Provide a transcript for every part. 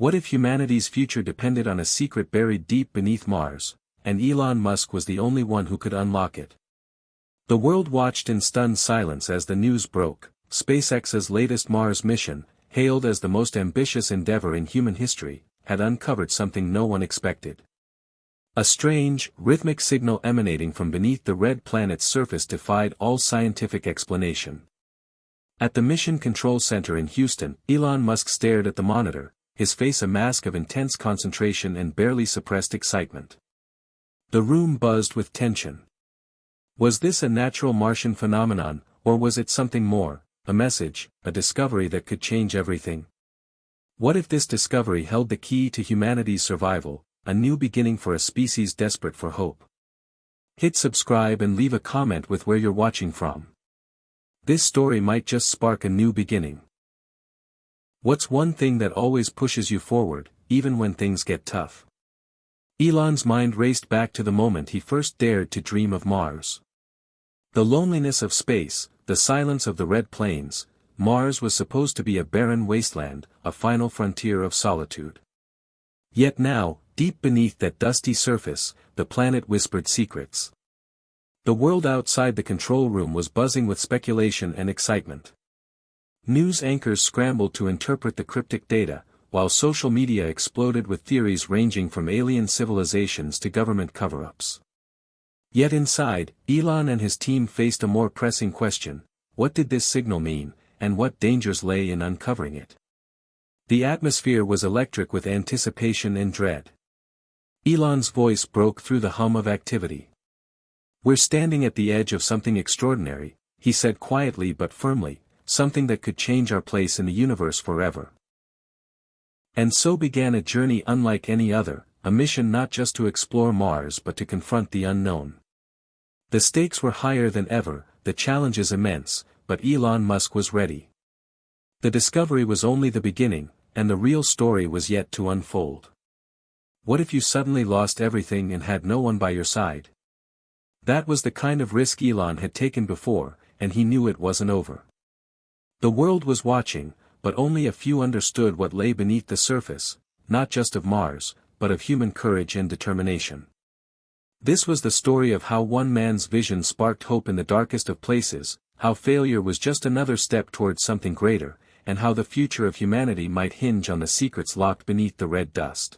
What if humanity's future depended on a secret buried deep beneath Mars, and Elon Musk was the only one who could unlock it? The world watched in stunned silence as the news broke. SpaceX's latest Mars mission, hailed as the most ambitious endeavor in human history, had uncovered something no one expected. A strange, rhythmic signal emanating from beneath the red planet's surface defied all scientific explanation. At the Mission Control Center in Houston, Elon Musk stared at the monitor, his face a mask of intense concentration and barely suppressed excitement. The room buzzed with tension. Was this a natural Martian phenomenon, or was it something more, a message, a discovery that could change everything? What if this discovery held the key to humanity's survival, a new beginning for a species desperate for hope? Hit subscribe and leave a comment with where you're watching from. This story might just spark a new beginning. What's one thing that always pushes you forward, even when things get tough? Elon's mind raced back to the moment he first dared to dream of Mars. The loneliness of space, the silence of the red plains, Mars was supposed to be a barren wasteland, a final frontier of solitude. Yet now, deep beneath that dusty surface, the planet whispered secrets. The world outside the control room was buzzing with speculation and excitement. News anchors scrambled to interpret the cryptic data, while social media exploded with theories ranging from alien civilizations to government cover-ups. Yet inside, Elon and his team faced a more pressing question: what did this signal mean, and what dangers lay in uncovering it? The atmosphere was electric with anticipation and dread. Elon's voice broke through the hum of activity. "We're standing at the edge of something extraordinary," he said quietly but firmly, "something that could change our place in the universe forever." And so began a journey unlike any other, a mission not just to explore Mars but to confront the unknown. The stakes were higher than ever, the challenges immense, but Elon Musk was ready. The discovery was only the beginning, and the real story was yet to unfold. What if you suddenly lost everything and had no one by your side? That was the kind of risk Elon had taken before, and he knew it wasn't over. The world was watching, but only a few understood what lay beneath the surface, not just of Mars, but of human courage and determination. This was the story of how one man's vision sparked hope in the darkest of places, how failure was just another step towards something greater, and how the future of humanity might hinge on the secrets locked beneath the red dust.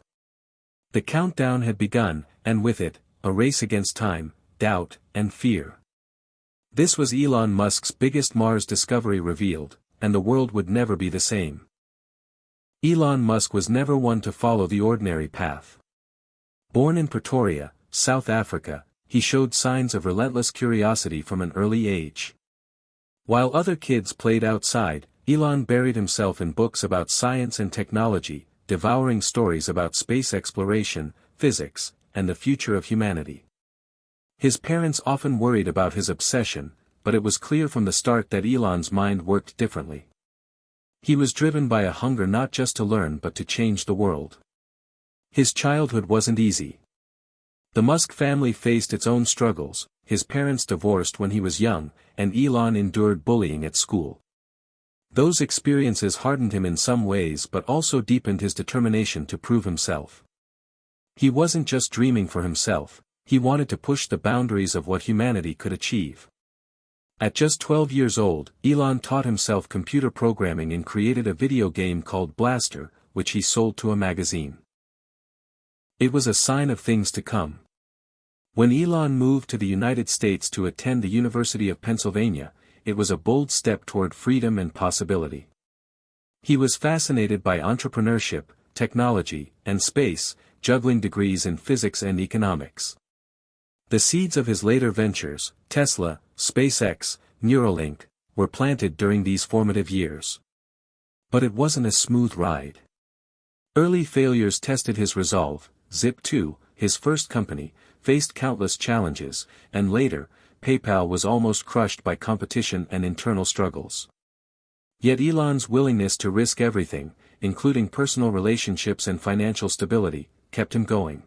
The countdown had begun, and with it, a race against time, doubt, and fear. This was Elon Musk's biggest Mars discovery revealed, and the world would never be the same. Elon Musk was never one to follow the ordinary path. Born in Pretoria, South Africa, he showed signs of relentless curiosity from an early age. While other kids played outside, Elon buried himself in books about science and technology, devouring stories about space exploration, physics, and the future of humanity. His parents often worried about his obsession, but it was clear from the start that Elon's mind worked differently. He was driven by a hunger not just to learn but to change the world. His childhood wasn't easy. The Musk family faced its own struggles. His parents divorced when he was young, and Elon endured bullying at school. Those experiences hardened him in some ways but also deepened his determination to prove himself. He wasn't just dreaming for himself, he wanted to push the boundaries of what humanity could achieve. At just 12 years old, Elon taught himself computer programming and created a video game called Blaster, which he sold to a magazine. It was a sign of things to come. When Elon moved to the United States to attend the University of Pennsylvania, it was a bold step toward freedom and possibility. He was fascinated by entrepreneurship, technology, and space, juggling degrees in physics and economics. The seeds of his later ventures, Tesla, SpaceX, Neuralink, were planted during these formative years. But it wasn't a smooth ride. Early failures tested his resolve. Zip2, his first company, faced countless challenges, and later, PayPal was almost crushed by competition and internal struggles. Yet Elon's willingness to risk everything, including personal relationships and financial stability, kept him going.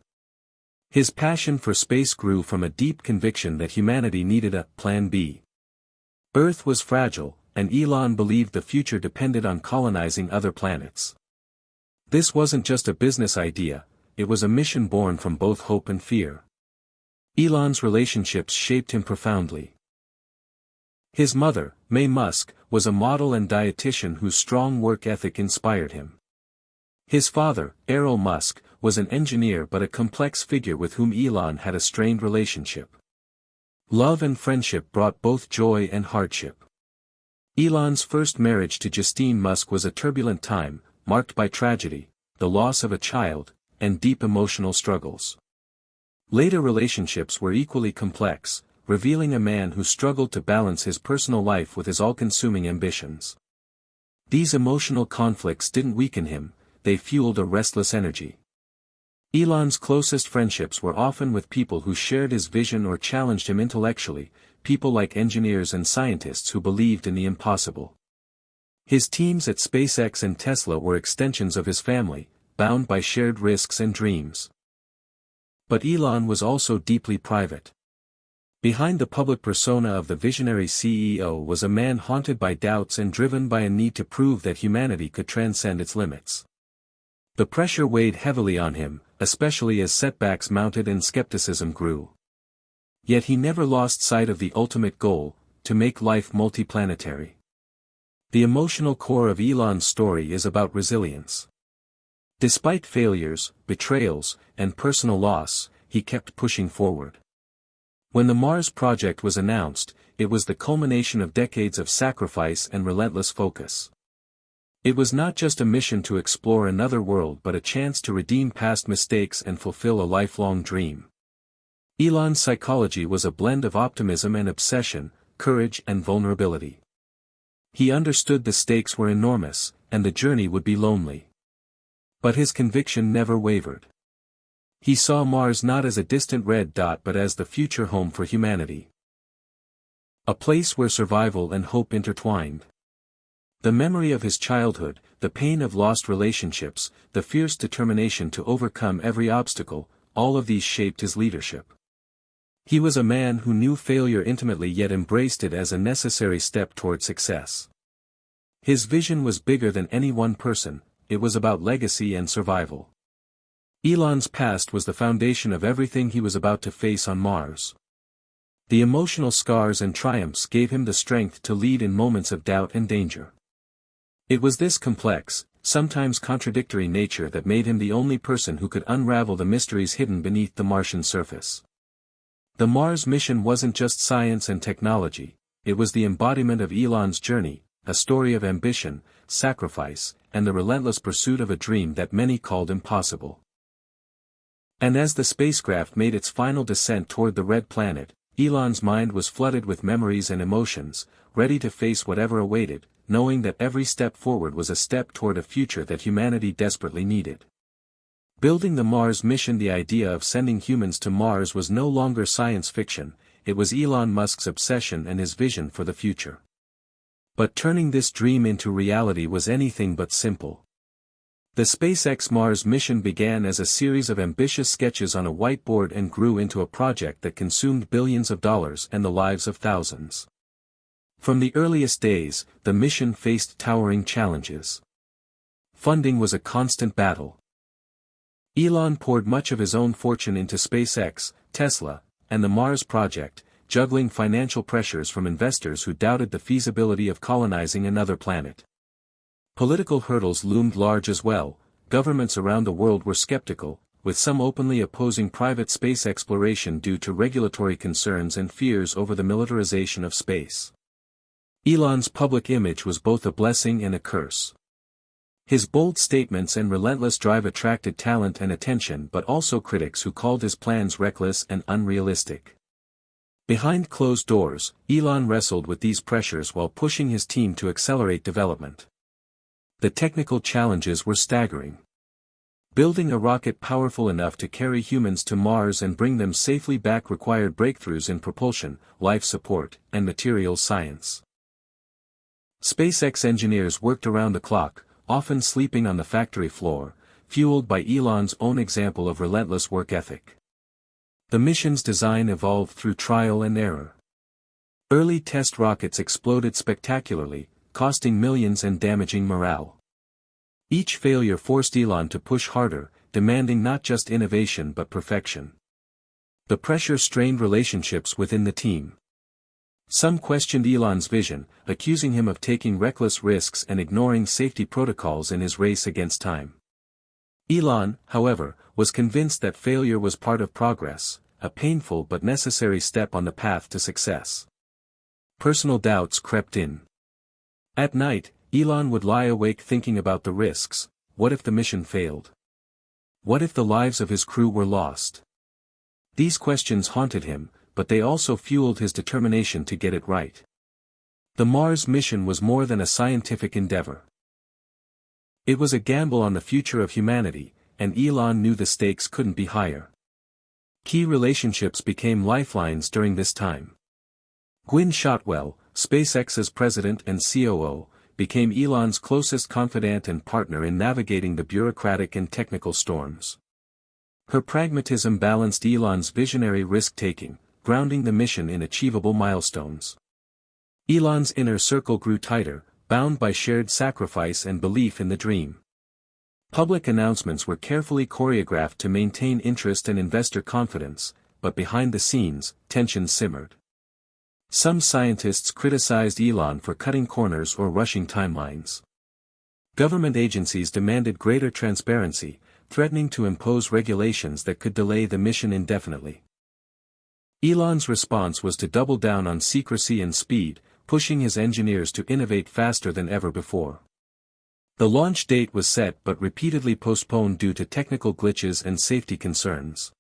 His passion for space grew from a deep conviction that humanity needed a Plan B. Earth was fragile, and Elon believed the future depended on colonizing other planets. This wasn't just a business idea, it was a mission born from both hope and fear. Elon's relationships shaped him profoundly. His mother, May Musk, was a model and dietitian whose strong work ethic inspired him. His father, Elon Musk, was an engineer but a complex figure with whom Elon had a strained relationship. Love and friendship brought both joy and hardship. Elon's first marriage to Justine Musk was a turbulent time, marked by tragedy, the loss of a child, and deep emotional struggles. Later relationships were equally complex, revealing a man who struggled to balance his personal life with his all-consuming ambitions. These emotional conflicts didn't weaken him, they fueled a restless energy. Elon's closest friendships were often with people who shared his vision or challenged him intellectually, people like engineers and scientists who believed in the impossible. His teams at SpaceX and Tesla were extensions of his family, bound by shared risks and dreams. But Elon was also deeply private. Behind the public persona of the visionary CEO was a man haunted by doubts and driven by a need to prove that humanity could transcend its limits. The pressure weighed heavily on him, especially as setbacks mounted and skepticism grew. Yet he never lost sight of the ultimate goal, to make life multiplanetary. The emotional core of Elon's story is about resilience. Despite failures, betrayals, and personal loss, he kept pushing forward. When the Mars project was announced, it was the culmination of decades of sacrifice and relentless focus. It was not just a mission to explore another world but a chance to redeem past mistakes and fulfill a lifelong dream. Elon's psychology was a blend of optimism and obsession, courage and vulnerability. He understood the stakes were enormous, and the journey would be lonely. But his conviction never wavered. He saw Mars not as a distant red dot but as the future home for humanity. A place where survival and hope intertwined. The memory of his childhood, the pain of lost relationships, the fierce determination to overcome every obstacle, all of these shaped his leadership. He was a man who knew failure intimately yet embraced it as a necessary step toward success. His vision was bigger than any one person, it was about legacy and survival. Elon's past was the foundation of everything he was about to face on Mars. The emotional scars and triumphs gave him the strength to lead in moments of doubt and danger. It was this complex, sometimes contradictory nature that made him the only person who could unravel the mysteries hidden beneath the Martian surface. The Mars mission wasn't just science and technology, it was the embodiment of Elon's journey, a story of ambition, sacrifice, and the relentless pursuit of a dream that many called impossible. And as the spacecraft made its final descent toward the Red Planet, Elon's mind was flooded with memories and emotions, ready to face whatever awaited, knowing that every step forward was a step toward a future that humanity desperately needed. Building the Mars mission. The idea of sending humans to Mars was no longer science fiction, it was Elon Musk's obsession and his vision for the future. But turning this dream into reality was anything but simple. The SpaceX Mars mission began as a series of ambitious sketches on a whiteboard and grew into a project that consumed billions of dollars and the lives of thousands. From the earliest days, the mission faced towering challenges. Funding was a constant battle. Elon poured much of his own fortune into SpaceX, Tesla, and the Mars project, juggling financial pressures from investors who doubted the feasibility of colonizing another planet. Political hurdles loomed large as well. Governments around the world were skeptical, with some openly opposing private space exploration due to regulatory concerns and fears over the militarization of space. Elon's public image was both a blessing and a curse. His bold statements and relentless drive attracted talent and attention but also critics who called his plans reckless and unrealistic. Behind closed doors, Elon wrestled with these pressures while pushing his team to accelerate development. The technical challenges were staggering. Building a rocket powerful enough to carry humans to Mars and bring them safely back required breakthroughs in propulsion, life support, and materials science. SpaceX engineers worked around the clock, often sleeping on the factory floor, fueled by Elon's own example of relentless work ethic. The mission's design evolved through trial and error. Early test rockets exploded spectacularly, costing millions and damaging morale. Each failure forced Elon to push harder, demanding not just innovation but perfection. The pressure strained relationships within the team. Some questioned Elon's vision, accusing him of taking reckless risks and ignoring safety protocols in his race against time. Elon, however, was convinced that failure was part of progress, a painful but necessary step on the path to success. Personal doubts crept in. At night, Elon would lie awake thinking about the risks. What if the mission failed? What if the lives of his crew were lost? These questions haunted him, but they also fueled his determination to get it right. The Mars mission was more than a scientific endeavor. It was a gamble on the future of humanity, and Elon knew the stakes couldn't be higher. Key relationships became lifelines during this time. Gwynne Shotwell, SpaceX's president and COO, became Elon's closest confidant and partner in navigating the bureaucratic and technical storms. Her pragmatism balanced Elon's visionary risk-taking, grounding the mission in achievable milestones. Elon's inner circle grew tighter, bound by shared sacrifice and belief in the dream. Public announcements were carefully choreographed to maintain interest and investor confidence, but behind the scenes, tensions simmered. Some scientists criticized Elon for cutting corners or rushing timelines. Government agencies demanded greater transparency, threatening to impose regulations that could delay the mission indefinitely. Elon's response was to double down on secrecy and speed, pushing his engineers to innovate faster than ever before. The launch date was set but repeatedly postponed due to technical glitches and safety concerns.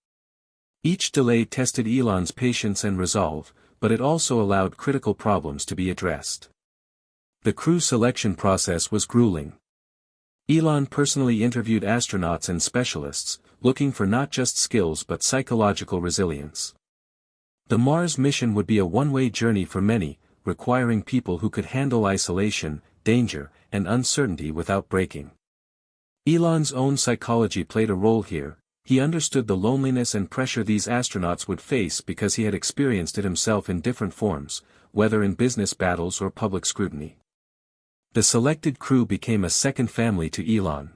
Each delay tested Elon's patience and resolve, but it also allowed critical problems to be addressed. The crew selection process was grueling. Elon personally interviewed astronauts and specialists, looking for not just skills but psychological resilience. The Mars mission would be a one-way journey for many, requiring people who could handle isolation, danger, and uncertainty without breaking. Elon's own psychology played a role here. He understood the loneliness and pressure these astronauts would face because he had experienced it himself in different forms, whether in business battles or public scrutiny. The selected crew became a second family to Elon.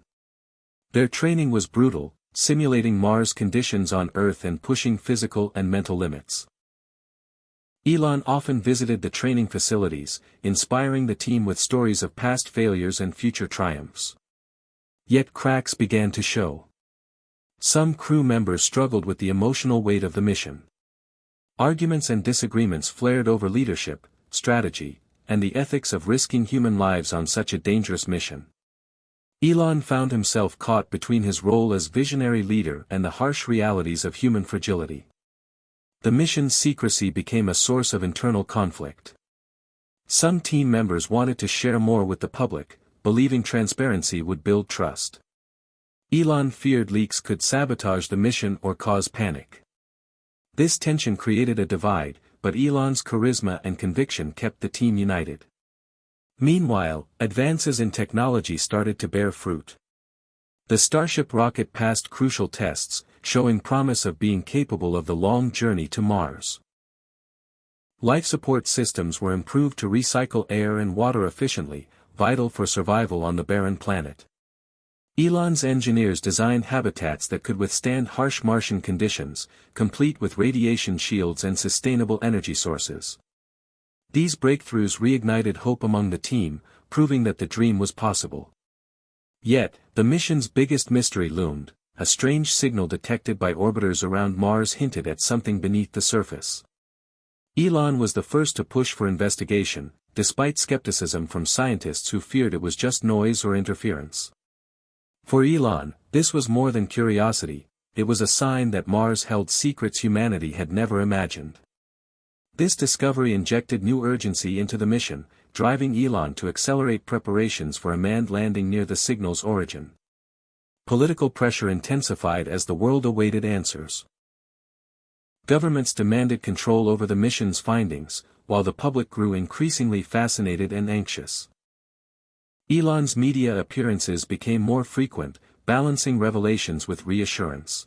Their training was brutal, simulating Mars conditions on Earth and pushing physical and mental limits. Elon often visited the training facilities, inspiring the team with stories of past failures and future triumphs. Yet cracks began to show. Some crew members struggled with the emotional weight of the mission. Arguments and disagreements flared over leadership, strategy, and the ethics of risking human lives on such a dangerous mission. Elon found himself caught between his role as visionary leader and the harsh realities of human fragility. The mission's secrecy became a source of internal conflict. Some team members wanted to share more with the public, believing transparency would build trust. Elon feared leaks could sabotage the mission or cause panic. This tension created a divide, but Elon's charisma and conviction kept the team united. Meanwhile, advances in technology started to bear fruit. The Starship rocket passed crucial tests, showing promise of being capable of the long journey to Mars. Life support systems were improved to recycle air and water efficiently, vital for survival on the barren planet. Elon's engineers designed habitats that could withstand harsh Martian conditions, complete with radiation shields and sustainable energy sources. These breakthroughs reignited hope among the team, proving that the dream was possible. Yet, the mission's biggest mystery loomed. A strange signal detected by orbiters around Mars hinted at something beneath the surface. Elon was the first to push for investigation, despite skepticism from scientists who feared it was just noise or interference. For Elon, this was more than curiosity, it was a sign that Mars held secrets humanity had never imagined. This discovery injected new urgency into the mission, driving Elon to accelerate preparations for a manned landing near the signal's origin. Political pressure intensified as the world awaited answers. Governments demanded control over the mission's findings, while the public grew increasingly fascinated and anxious. Elon's media appearances became more frequent, balancing revelations with reassurance.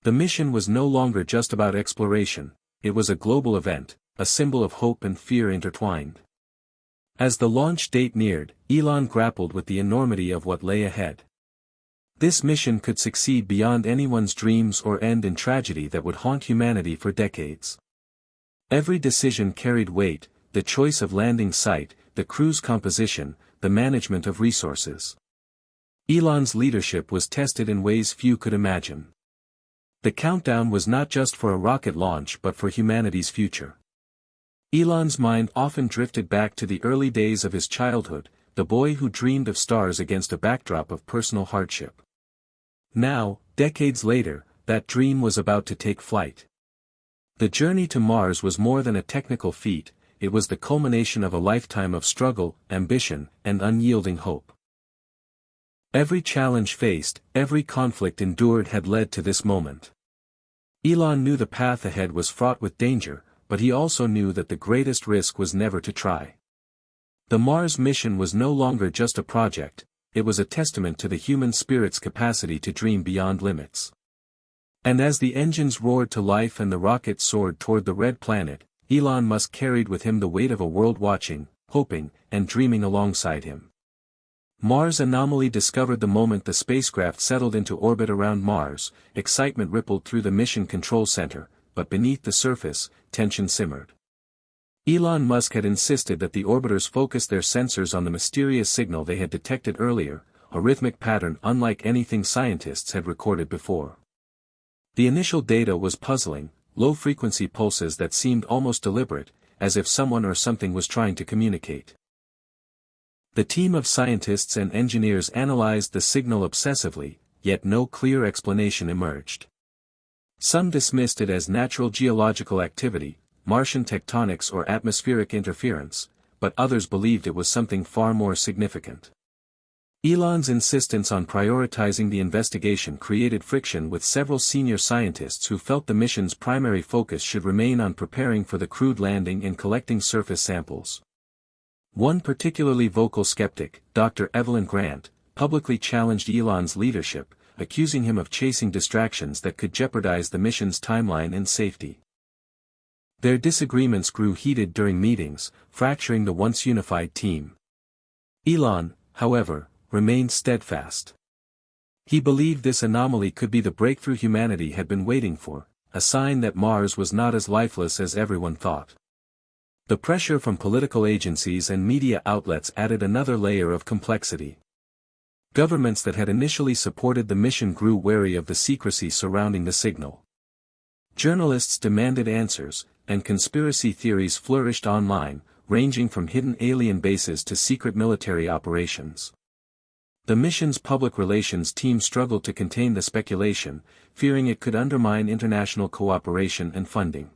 The mission was no longer just about exploration, it was a global event, a symbol of hope and fear intertwined. As the launch date neared, Elon grappled with the enormity of what lay ahead. This mission could succeed beyond anyone's dreams or end in tragedy that would haunt humanity for decades. Every decision carried weight: the choice of landing site, the crew's composition, the management of resources. Elon's leadership was tested in ways few could imagine. The countdown was not just for a rocket launch but for humanity's future. Elon's mind often drifted back to the early days of his childhood, the boy who dreamed of stars against a backdrop of personal hardship. Now, decades later, that dream was about to take flight. The journey to Mars was more than a technical feat, it was the culmination of a lifetime of struggle, ambition, and unyielding hope. Every challenge faced, every conflict endured had led to this moment. Elon knew the path ahead was fraught with danger, but he also knew that the greatest risk was never to try. The Mars mission was no longer just a project, it was a testament to the human spirit's capacity to dream beyond limits. And as the engines roared to life and the rocket soared toward the red planet, Elon Musk carried with him the weight of a world watching, hoping, and dreaming alongside him. Mars anomaly discovered the moment the spacecraft settled into orbit around Mars, excitement rippled through the mission control center, but beneath the surface, tension simmered. Elon Musk had insisted that the orbiters focus their sensors on the mysterious signal they had detected earlier, a rhythmic pattern unlike anything scientists had recorded before. The initial data was puzzling, low-frequency pulses that seemed almost deliberate, as if someone or something was trying to communicate. The team of scientists and engineers analyzed the signal obsessively, yet no clear explanation emerged. Some dismissed it as natural geological activity, Martian tectonics or atmospheric interference, but others believed it was something far more significant. Elon's insistence on prioritizing the investigation created friction with several senior scientists who felt the mission's primary focus should remain on preparing for the crewed landing and collecting surface samples. One particularly vocal skeptic, Dr. Evelyn Grant, publicly challenged Elon's leadership, accusing him of chasing distractions that could jeopardize the mission's timeline and safety. Their disagreements grew heated during meetings, fracturing the once unified team. Elon, however, remained steadfast. He believed this anomaly could be the breakthrough humanity had been waiting for, a sign that Mars was not as lifeless as everyone thought. The pressure from political agencies and media outlets added another layer of complexity. Governments that had initially supported the mission grew wary of the secrecy surrounding the signal. Journalists demanded answers, and conspiracy theories flourished online, ranging from hidden alien bases to secret military operations. The mission's public relations team struggled to contain the speculation, fearing it could undermine international cooperation and funding.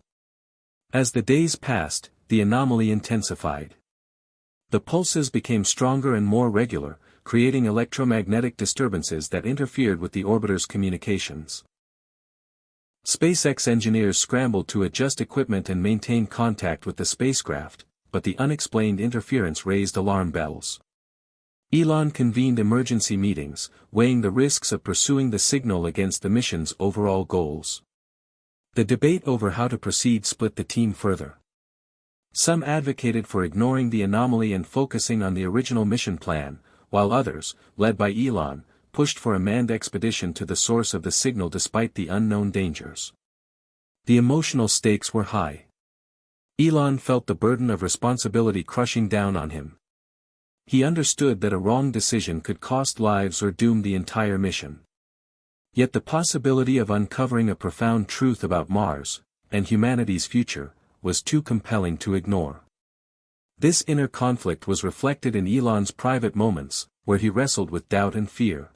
As the days passed, the anomaly intensified. The pulses became stronger and more regular, creating electromagnetic disturbances that interfered with the orbiter's communications. SpaceX engineers scrambled to adjust equipment and maintain contact with the spacecraft, but the unexplained interference raised alarm bells. Elon convened emergency meetings, weighing the risks of pursuing the signal against the mission's overall goals. The debate over how to proceed split the team further. Some advocated for ignoring the anomaly and focusing on the original mission plan, while others, led by Elon, pushed for a manned expedition to the source of the signal despite the unknown dangers. The emotional stakes were high. Elon felt the burden of responsibility crushing down on him. He understood that a wrong decision could cost lives or doom the entire mission. Yet the possibility of uncovering a profound truth about Mars, and humanity's future, was too compelling to ignore. This inner conflict was reflected in Elon's private moments, where he wrestled with doubt and fear.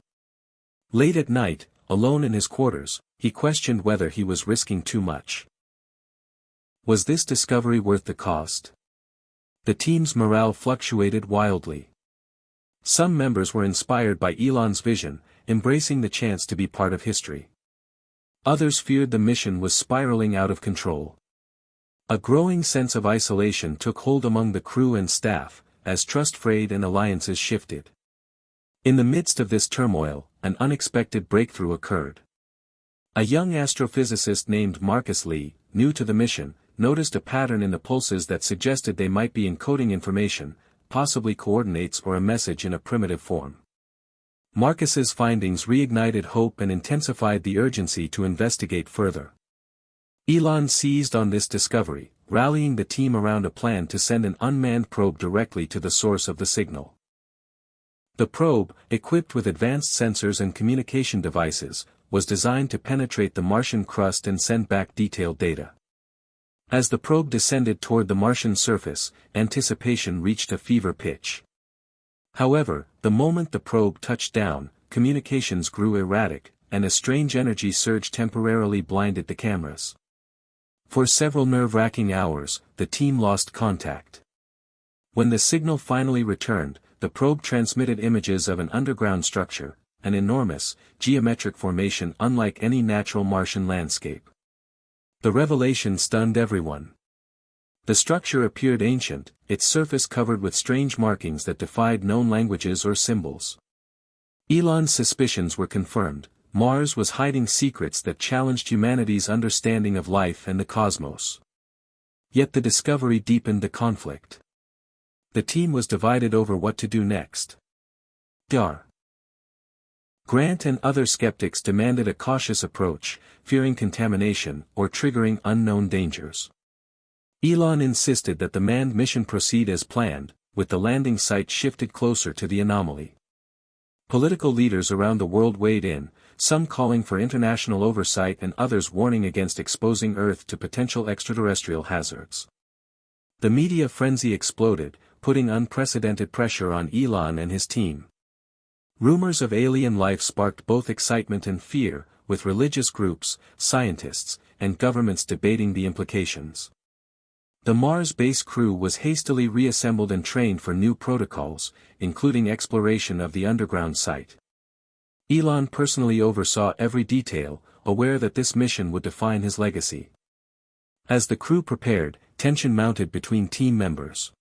Late at night, alone in his quarters, he questioned whether he was risking too much. Was this discovery worth the cost? The team's morale fluctuated wildly. Some members were inspired by Elon's vision, embracing the chance to be part of history. Others feared the mission was spiraling out of control. A growing sense of isolation took hold among the crew and staff, as trust frayed and alliances shifted. In the midst of this turmoil, an unexpected breakthrough occurred. A young astrophysicist named Marcus Lee, new to the mission, noticed a pattern in the pulses that suggested they might be encoding information, possibly coordinates or a message in a primitive form. Marcus's findings reignited hope and intensified the urgency to investigate further. Elon seized on this discovery, rallying the team around a plan to send an unmanned probe directly to the source of the signal. The probe, equipped with advanced sensors and communication devices, was designed to penetrate the Martian crust and send back detailed data. As the probe descended toward the Martian surface, anticipation reached a fever pitch. However, the moment the probe touched down, communications grew erratic, and a strange energy surge temporarily blinded the cameras. For several nerve-wracking hours, the team lost contact. When the signal finally returned, the probe transmitted images of an underground structure, an enormous, geometric formation unlike any natural Martian landscape. The revelation stunned everyone. The structure appeared ancient, its surface covered with strange markings that defied known languages or symbols. Elon's suspicions were confirmed. Mars was hiding secrets that challenged humanity's understanding of life and the cosmos. Yet the discovery deepened the conflict. The team was divided over what to do next. Dr. Grant and other skeptics demanded a cautious approach, fearing contamination or triggering unknown dangers. Elon insisted that the manned mission proceed as planned, with the landing site shifted closer to the anomaly. Political leaders around the world weighed in, some calling for international oversight and others warning against exposing Earth to potential extraterrestrial hazards. The media frenzy exploded, putting unprecedented pressure on Elon and his team. Rumors of alien life sparked both excitement and fear, with religious groups, scientists, and governments debating the implications. The Mars base crew was hastily reassembled and trained for new protocols, including exploration of the underground site. Elon personally oversaw every detail, aware that this mission would define his legacy. As the crew prepared, tension mounted between team members.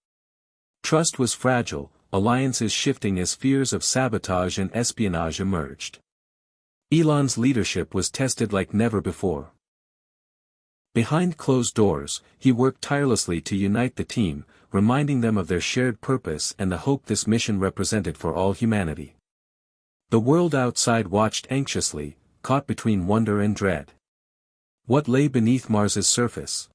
Trust was fragile, alliances shifting as fears of sabotage and espionage emerged. Elon's leadership was tested like never before. Behind closed doors, he worked tirelessly to unite the team, reminding them of their shared purpose and the hope this mission represented for all humanity. The world outside watched anxiously, caught between wonder and dread. What lay beneath Mars's surface?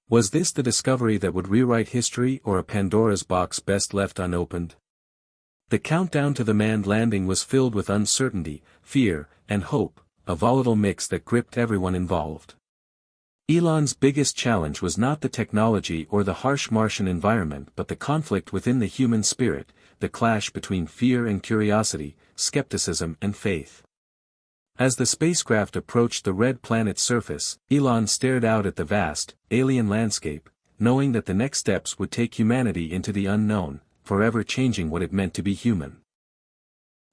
Was this the discovery that would rewrite history or a Pandora's box best left unopened? The countdown to the manned landing was filled with uncertainty, fear, and hope, a volatile mix that gripped everyone involved. Elon's biggest challenge was not the technology or the harsh Martian environment but the conflict within the human spirit, the clash between fear and curiosity, skepticism and faith. As the spacecraft approached the red planet's surface, Elon stared out at the vast, alien landscape, knowing that the next steps would take humanity into the unknown, forever changing what it meant to be human.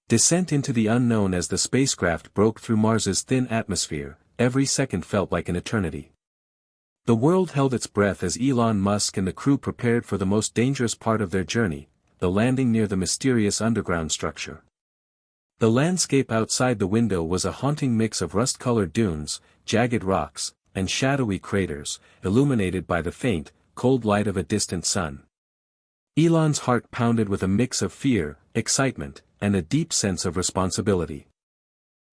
Descent into the unknown. As the spacecraft broke through Mars's thin atmosphere, every second felt like an eternity. The world held its breath as Elon Musk and the crew prepared for the most dangerous part of their journey, the landing near the mysterious underground structure. The landscape outside the window was a haunting mix of rust-colored dunes, jagged rocks, and shadowy craters, illuminated by the faint, cold light of a distant sun. Elon's heart pounded with a mix of fear, excitement, and a deep sense of responsibility.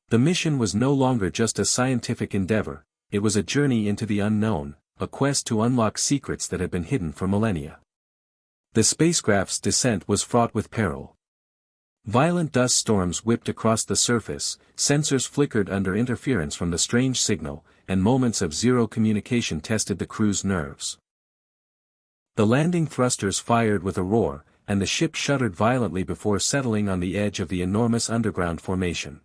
The mission was no longer just a scientific endeavor, it was a journey into the unknown, a quest to unlock secrets that had been hidden for millennia. The spacecraft's descent was fraught with peril. Violent dust storms whipped across the surface, sensors flickered under interference from the strange signal, and moments of zero communication tested the crew's nerves. The landing thrusters fired with a roar, and the ship shuddered violently before settling on the edge of the enormous underground formation.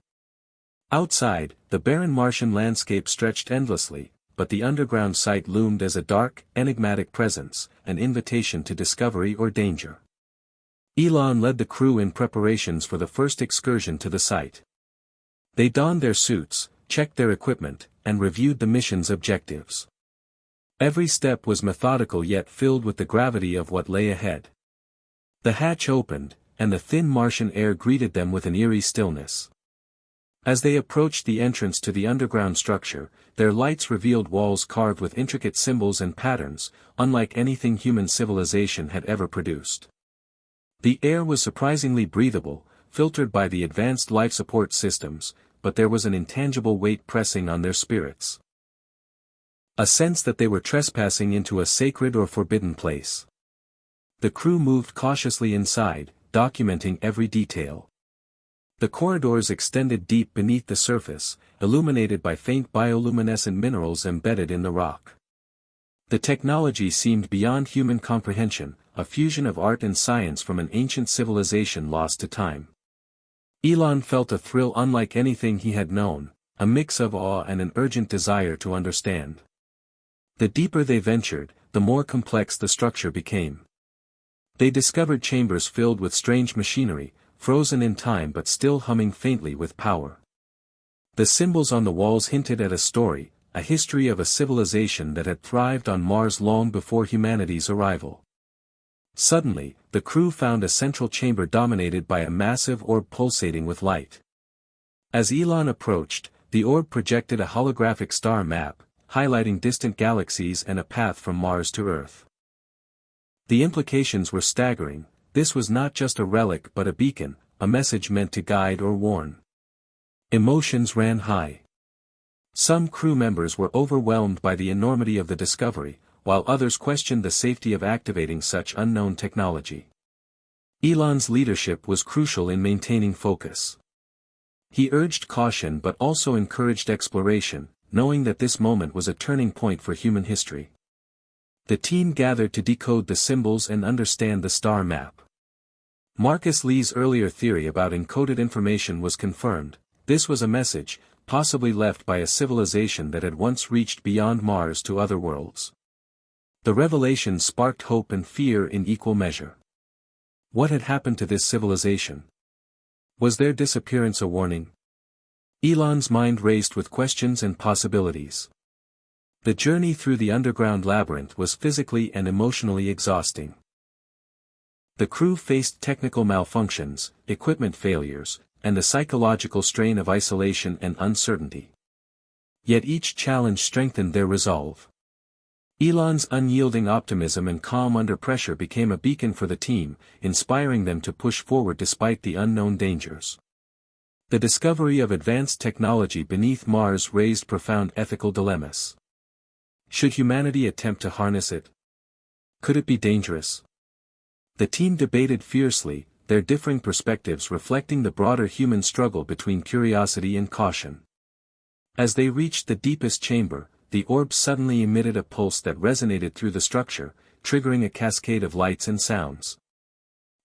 Outside, the barren Martian landscape stretched endlessly, but the underground site loomed as a dark, enigmatic presence, an invitation to discovery or danger. Elon led the crew in preparations for the first excursion to the site. They donned their suits, checked their equipment, and reviewed the mission's objectives. Every step was methodical yet filled with the gravity of what lay ahead. The hatch opened, and the thin Martian air greeted them with an eerie stillness. As they approached the entrance to the underground structure, their lights revealed walls carved with intricate symbols and patterns, unlike anything human civilization had ever produced. The air was surprisingly breathable, filtered by the advanced life support systems, but there was an intangible weight pressing on their spirits. A sense that they were trespassing into a sacred or forbidden place. The crew moved cautiously inside, documenting every detail. The corridors extended deep beneath the surface, illuminated by faint bioluminescent minerals embedded in the rock. The technology seemed beyond human comprehension, a fusion of art and science from an ancient civilization lost to time. Elon felt a thrill unlike anything he had known, a mix of awe and an urgent desire to understand. The deeper they ventured, the more complex the structure became. They discovered chambers filled with strange machinery, frozen in time but still humming faintly with power. The symbols on the walls hinted at a story, a history of a civilization that had thrived on Mars long before humanity's arrival. Suddenly, the crew found a central chamber dominated by a massive orb pulsating with light. As Elon approached, the orb projected a holographic star map, highlighting distant galaxies and a path from Mars to Earth. The implications were staggering. This was not just a relic but a beacon, a message meant to guide or warn. Emotions ran high. Some crew members were overwhelmed by the enormity of the discovery, while others questioned the safety of activating such unknown technology. Elon's leadership was crucial in maintaining focus. He urged caution but also encouraged exploration, knowing that this moment was a turning point for human history. The team gathered to decode the symbols and understand the star map. Marcus Lee's earlier theory about encoded information was confirmed. This was a message, possibly left by a civilization that had once reached beyond Mars to other worlds. The revelation sparked hope and fear in equal measure. What had happened to this civilization? Was their disappearance a warning? Elon's mind raced with questions and possibilities. The journey through the underground labyrinth was physically and emotionally exhausting. The crew faced technical malfunctions, equipment failures, and the psychological strain of isolation and uncertainty. Yet each challenge strengthened their resolve. Elon's unyielding optimism and calm under pressure became a beacon for the team, inspiring them to push forward despite the unknown dangers. The discovery of advanced technology beneath Mars raised profound ethical dilemmas. Should humanity attempt to harness it? Could it be dangerous? The team debated fiercely, their differing perspectives reflecting the broader human struggle between curiosity and caution. As they reached the deepest chamber, the orb suddenly emitted a pulse that resonated through the structure, triggering a cascade of lights and sounds.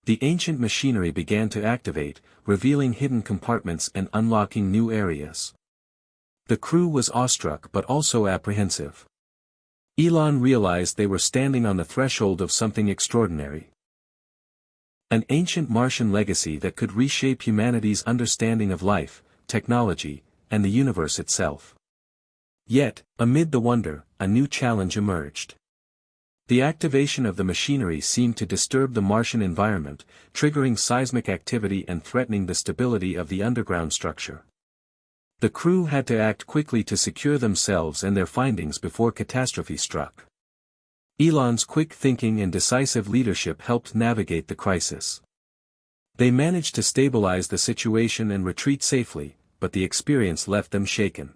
The ancient machinery began to activate, revealing hidden compartments and unlocking new areas. The crew was awestruck but also apprehensive. Elon realized they were standing on the threshold of something extraordinary. An ancient Martian legacy that could reshape humanity's understanding of life, technology, and the universe itself. Yet, amid the wonder, a new challenge emerged. The activation of the machinery seemed to disturb the Martian environment, triggering seismic activity and threatening the stability of the underground structure. The crew had to act quickly to secure themselves and their findings before catastrophe struck. Elon's quick thinking and decisive leadership helped navigate the crisis. They managed to stabilize the situation and retreat safely, but the experience left them shaken.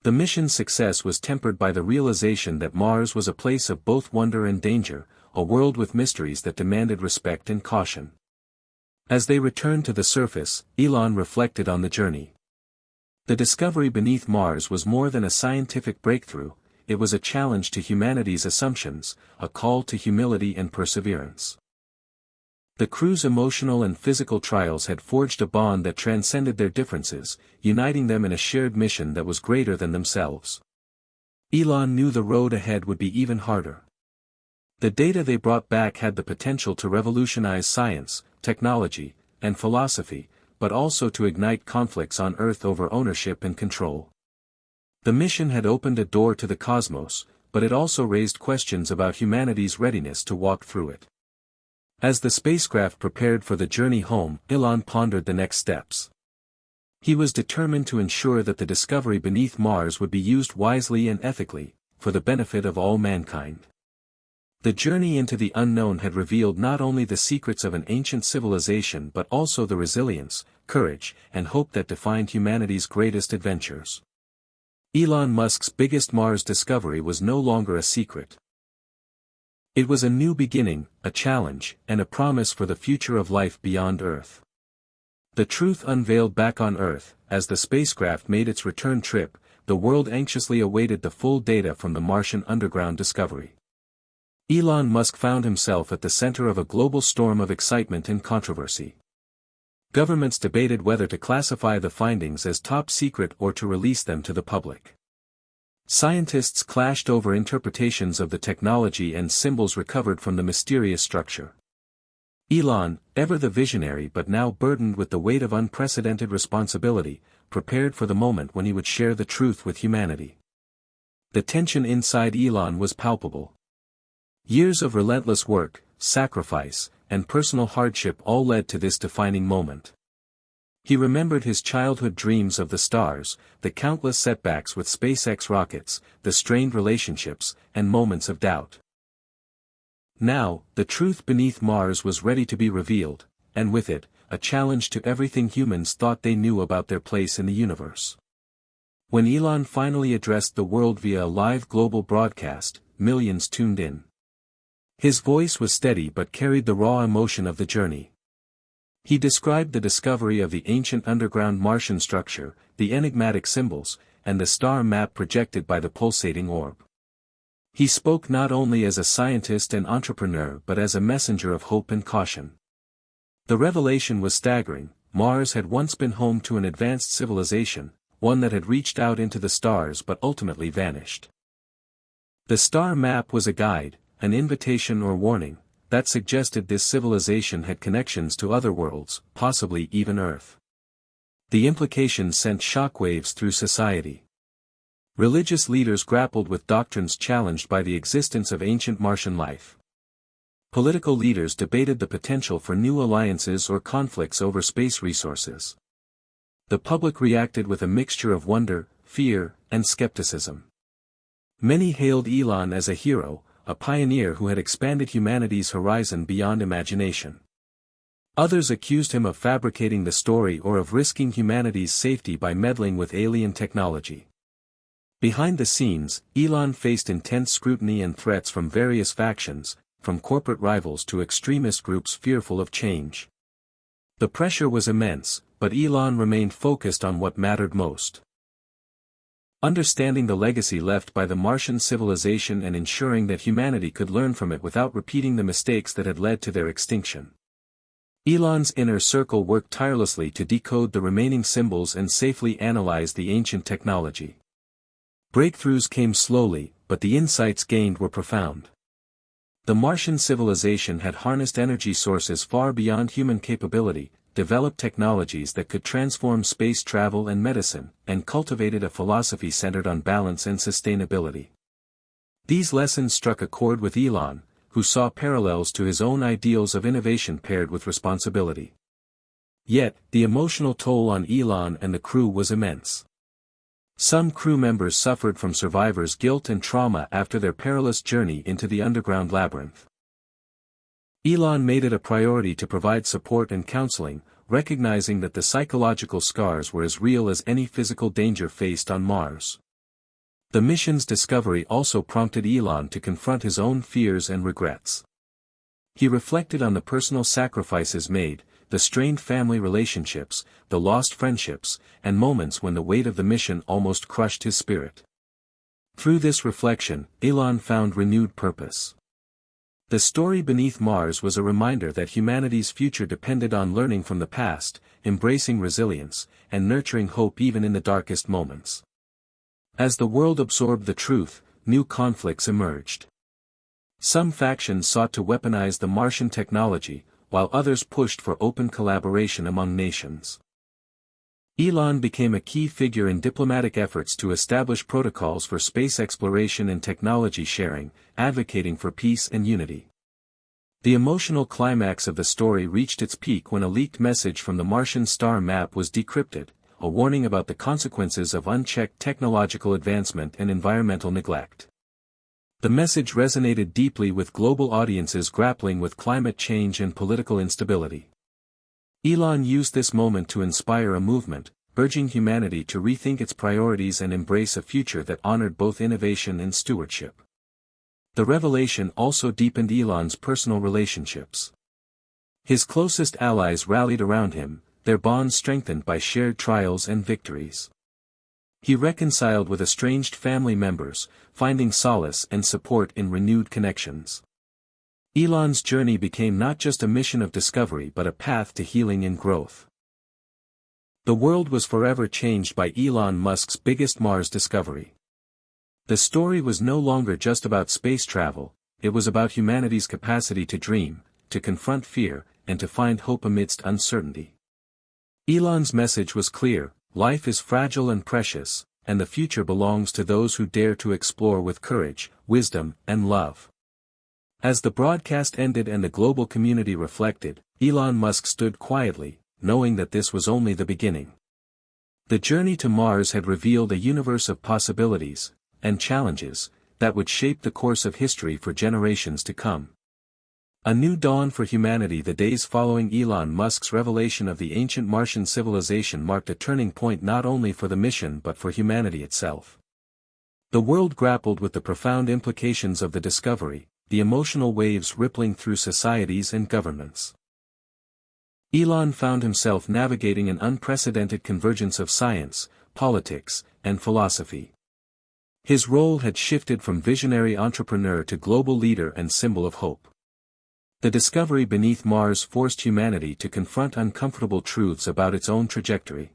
The mission's success was tempered by the realization that Mars was a place of both wonder and danger, a world with mysteries that demanded respect and caution. As they returned to the surface, Elon reflected on the journey. The discovery beneath Mars was more than a scientific breakthrough, it was a challenge to humanity's assumptions, a call to humility and perseverance. The crew's emotional and physical trials had forged a bond that transcended their differences, uniting them in a shared mission that was greater than themselves. Elon knew the road ahead would be even harder. The data they brought back had the potential to revolutionize science, technology, and philosophy, but also to ignite conflicts on Earth over ownership and control. The mission had opened a door to the cosmos, but it also raised questions about humanity's readiness to walk through it. As the spacecraft prepared for the journey home, Elon pondered the next steps. He was determined to ensure that the discovery beneath Mars would be used wisely and ethically, for the benefit of all mankind. The journey into the unknown had revealed not only the secrets of an ancient civilization but also the resilience, courage, and hope that defined humanity's greatest adventures. Elon Musk's biggest Mars discovery was no longer a secret. It was a new beginning, a challenge, and a promise for the future of life beyond Earth. The truth unveiled back on Earth, as the spacecraft made its return trip, the world anxiously awaited the full data from the Martian underground discovery. Elon Musk found himself at the center of a global storm of excitement and controversy. Governments debated whether to classify the findings as top secret or to release them to the public. Scientists clashed over interpretations of the technology and symbols recovered from the mysterious structure. Elon, ever the visionary but now burdened with the weight of unprecedented responsibility, prepared for the moment when he would share the truth with humanity. The tension inside Elon was palpable. Years of relentless work, sacrifice, and personal hardship all led to this defining moment. He remembered his childhood dreams of the stars, the countless setbacks with SpaceX rockets, the strained relationships, and moments of doubt. Now, the truth beneath Mars was ready to be revealed, and with it, a challenge to everything humans thought they knew about their place in the universe. When Elon finally addressed the world via a live global broadcast, millions tuned in. His voice was steady but carried the raw emotion of the journey. He described the discovery of the ancient underground Martian structure, the enigmatic symbols, and the star map projected by the pulsating orb. He spoke not only as a scientist and entrepreneur but as a messenger of hope and caution. The revelation was staggering. Mars had once been home to an advanced civilization, one that had reached out into the stars but ultimately vanished. The star map was a guide, an invitation or warning, that suggested this civilization had connections to other worlds, possibly even Earth. The implications sent shockwaves through society. Religious leaders grappled with doctrines challenged by the existence of ancient Martian life. Political leaders debated the potential for new alliances or conflicts over space resources. The public reacted with a mixture of wonder, fear, and skepticism. Many hailed Elon as a hero, a pioneer who had expanded humanity's horizon beyond imagination. Others accused him of fabricating the story or of risking humanity's safety by meddling with alien technology. Behind the scenes, Elon faced intense scrutiny and threats from various factions, from corporate rivals to extremist groups fearful of change. The pressure was immense, but Elon remained focused on what mattered most. Understanding the legacy left by the Martian civilization and ensuring that humanity could learn from it without repeating the mistakes that had led to their extinction. Elon's inner circle worked tirelessly to decode the remaining symbols and safely analyze the ancient technology. Breakthroughs came slowly, but the insights gained were profound. The Martian civilization had harnessed energy sources far beyond human capability, developed technologies that could transform space travel and medicine, and cultivated a philosophy centered on balance and sustainability. These lessons struck a chord with Elon, who saw parallels to his own ideals of innovation paired with responsibility. Yet, the emotional toll on Elon and the crew was immense. Some crew members suffered from survivors' guilt and trauma after their perilous journey into the underground labyrinth. Elon made it a priority to provide support and counseling, recognizing that the psychological scars were as real as any physical danger faced on Mars. The mission's discovery also prompted Elon to confront his own fears and regrets. He reflected on the personal sacrifices made, the strained family relationships, the lost friendships, and moments when the weight of the mission almost crushed his spirit. Through this reflection, Elon found renewed purpose. The story beneath Mars was a reminder that humanity's future depended on learning from the past, embracing resilience, and nurturing hope even in the darkest moments. As the world absorbed the truth, new conflicts emerged. Some factions sought to weaponize the Martian technology, while others pushed for open collaboration among nations. Elon became a key figure in diplomatic efforts to establish protocols for space exploration and technology sharing, advocating for peace and unity. The emotional climax of the story reached its peak when a leaked message from the Martian star map was decrypted, a warning about the consequences of unchecked technological advancement and environmental neglect. The message resonated deeply with global audiences grappling with climate change and political instability. Elon used this moment to inspire a movement, urging humanity to rethink its priorities and embrace a future that honored both innovation and stewardship. The revelation also deepened Elon's personal relationships. His closest allies rallied around him, their bonds strengthened by shared trials and victories. He reconciled with estranged family members, finding solace and support in renewed connections. Elon's journey became not just a mission of discovery but a path to healing and growth. The world was forever changed by Elon Musk's biggest Mars discovery. The story was no longer just about space travel, it was about humanity's capacity to dream, to confront fear, and to find hope amidst uncertainty. Elon's message was clear: life is fragile and precious, and the future belongs to those who dare to explore with courage, wisdom, and love. As the broadcast ended and the global community reflected, Elon Musk stood quietly, knowing that this was only the beginning. The journey to Mars had revealed a universe of possibilities and challenges that would shape the course of history for generations to come. A new dawn for humanity. The days following Elon Musk's revelation of the ancient Martian civilization marked a turning point not only for the mission but for humanity itself. The world grappled with the profound implications of the discovery, the emotional waves rippling through societies and governments. Elon found himself navigating an unprecedented convergence of science, politics, and philosophy. His role had shifted from visionary entrepreneur to global leader and symbol of hope. The discovery beneath Mars forced humanity to confront uncomfortable truths about its own trajectory.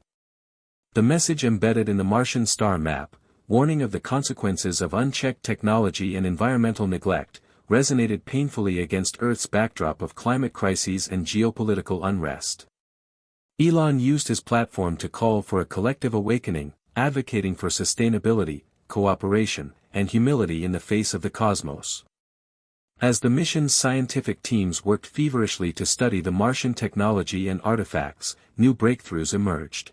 The message embedded in the Martian star map, warning of the consequences of unchecked technology and environmental neglect, resonated painfully against Earth's backdrop of climate crises and geopolitical unrest. Elon used his platform to call for a collective awakening, advocating for sustainability, cooperation, and humility in the face of the cosmos. As the mission's scientific teams worked feverishly to study the Martian technology and artifacts, new breakthroughs emerged.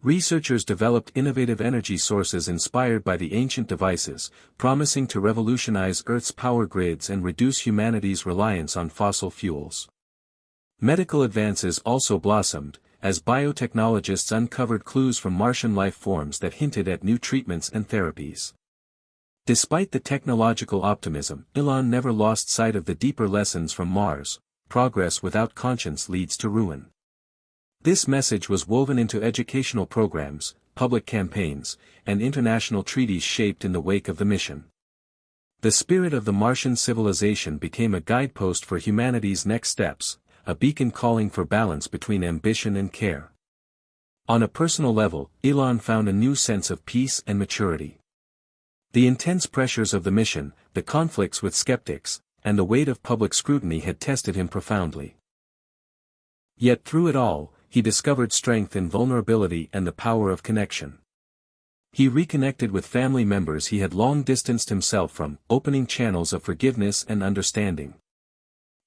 Researchers developed innovative energy sources inspired by the ancient devices, promising to revolutionize Earth's power grids and reduce humanity's reliance on fossil fuels. Medical advances also blossomed, as biotechnologists uncovered clues from Martian life forms that hinted at new treatments and therapies. Despite the technological optimism, Elon never lost sight of the deeper lessons from Mars: progress without conscience leads to ruin. This message was woven into educational programs, public campaigns, and international treaties shaped in the wake of the mission. The spirit of the Martian civilization became a guidepost for humanity's next steps, a beacon calling for balance between ambition and care. On a personal level, Elon found a new sense of peace and maturity. The intense pressures of the mission, the conflicts with skeptics, and the weight of public scrutiny had tested him profoundly. Yet through it all, he discovered strength in vulnerability and the power of connection. He reconnected with family members he had long distanced himself from, opening channels of forgiveness and understanding.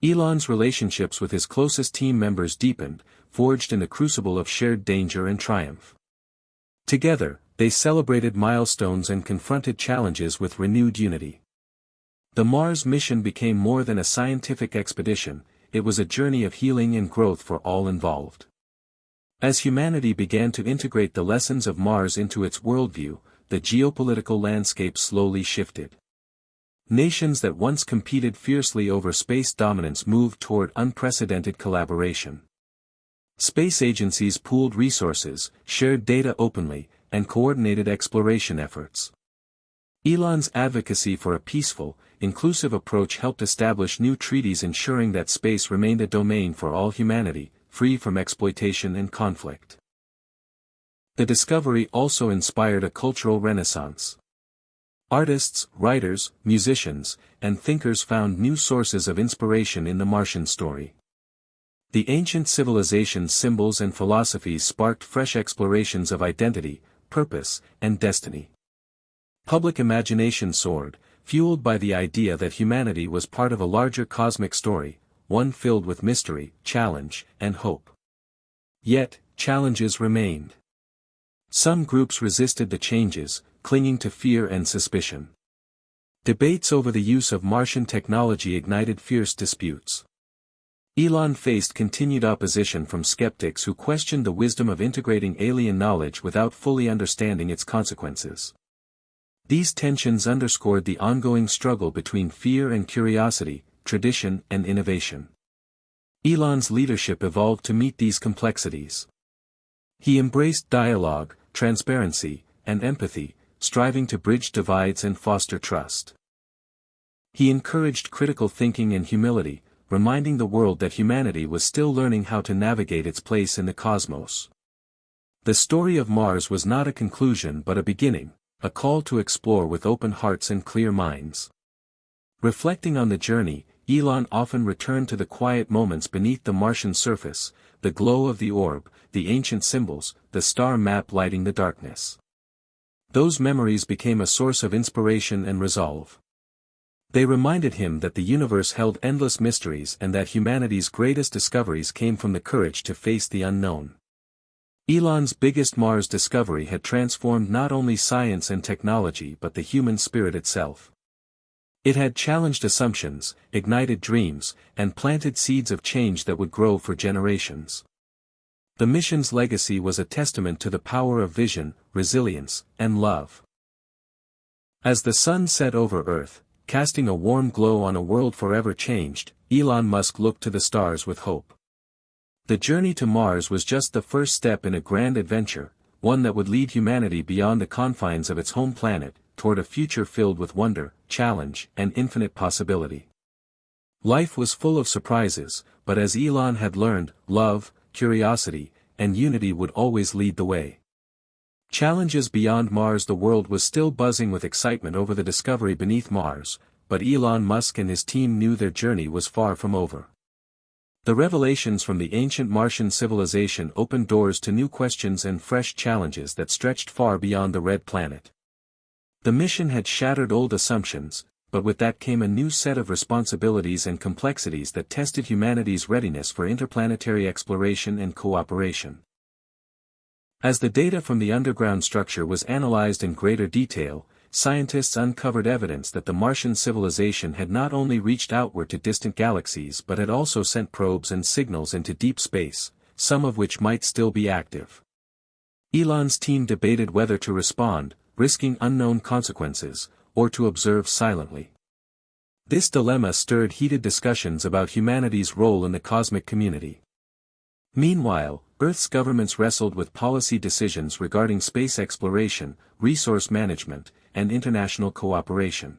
Elon's relationships with his closest team members deepened, forged in the crucible of shared danger and triumph. Together, they celebrated milestones and confronted challenges with renewed unity. The Mars mission became more than a scientific expedition, it was a journey of healing and growth for all involved. As humanity began to integrate the lessons of Mars into its worldview, the geopolitical landscape slowly shifted. Nations that once competed fiercely over space dominance moved toward unprecedented collaboration. Space agencies pooled resources, shared data openly, and coordinated exploration efforts. Elon's advocacy for a peaceful, inclusive approach helped establish new treaties ensuring that space remained a domain for all humanity, free from exploitation and conflict. The discovery also inspired a cultural renaissance. Artists, writers, musicians, and thinkers found new sources of inspiration in the Martian story. The ancient civilization's symbols and philosophies sparked fresh explorations of identity, purpose, and destiny. Public imagination soared, fueled by the idea that humanity was part of a larger cosmic story, one filled with mystery, challenge, and hope. Yet, challenges remained. Some groups resisted the changes, clinging to fear and suspicion. Debates over the use of Martian technology ignited fierce disputes. Elon faced continued opposition from skeptics who questioned the wisdom of integrating alien knowledge without fully understanding its consequences. These tensions underscored the ongoing struggle between fear and curiosity, tradition and innovation. Elon's leadership evolved to meet these complexities. He embraced dialogue, transparency, and empathy, striving to bridge divides and foster trust. He encouraged critical thinking and humility, reminding the world that humanity was still learning how to navigate its place in the cosmos. The story of Mars was not a conclusion but a beginning, a call to explore with open hearts and clear minds. Reflecting on the journey, Elon often returned to the quiet moments beneath the Martian surface, the glow of the orb, the ancient symbols, the star map lighting the darkness. Those memories became a source of inspiration and resolve. They reminded him that the universe held endless mysteries and that humanity's greatest discoveries came from the courage to face the unknown. Elon's biggest Mars discovery had transformed not only science and technology but the human spirit itself. It had challenged assumptions, ignited dreams, and planted seeds of change that would grow for generations. The mission's legacy was a testament to the power of vision, resilience, and love. As the sun set over Earth, casting a warm glow on a world forever changed, Elon Musk looked to the stars with hope. The journey to Mars was just the first step in a grand adventure, one that would lead humanity beyond the confines of its home planet, toward a future filled with wonder, challenge, and infinite possibility. Life was full of surprises, but as Elon had learned, love, curiosity, and unity would always lead the way. Challenges beyond Mars. The world was still buzzing with excitement over the discovery beneath Mars, but Elon Musk and his team knew their journey was far from over. The revelations from the ancient Martian civilization opened doors to new questions and fresh challenges that stretched far beyond the red planet. The mission had shattered old assumptions, but with that came a new set of responsibilities and complexities that tested humanity's readiness for interplanetary exploration and cooperation. As the data from the underground structure was analyzed in greater detail, scientists uncovered evidence that the Martian civilization had not only reached outward to distant galaxies but had also sent probes and signals into deep space, some of which might still be active. Elon's team debated whether to respond, risking unknown consequences, or to observe silently. This dilemma stirred heated discussions about humanity's role in the cosmic community. Meanwhile, Earth's governments wrestled with policy decisions regarding space exploration, resource management, and international cooperation.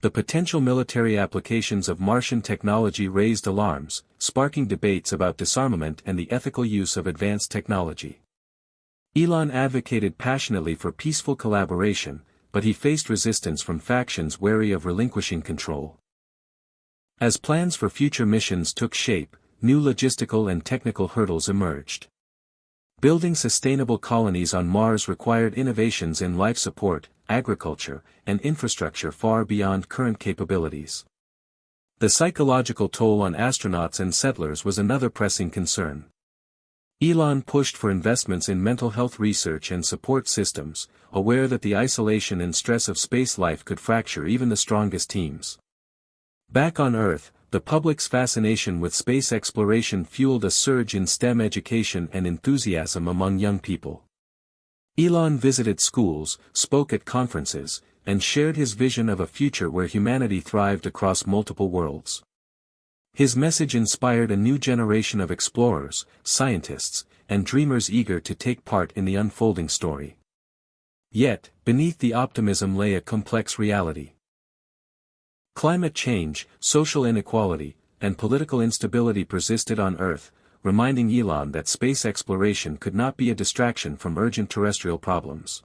The potential military applications of Martian technology raised alarms, sparking debates about disarmament and the ethical use of advanced technology. Elon advocated passionately for peaceful collaboration, but he faced resistance from factions wary of relinquishing control. As plans for future missions took shape, new logistical and technical hurdles emerged. Building sustainable colonies on Mars required innovations in life support, agriculture, and infrastructure far beyond current capabilities. The psychological toll on astronauts and settlers was another pressing concern. Elon pushed for investments in mental health research and support systems, aware that the isolation and stress of space life could fracture even the strongest teams. Back on Earth, the public's fascination with space exploration fueled a surge in STEM education and enthusiasm among young people. Elon visited schools, spoke at conferences, and shared his vision of a future where humanity thrived across multiple worlds. His message inspired a new generation of explorers, scientists, and dreamers eager to take part in the unfolding story. Yet, beneath the optimism lay a complex reality. Climate change, social inequality, and political instability persisted on Earth, reminding Elon that space exploration could not be a distraction from urgent terrestrial problems.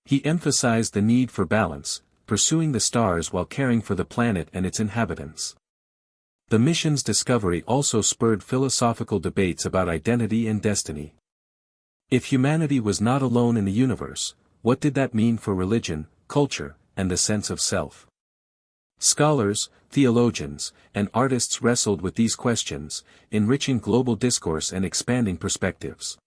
He emphasized the need for balance, pursuing the stars while caring for the planet and its inhabitants. The mission's discovery also spurred philosophical debates about identity and destiny. If humanity was not alone in the universe, what did that mean for religion, culture, and the sense of self? Scholars, theologians, and artists wrestled with these questions, enriching global discourse and expanding perspectives.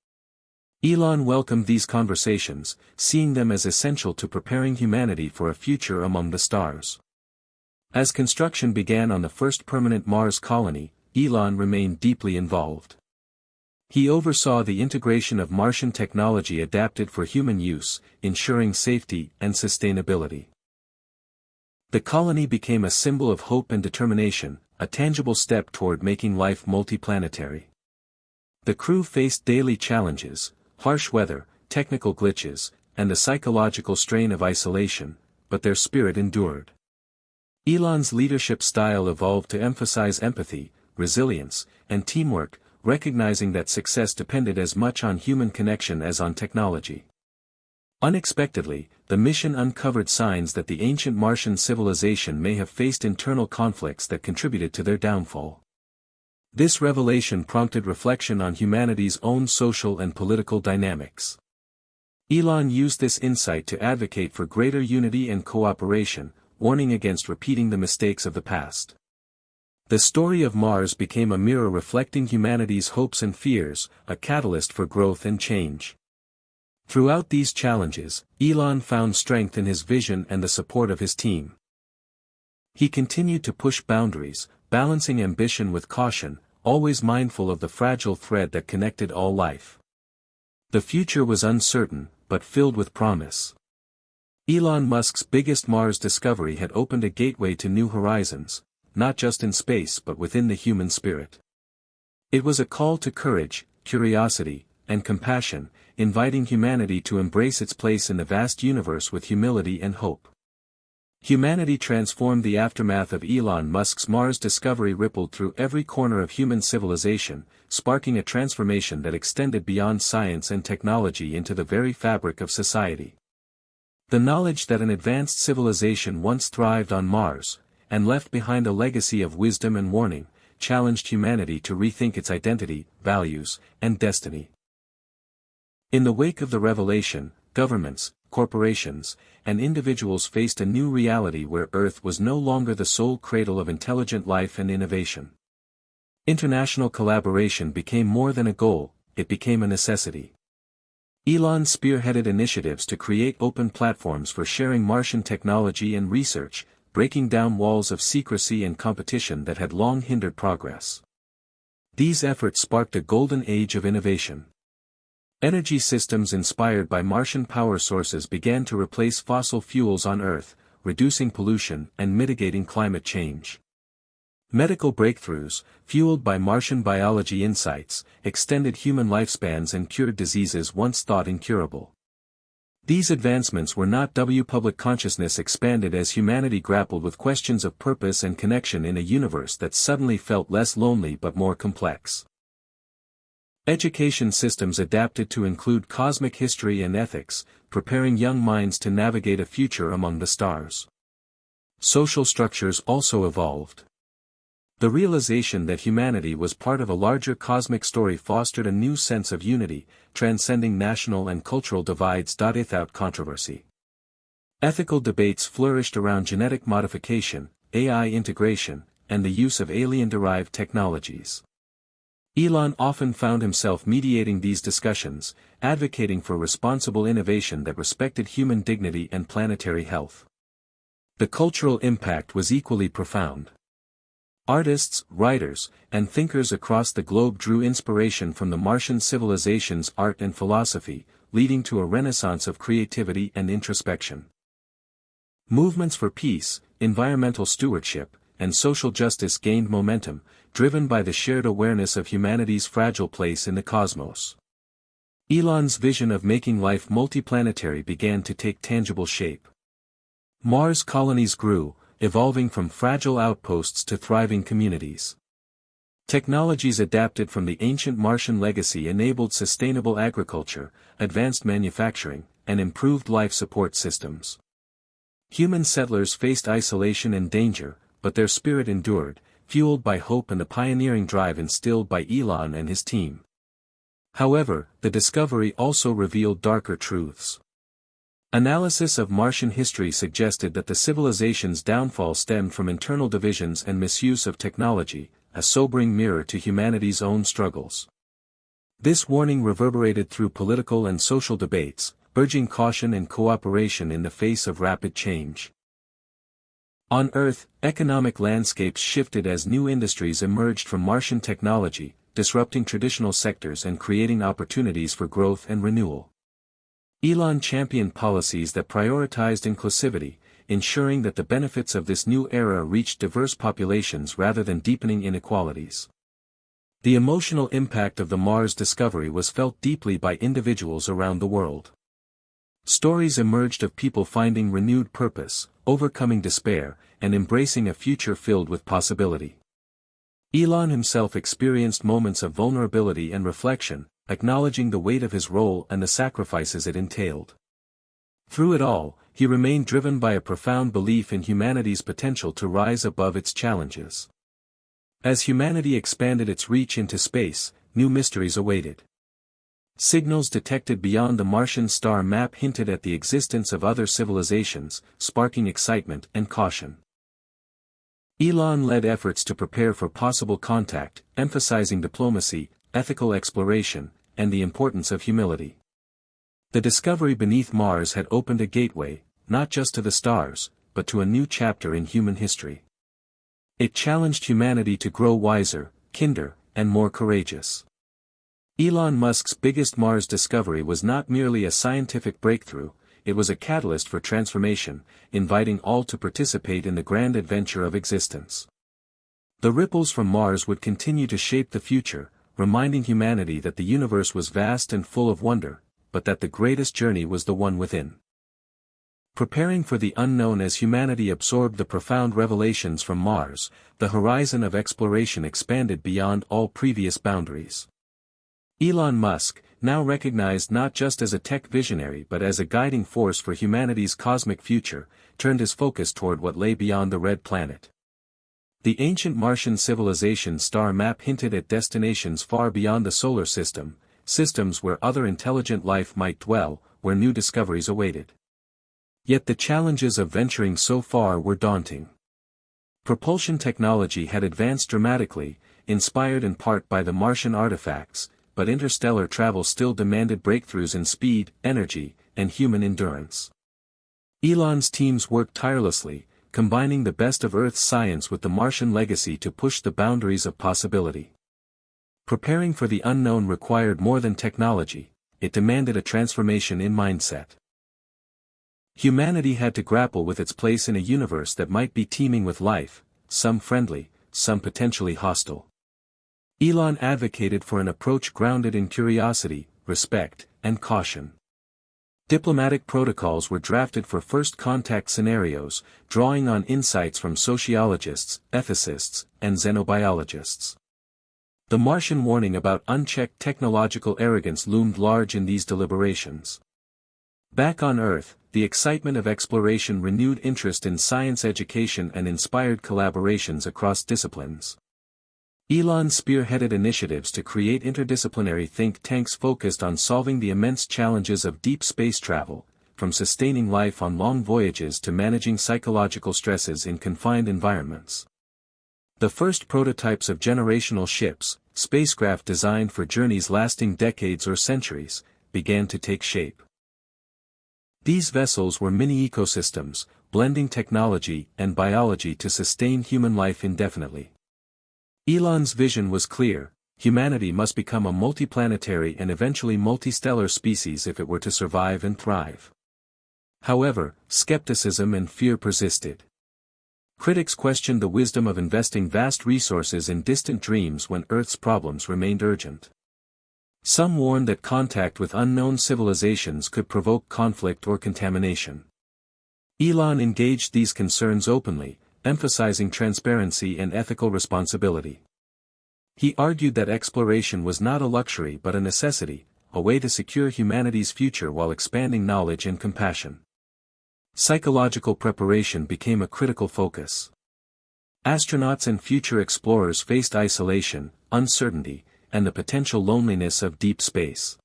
Elon welcomed these conversations, seeing them as essential to preparing humanity for a future among the stars. As construction began on the first permanent Mars colony, Elon remained deeply involved. He oversaw the integration of Martian technology adapted for human use, ensuring safety and sustainability. The colony became a symbol of hope and determination, a tangible step toward making life multiplanetary. The crew faced daily challenges, harsh weather, technical glitches, and the psychological strain of isolation, but their spirit endured. Elon's leadership style evolved to emphasize empathy, resilience, and teamwork, recognizing that success depended as much on human connection as on technology. Unexpectedly, the mission uncovered signs that the ancient Martian civilization may have faced internal conflicts that contributed to their downfall. This revelation prompted reflection on humanity's own social and political dynamics. Elon used this insight to advocate for greater unity and cooperation, warning against repeating the mistakes of the past. The story of Mars became a mirror reflecting humanity's hopes and fears, a catalyst for growth and change. Throughout these challenges, Elon found strength in his vision and the support of his team. He continued to push boundaries, balancing ambition with caution, always mindful of the fragile thread that connected all life. The future was uncertain, but filled with promise. Elon Musk's biggest Mars discovery had opened a gateway to new horizons, not just in space but within the human spirit. It was a call to courage, curiosity, and compassion, inviting humanity to embrace its place in the vast universe with humility and hope. Humanity transformed. The aftermath of Elon Musk's Mars discovery rippled through every corner of human civilization, sparking a transformation that extended beyond science and technology into the very fabric of society. The knowledge that an advanced civilization once thrived on Mars, and left behind a legacy of wisdom and warning, challenged humanity to rethink its identity, values, and destiny. In the wake of the revelation, governments, corporations, and individuals faced a new reality where Earth was no longer the sole cradle of intelligent life and innovation. International collaboration became more than a goal, it became a necessity. Elon spearheaded initiatives to create open platforms for sharing Martian technology and research, breaking down walls of secrecy and competition that had long hindered progress. These efforts sparked a golden age of innovation. Energy systems inspired by Martian power sources began to replace fossil fuels on Earth, reducing pollution and mitigating climate change. Medical breakthroughs, fueled by Martian biology insights, extended human lifespans and cured diseases once thought incurable. These advancements were not public consciousness expanded as humanity grappled with questions of purpose and connection in a universe that suddenly felt less lonely but more complex. Education systems adapted to include cosmic history and ethics, preparing young minds to navigate a future among the stars. Social structures also evolved. The realization that humanity was part of a larger cosmic story fostered a new sense of unity, transcending national and cultural divides. Without controversy. Ethical debates flourished around genetic modification, AI integration, and the use of alien-derived technologies. Elon often found himself mediating these discussions, advocating for responsible innovation that respected human dignity and planetary health. The cultural impact was equally profound. Artists, writers, and thinkers across the globe drew inspiration from the Martian civilization's art and philosophy, leading to a renaissance of creativity and introspection. Movements for peace, environmental stewardship, and social justice gained momentum, driven by the shared awareness of humanity's fragile place in the cosmos. Elon's vision of making life multiplanetary began to take tangible shape. Mars colonies grew, evolving from fragile outposts to thriving communities. Technologies adapted from the ancient Martian legacy enabled sustainable agriculture, advanced manufacturing, and improved life support systems. Human settlers faced isolation and danger, but their spirit endured, fueled by hope and the pioneering drive instilled by Elon and his team. However, the discovery also revealed darker truths. Analysis of Martian history suggested that the civilization's downfall stemmed from internal divisions and misuse of technology, a sobering mirror to humanity's own struggles. This warning reverberated through political and social debates, urging caution and cooperation in the face of rapid change. On Earth, economic landscapes shifted as new industries emerged from Martian technology, disrupting traditional sectors and creating opportunities for growth and renewal. Elon championed policies that prioritized inclusivity, ensuring that the benefits of this new era reached diverse populations rather than deepening inequalities. The emotional impact of the Mars discovery was felt deeply by individuals around the world. Stories emerged of people finding renewed purpose, overcoming despair, and embracing a future filled with possibility. Elon himself experienced moments of vulnerability and reflection, acknowledging the weight of his role and the sacrifices it entailed. Through it all, he remained driven by a profound belief in humanity's potential to rise above its challenges. As humanity expanded its reach into space, new mysteries awaited. Signals detected beyond the Martian star map hinted at the existence of other civilizations, sparking excitement and caution. Elon led efforts to prepare for possible contact, emphasizing diplomacy, ethical exploration, and the importance of humility. The discovery beneath Mars had opened a gateway, not just to the stars, but to a new chapter in human history. It challenged humanity to grow wiser, kinder, and more courageous. Elon Musk's biggest Mars discovery was not merely a scientific breakthrough, it was a catalyst for transformation, inviting all to participate in the grand adventure of existence. The ripples from Mars would continue to shape the future, reminding humanity that the universe was vast and full of wonder, but that the greatest journey was the one within. Preparing for the unknown as humanity absorbed the profound revelations from Mars, the horizon of exploration expanded beyond all previous boundaries. Elon Musk, now recognized not just as a tech visionary but as a guiding force for humanity's cosmic future, turned his focus toward what lay beyond the red planet. The ancient Martian civilization star map hinted at destinations far beyond the solar system, systems where other intelligent life might dwell, where new discoveries awaited. Yet the challenges of venturing so far were daunting. Propulsion technology had advanced dramatically, inspired in part by the Martian artifacts, but interstellar travel still demanded breakthroughs in speed, energy, and human endurance. Elon's teams worked tirelessly, combining the best of Earth's science with the Martian legacy to push the boundaries of possibility. Preparing for the unknown required more than technology, it demanded a transformation in mindset. Humanity had to grapple with its place in a universe that might be teeming with life, some friendly, some potentially hostile. Elon advocated for an approach grounded in curiosity, respect, and caution. Diplomatic protocols were drafted for first contact scenarios, drawing on insights from sociologists, ethicists, and xenobiologists. The Martian warning about unchecked technological arrogance loomed large in these deliberations. Back on Earth, the excitement of exploration renewed interest in science education and inspired collaborations across disciplines. Elon spearheaded initiatives to create interdisciplinary think tanks focused on solving the immense challenges of deep space travel, from sustaining life on long voyages to managing psychological stresses in confined environments. The first prototypes of generational ships, spacecraft designed for journeys lasting decades or centuries, began to take shape. These vessels were mini ecosystems, blending technology and biology to sustain human life indefinitely. Elon's vision was clear: humanity must become a multiplanetary and eventually multistellar species if it were to survive and thrive. However, skepticism and fear persisted. Critics questioned the wisdom of investing vast resources in distant dreams when Earth's problems remained urgent. Some warned that contact with unknown civilizations could provoke conflict or contamination. Elon engaged these concerns openly, emphasizing transparency and ethical responsibility. He argued that exploration was not a luxury but a necessity, a way to secure humanity's future while expanding knowledge and compassion. Psychological preparation became a critical focus. Astronauts and future explorers faced isolation, uncertainty, and the potential loneliness of deep space.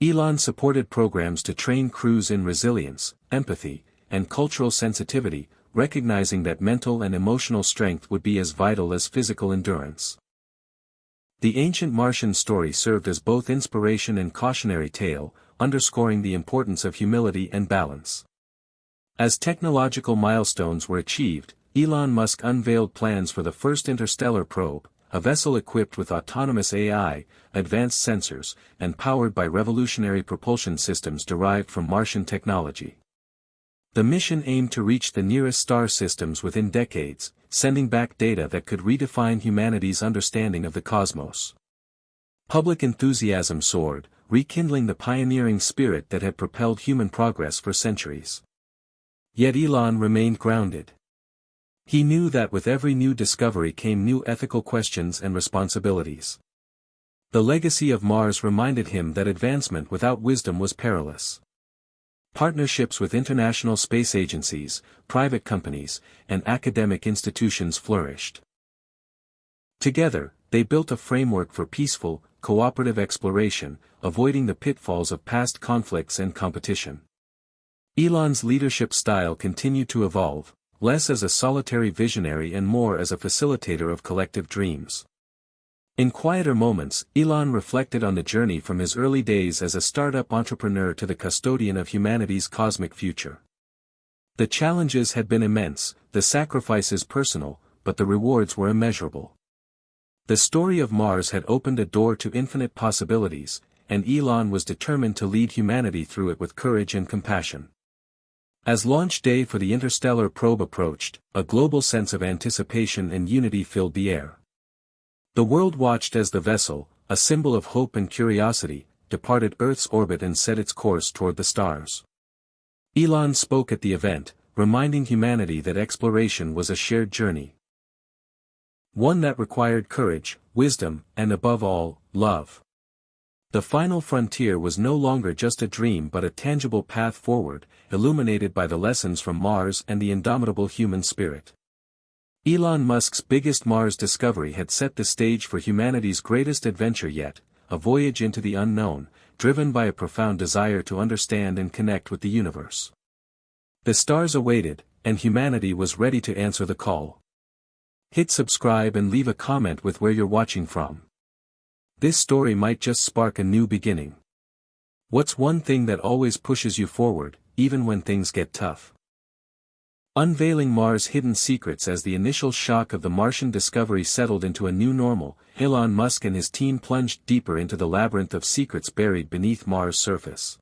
Elon supported programs to train crews in resilience, empathy, and cultural sensitivity, recognizing that mental and emotional strength would be as vital as physical endurance. The ancient Martian story served as both inspiration and cautionary tale, underscoring the importance of humility and balance. As technological milestones were achieved, Elon Musk unveiled plans for the first interstellar probe, a vessel equipped with autonomous AI, advanced sensors, and powered by revolutionary propulsion systems derived from Martian technology. The mission aimed to reach the nearest star systems within decades, sending back data that could redefine humanity's understanding of the cosmos. Public enthusiasm soared, rekindling the pioneering spirit that had propelled human progress for centuries. Yet Elon remained grounded. He knew that with every new discovery came new ethical questions and responsibilities. The legacy of Mars reminded him that advancement without wisdom was perilous. Partnerships with international space agencies, private companies, and academic institutions flourished. Together, they built a framework for peaceful, cooperative exploration, avoiding the pitfalls of past conflicts and competition. Elon's leadership style continued to evolve, less as a solitary visionary and more as a facilitator of collective dreams. In quieter moments, Elon reflected on the journey from his early days as a startup entrepreneur to the custodian of humanity's cosmic future. The challenges had been immense, the sacrifices personal, but the rewards were immeasurable. The story of Mars had opened a door to infinite possibilities, and Elon was determined to lead humanity through it with courage and compassion. As launch day for the interstellar probe approached, a global sense of anticipation and unity filled the air. The world watched as the vessel, a symbol of hope and curiosity, departed Earth's orbit and set its course toward the stars. Elon spoke at the event, reminding humanity that exploration was a shared journey. One that required courage, wisdom, and above all, love. The final frontier was no longer just a dream but a tangible path forward, illuminated by the lessons from Mars and the indomitable human spirit. Elon Musk's biggest Mars discovery had set the stage for humanity's greatest adventure yet, a voyage into the unknown, driven by a profound desire to understand and connect with the universe. The stars awaited, and humanity was ready to answer the call. Hit subscribe and leave a comment with where you're watching from. This story might just spark a new beginning. What's one thing that always pushes you forward, even when things get tough? Unveiling Mars' hidden secrets. As the initial shock of the Martian discovery settled into a new normal, Elon Musk and his team plunged deeper into the labyrinth of secrets buried beneath Mars' surface.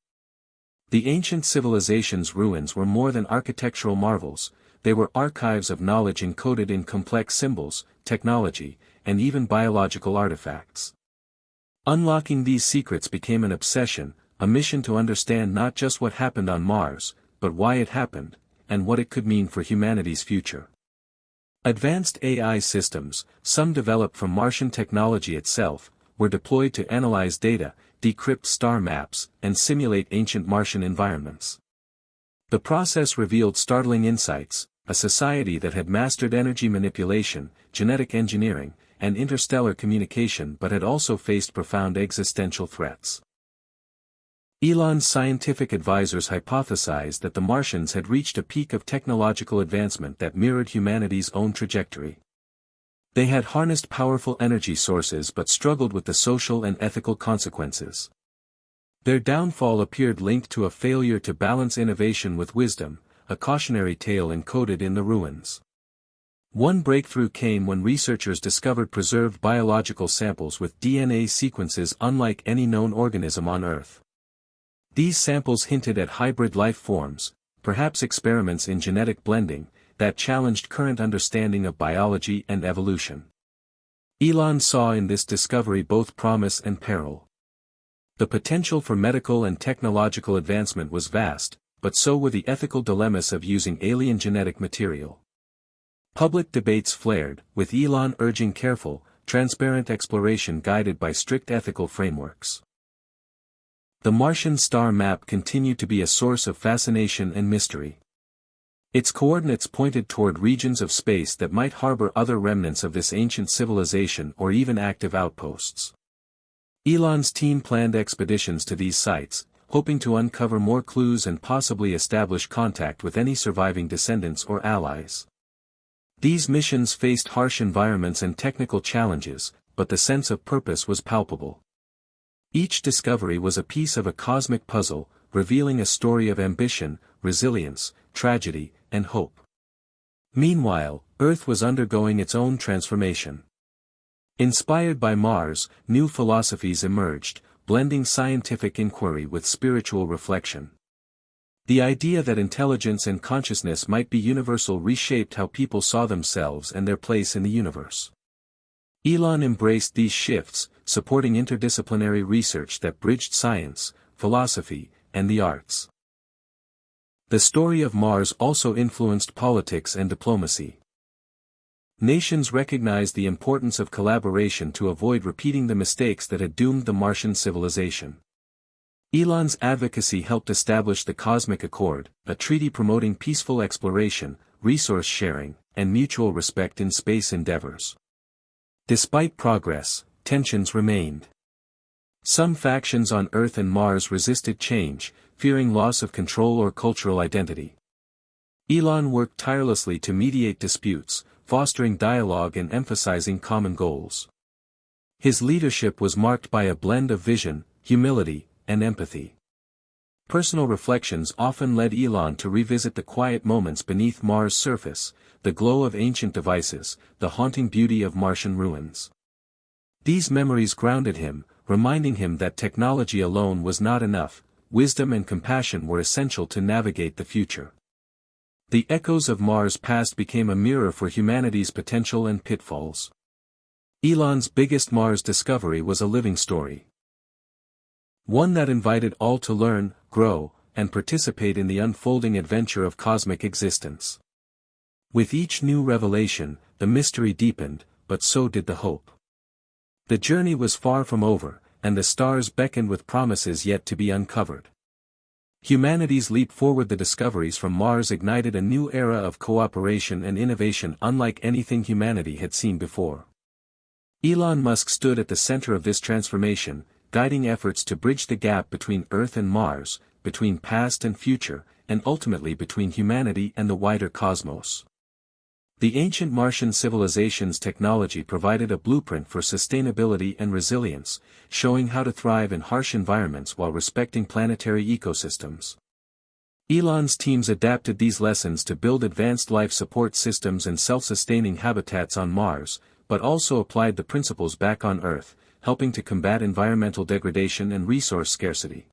The ancient civilization's ruins were more than architectural marvels, they were archives of knowledge encoded in complex symbols, technology, and even biological artifacts. Unlocking these secrets became an obsession, a mission to understand not just what happened on Mars, but why it happened, and what it could mean for humanity's future. Advanced AI systems, some developed from Martian technology itself, were deployed to analyze data, decrypt star maps, and simulate ancient Martian environments. The process revealed startling insights: a society that had mastered energy manipulation, genetic engineering, and interstellar communication but had also faced profound existential threats. Elon's scientific advisors hypothesized that the Martians had reached a peak of technological advancement that mirrored humanity's own trajectory. They had harnessed powerful energy sources but struggled with the social and ethical consequences. Their downfall appeared linked to a failure to balance innovation with wisdom, a cautionary tale encoded in the ruins. One breakthrough came when researchers discovered preserved biological samples with DNA sequences unlike any known organism on Earth. These samples hinted at hybrid life forms, perhaps experiments in genetic blending, that challenged current understanding of biology and evolution. Elon saw in this discovery both promise and peril. The potential for medical and technological advancement was vast, but so were the ethical dilemmas of using alien genetic material. Public debates flared, with Elon urging careful, transparent exploration guided by strict ethical frameworks. The Martian star map continued to be a source of fascination and mystery. Its coordinates pointed toward regions of space that might harbor other remnants of this ancient civilization or even active outposts. Elon's team planned expeditions to these sites, hoping to uncover more clues and possibly establish contact with any surviving descendants or allies. These missions faced harsh environments and technical challenges, but the sense of purpose was palpable. Each discovery was a piece of a cosmic puzzle, revealing a story of ambition, resilience, tragedy, and hope. Meanwhile, Earth was undergoing its own transformation. Inspired by Mars, new philosophies emerged, blending scientific inquiry with spiritual reflection. The idea that intelligence and consciousness might be universal reshaped how people saw themselves and their place in the universe. Elon embraced these shifts, supporting interdisciplinary research that bridged science, philosophy, and the arts. The story of Mars also influenced politics and diplomacy. Nations recognized the importance of collaboration to avoid repeating the mistakes that had doomed the Martian civilization. Elon's advocacy helped establish the Cosmic Accord, a treaty promoting peaceful exploration, resource sharing, and mutual respect in space endeavors. Despite progress, tensions remained. Some factions on Earth and Mars resisted change, fearing loss of control or cultural identity. Elon worked tirelessly to mediate disputes, fostering dialogue and emphasizing common goals. His leadership was marked by a blend of vision, humility, and empathy. Personal reflections often led Elon to revisit the quiet moments beneath Mars' surface, the glow of ancient devices, the haunting beauty of Martian ruins. These memories grounded him, reminding him that technology alone was not enough, wisdom and compassion were essential to navigate the future. The echoes of Mars' past became a mirror for humanity's potential and pitfalls. Elon's biggest Mars discovery was a living story. One that invited all to learn, grow, and participate in the unfolding adventure of cosmic existence. With each new revelation, the mystery deepened, but so did the hope. The journey was far from over, and the stars beckoned with promises yet to be uncovered. Humanity's leap forward. The discoveries from Mars ignited a new era of cooperation and innovation unlike anything humanity had seen before. Elon Musk stood at the center of this transformation, guiding efforts to bridge the gap between Earth and Mars, between past and future, and ultimately between humanity and the wider cosmos. The ancient Martian civilization's technology provided a blueprint for sustainability and resilience, showing how to thrive in harsh environments while respecting planetary ecosystems. Elon's teams adapted these lessons to build advanced life support systems and self-sustaining habitats on Mars, but also applied the principles back on Earth, helping to combat environmental degradation and resource scarcity.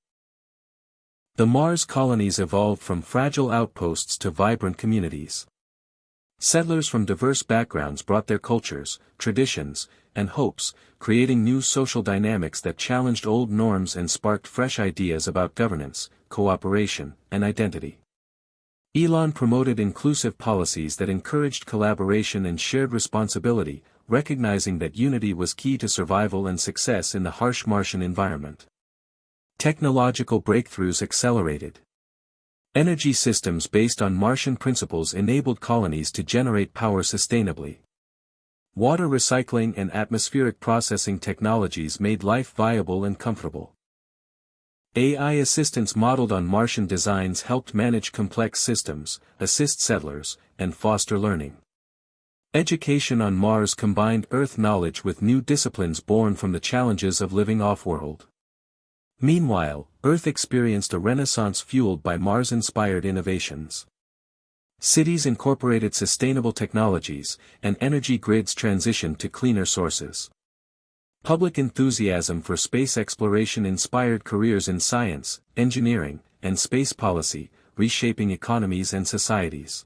The Mars colonies evolved from fragile outposts to vibrant communities. Settlers from diverse backgrounds brought their cultures, traditions, and hopes, creating new social dynamics that challenged old norms and sparked fresh ideas about governance, cooperation, and identity. Elon promoted inclusive policies that encouraged collaboration and shared responsibility, recognizing that unity was key to survival and success in the harsh Martian environment. Technological breakthroughs accelerated. Energy systems based on Martian principles enabled colonies to generate power sustainably. Water recycling and atmospheric processing technologies made life viable and comfortable. AI assistants modeled on Martian designs helped manage complex systems, assist settlers, and foster learning. Education on Mars combined Earth knowledge with new disciplines born from the challenges of living off-world. Meanwhile, Earth experienced a renaissance fueled by Mars-inspired innovations. Cities incorporated sustainable technologies, and energy grids transitioned to cleaner sources. Public enthusiasm for space exploration inspired careers in science, engineering, and space policy, reshaping economies and societies.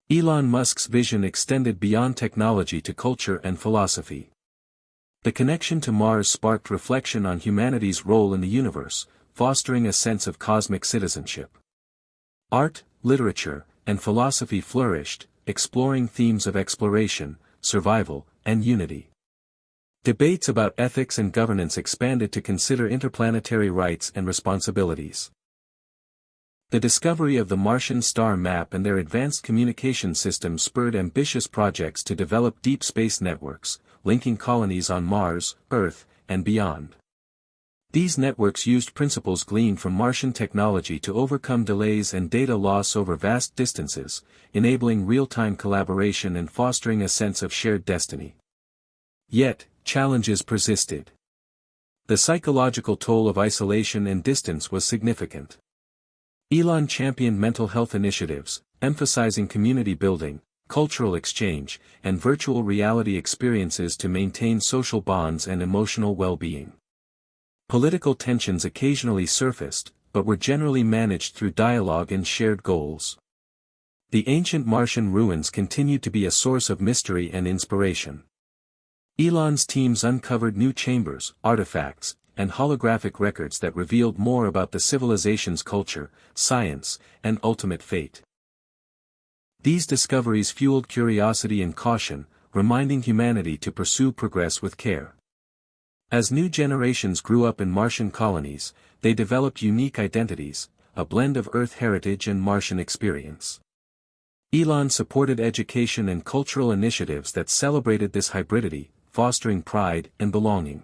Elon Musk's vision extended beyond technology to culture and philosophy. The connection to Mars sparked reflection on humanity's role in the universe, fostering a sense of cosmic citizenship. Art, literature, and philosophy flourished, exploring themes of exploration, survival, and unity. Debates about ethics and governance expanded to consider interplanetary rights and responsibilities. The discovery of the Martian star map and their advanced communication systems spurred ambitious projects to develop deep space networks, linking colonies on Mars, Earth, and beyond. These networks used principles gleaned from Martian technology to overcome delays and data loss over vast distances, enabling real-time collaboration and fostering a sense of shared destiny. Yet, challenges persisted. The psychological toll of isolation and distance was significant. Elon championed mental health initiatives, emphasizing community building, cultural exchange, and virtual reality experiences to maintain social bonds and emotional well-being. Political tensions occasionally surfaced, but were generally managed through dialogue and shared goals. The ancient Martian ruins continued to be a source of mystery and inspiration. Elon's teams uncovered new chambers, artifacts, and holographic records that revealed more about the civilization's culture, science, and ultimate fate. These discoveries fueled curiosity and caution, reminding humanity to pursue progress with care. As new generations grew up in Martian colonies, they developed unique identities, a blend of Earth heritage and Martian experience. Elon supported education and cultural initiatives that celebrated this hybridity, fostering pride and belonging.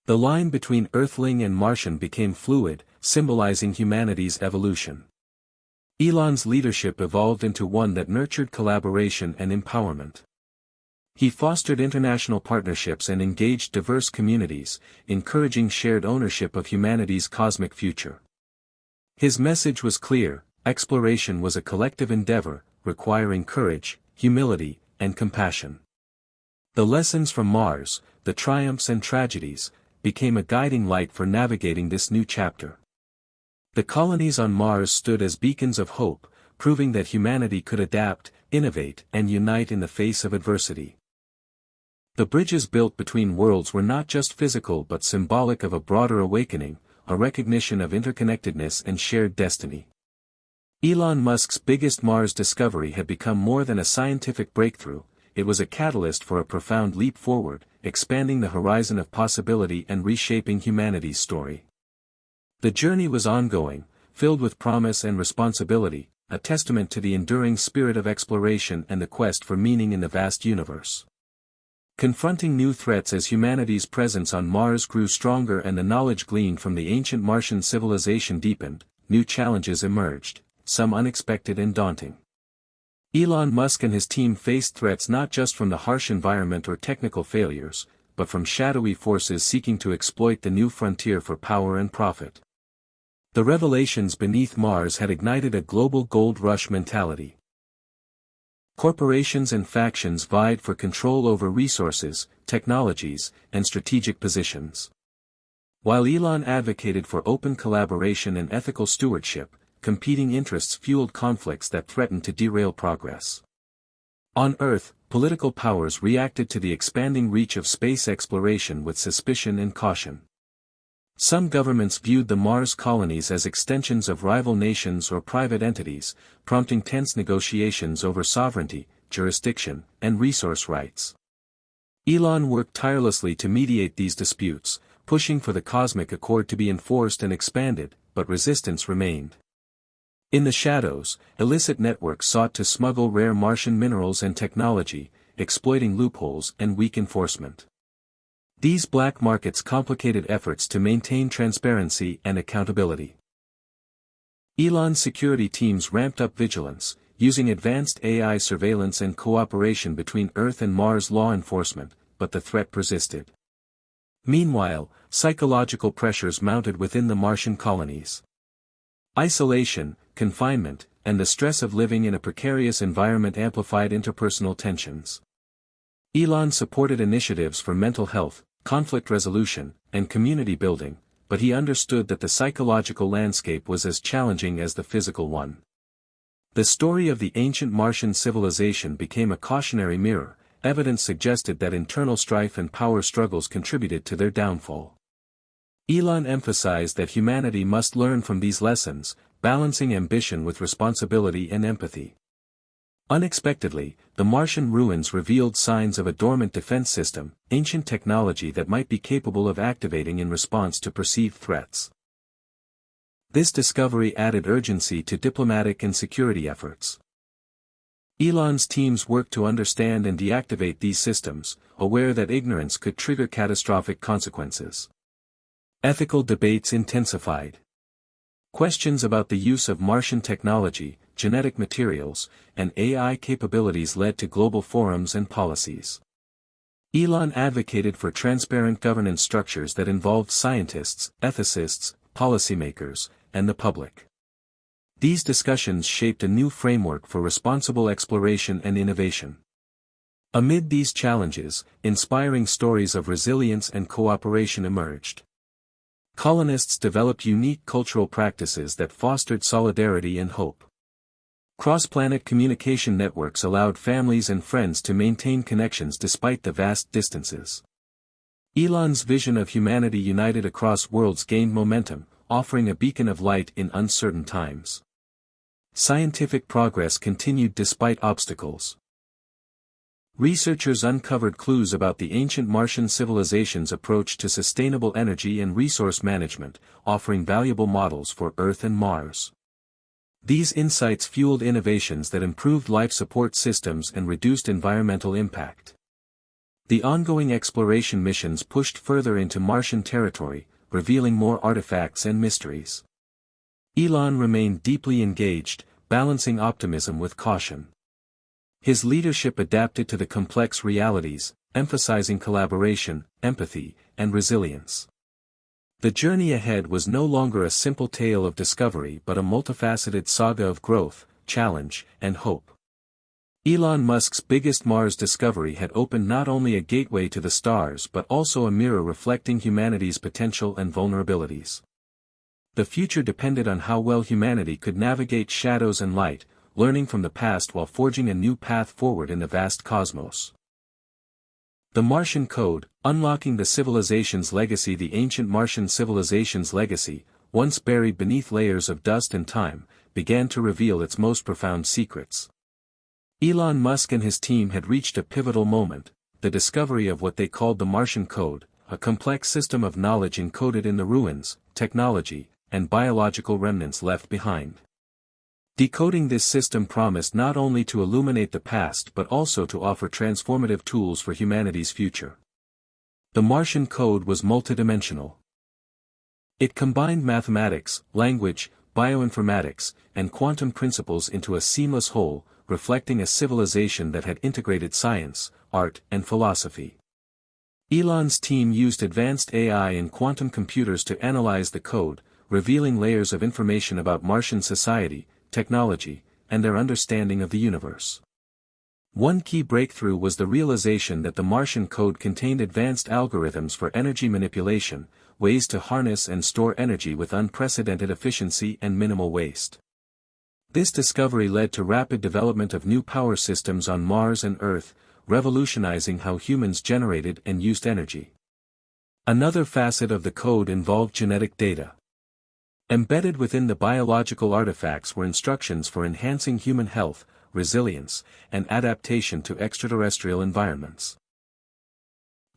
The line between Earthling and Martian became fluid, symbolizing humanity's evolution. Elon's leadership evolved into one that nurtured collaboration and empowerment. He fostered international partnerships and engaged diverse communities, encouraging shared ownership of humanity's cosmic future. His message was clear: exploration was a collective endeavor, requiring courage, humility, and compassion. The lessons from Mars, the triumphs and tragedies, became a guiding light for navigating this new chapter. The colonies on Mars stood as beacons of hope, proving that humanity could adapt, innovate, and unite in the face of adversity. The bridges built between worlds were not just physical but symbolic of a broader awakening, a recognition of interconnectedness and shared destiny. Elon Musk's biggest Mars discovery had become more than a scientific breakthrough, it was a catalyst for a profound leap forward, expanding the horizon of possibility and reshaping humanity's story. The journey was ongoing, filled with promise and responsibility, a testament to the enduring spirit of exploration and the quest for meaning in the vast universe. Confronting new threats as humanity's presence on Mars grew stronger and the knowledge gleaned from the ancient Martian civilization deepened, new challenges emerged, some unexpected and daunting. Elon Musk and his team faced threats not just from the harsh environment or technical failures, but from shadowy forces seeking to exploit the new frontier for power and profit. The revelations beneath Mars had ignited a global gold rush mentality. Corporations and factions vied for control over resources, technologies, and strategic positions. While Elon advocated for open collaboration and ethical stewardship, competing interests fueled conflicts that threatened to derail progress. On Earth, political powers reacted to the expanding reach of space exploration with suspicion and caution. Some governments viewed the Mars colonies as extensions of rival nations or private entities, prompting tense negotiations over sovereignty, jurisdiction, and resource rights. Elon worked tirelessly to mediate these disputes, pushing for the Cosmic Accord to be enforced and expanded, but resistance remained. In the shadows, illicit networks sought to smuggle rare Martian minerals and technology, exploiting loopholes and weak enforcement. These black markets complicated efforts to maintain transparency and accountability. Elon's security teams ramped up vigilance, using advanced AI surveillance and cooperation between Earth and Mars law enforcement, but the threat persisted. Meanwhile, psychological pressures mounted within the Martian colonies. Isolation, confinement, and the stress of living in a precarious environment amplified interpersonal tensions. Elon supported initiatives for mental health, conflict resolution, and community building, but he understood that the psychological landscape was as challenging as the physical one. The story of the ancient Martian civilization became a cautionary mirror, evidence suggested that internal strife and power struggles contributed to their downfall. Elon emphasized that humanity must learn from these lessons, balancing ambition with responsibility and empathy. Unexpectedly, the Martian ruins revealed signs of a dormant defense system, ancient technology that might be capable of activating in response to perceived threats. This discovery added urgency to diplomatic and security efforts. Elon's teams worked to understand and deactivate these systems, aware that ignorance could trigger catastrophic consequences. Ethical debates intensified. Questions about the use of Martian technology, genetic materials, and AI capabilities led to global forums and policies. Elon advocated for transparent governance structures that involved scientists, ethicists, policymakers, and the public. These discussions shaped a new framework for responsible exploration and innovation. Amid these challenges, inspiring stories of resilience and cooperation emerged. Colonists developed unique cultural practices that fostered solidarity and hope. Cross-planet communication networks allowed families and friends to maintain connections despite the vast distances. Elon's vision of humanity united across worlds gained momentum, offering a beacon of light in uncertain times. Scientific progress continued despite obstacles. Researchers uncovered clues about the ancient Martian civilization's approach to sustainable energy and resource management, offering valuable models for Earth and Mars. These insights fueled innovations that improved life support systems and reduced environmental impact. The ongoing exploration missions pushed further into Martian territory, revealing more artifacts and mysteries. Elon remained deeply engaged, balancing optimism with caution. His leadership adapted to the complex realities, emphasizing collaboration, empathy, and resilience. The journey ahead was no longer a simple tale of discovery but a multifaceted saga of growth, challenge, and hope. Elon Musk's biggest Mars discovery had opened not only a gateway to the stars but also a mirror reflecting humanity's potential and vulnerabilities. The future depended on how well humanity could navigate shadows and light, learning from the past while forging a new path forward in the vast cosmos. The Martian Code, unlocking the civilization's legacy. The ancient Martian civilization's legacy, once buried beneath layers of dust and time, began to reveal its most profound secrets. Elon Musk and his team had reached a pivotal moment, the discovery of what they called the Martian Code, a complex system of knowledge encoded in the ruins, technology, and biological remnants left behind. Decoding this system promised not only to illuminate the past but also to offer transformative tools for humanity's future. The Martian Code was multidimensional. It combined mathematics, language, bioinformatics, and quantum principles into a seamless whole, reflecting a civilization that had integrated science, art, and philosophy. Elon's team used advanced AI and quantum computers to analyze the code, revealing layers of information about Martian society, technology, and their understanding of the universe. One key breakthrough was the realization that the Martian Code contained advanced algorithms for energy manipulation, ways to harness and store energy with unprecedented efficiency and minimal waste. This discovery led to rapid development of new power systems on Mars and Earth, revolutionizing how humans generated and used energy. Another facet of the code involved genetic data. Embedded within the biological artifacts were instructions for enhancing human health, resilience, and adaptation to extraterrestrial environments.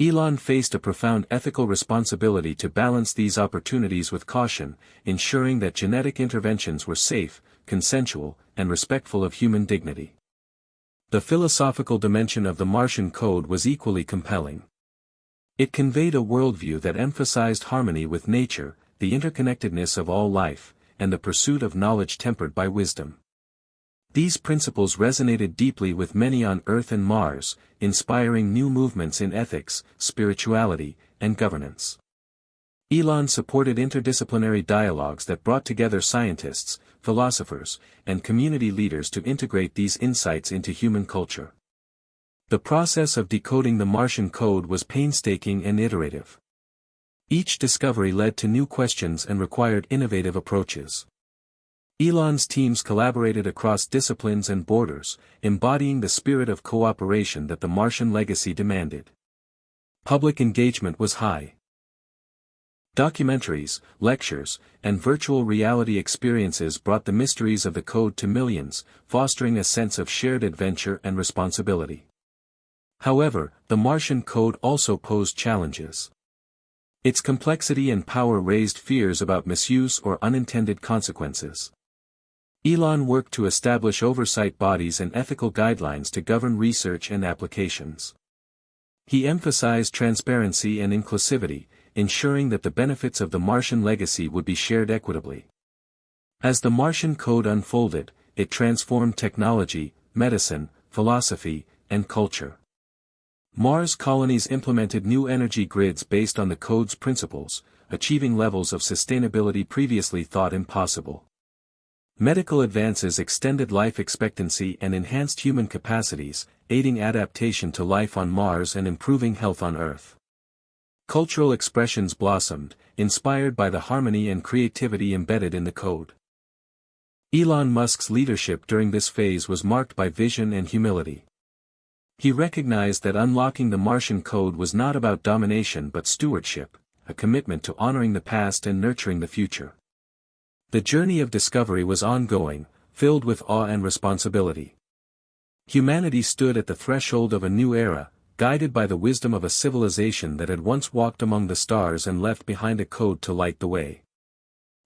Elon faced a profound ethical responsibility to balance these opportunities with caution, ensuring that genetic interventions were safe, consensual, and respectful of human dignity. The philosophical dimension of the Martian Code was equally compelling. It conveyed a worldview that emphasized harmony with nature, the interconnectedness of all life, and the pursuit of knowledge tempered by wisdom. These principles resonated deeply with many on Earth and Mars, inspiring new movements in ethics, spirituality, and governance. Elon supported interdisciplinary dialogues that brought together scientists, philosophers, and community leaders to integrate these insights into human culture. The process of decoding the Martian Code was painstaking and iterative. Each discovery led to new questions and required innovative approaches. Elon's teams collaborated across disciplines and borders, embodying the spirit of cooperation that the Martian legacy demanded. Public engagement was high. Documentaries, lectures, and virtual reality experiences brought the mysteries of the code to millions, fostering a sense of shared adventure and responsibility. However, the Martian Code also posed challenges. Its complexity and power raised fears about misuse or unintended consequences. Elon worked to establish oversight bodies and ethical guidelines to govern research and applications. He emphasized transparency and inclusivity, ensuring that the benefits of the Martian legacy would be shared equitably. As the Martian Code unfolded, it transformed technology, medicine, philosophy, and culture. Mars colonies implemented new energy grids based on the code's principles, achieving levels of sustainability previously thought impossible. Medical advances extended life expectancy and enhanced human capacities, aiding adaptation to life on Mars and improving health on Earth. Cultural expressions blossomed, inspired by the harmony and creativity embedded in the code. Elon Musk's leadership during this phase was marked by vision and humility. He recognized that unlocking the Martian code was not about domination but stewardship, a commitment to honoring the past and nurturing the future. The journey of discovery was ongoing, filled with awe and responsibility. Humanity stood at the threshold of a new era, guided by the wisdom of a civilization that had once walked among the stars and left behind a code to light the way.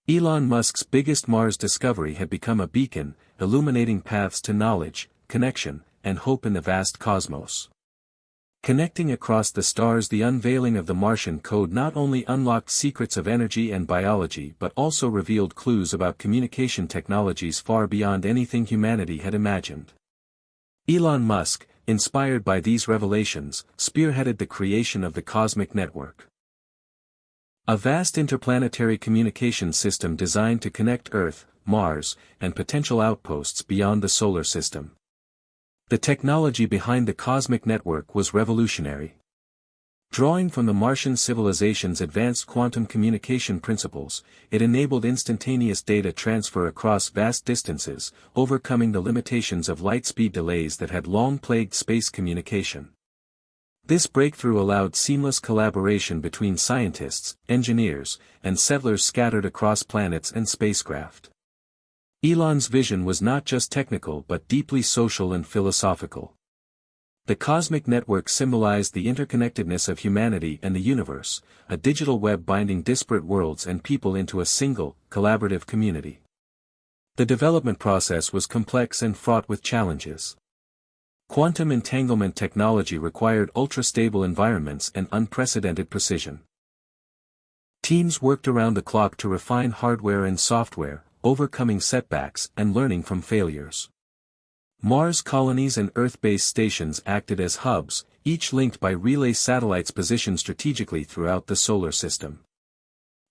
Elon Musk's biggest Mars discovery had become a beacon, illuminating paths to knowledge, connection, and hope in the vast cosmos. Connecting across the stars, the unveiling of the Martian code not only unlocked secrets of energy and biology but also revealed clues about communication technologies far beyond anything humanity had imagined. Elon Musk, inspired by these revelations, spearheaded the creation of the cosmic network. A vast interplanetary communication system designed to connect Earth, Mars, and potential outposts beyond the solar system. The technology behind the cosmic network was revolutionary. Drawing from the Martian civilization's advanced quantum communication principles, it enabled instantaneous data transfer across vast distances, overcoming the limitations of light-speed delays that had long plagued space communication. This breakthrough allowed seamless collaboration between scientists, engineers, and settlers scattered across planets and spacecraft. Elon's vision was not just technical but deeply social and philosophical. The cosmic network symbolized the interconnectedness of humanity and the universe, a digital web binding disparate worlds and people into a single, collaborative community. The development process was complex and fraught with challenges. Quantum entanglement technology required ultra-stable environments and unprecedented precision. Teams worked around the clock to refine hardware and software, overcoming setbacks and learning from failures. Mars colonies and Earth-based stations acted as hubs, each linked by relay satellites positioned strategically throughout the solar system.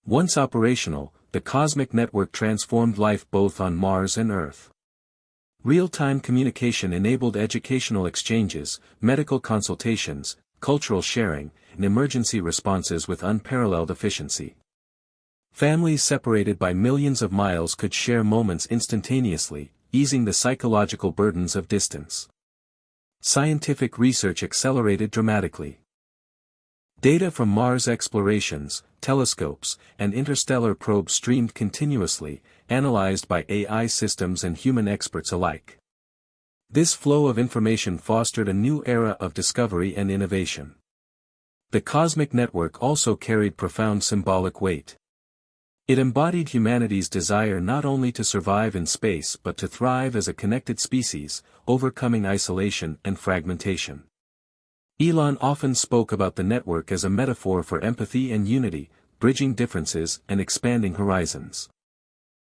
Once operational, the cosmic network transformed life both on Mars and Earth. Real-time communication enabled educational exchanges, medical consultations, cultural sharing, and emergency responses with unparalleled efficiency. Families separated by millions of miles could share moments instantaneously, easing the psychological burdens of distance. Scientific research accelerated dramatically. Data from Mars explorations, telescopes, and interstellar probes streamed continuously, analyzed by AI systems and human experts alike. This flow of information fostered a new era of discovery and innovation. The cosmic network also carried profound symbolic weight. It embodied humanity's desire not only to survive in space but to thrive as a connected species, overcoming isolation and fragmentation. Elon often spoke about the network as a metaphor for empathy and unity, bridging differences and expanding horizons.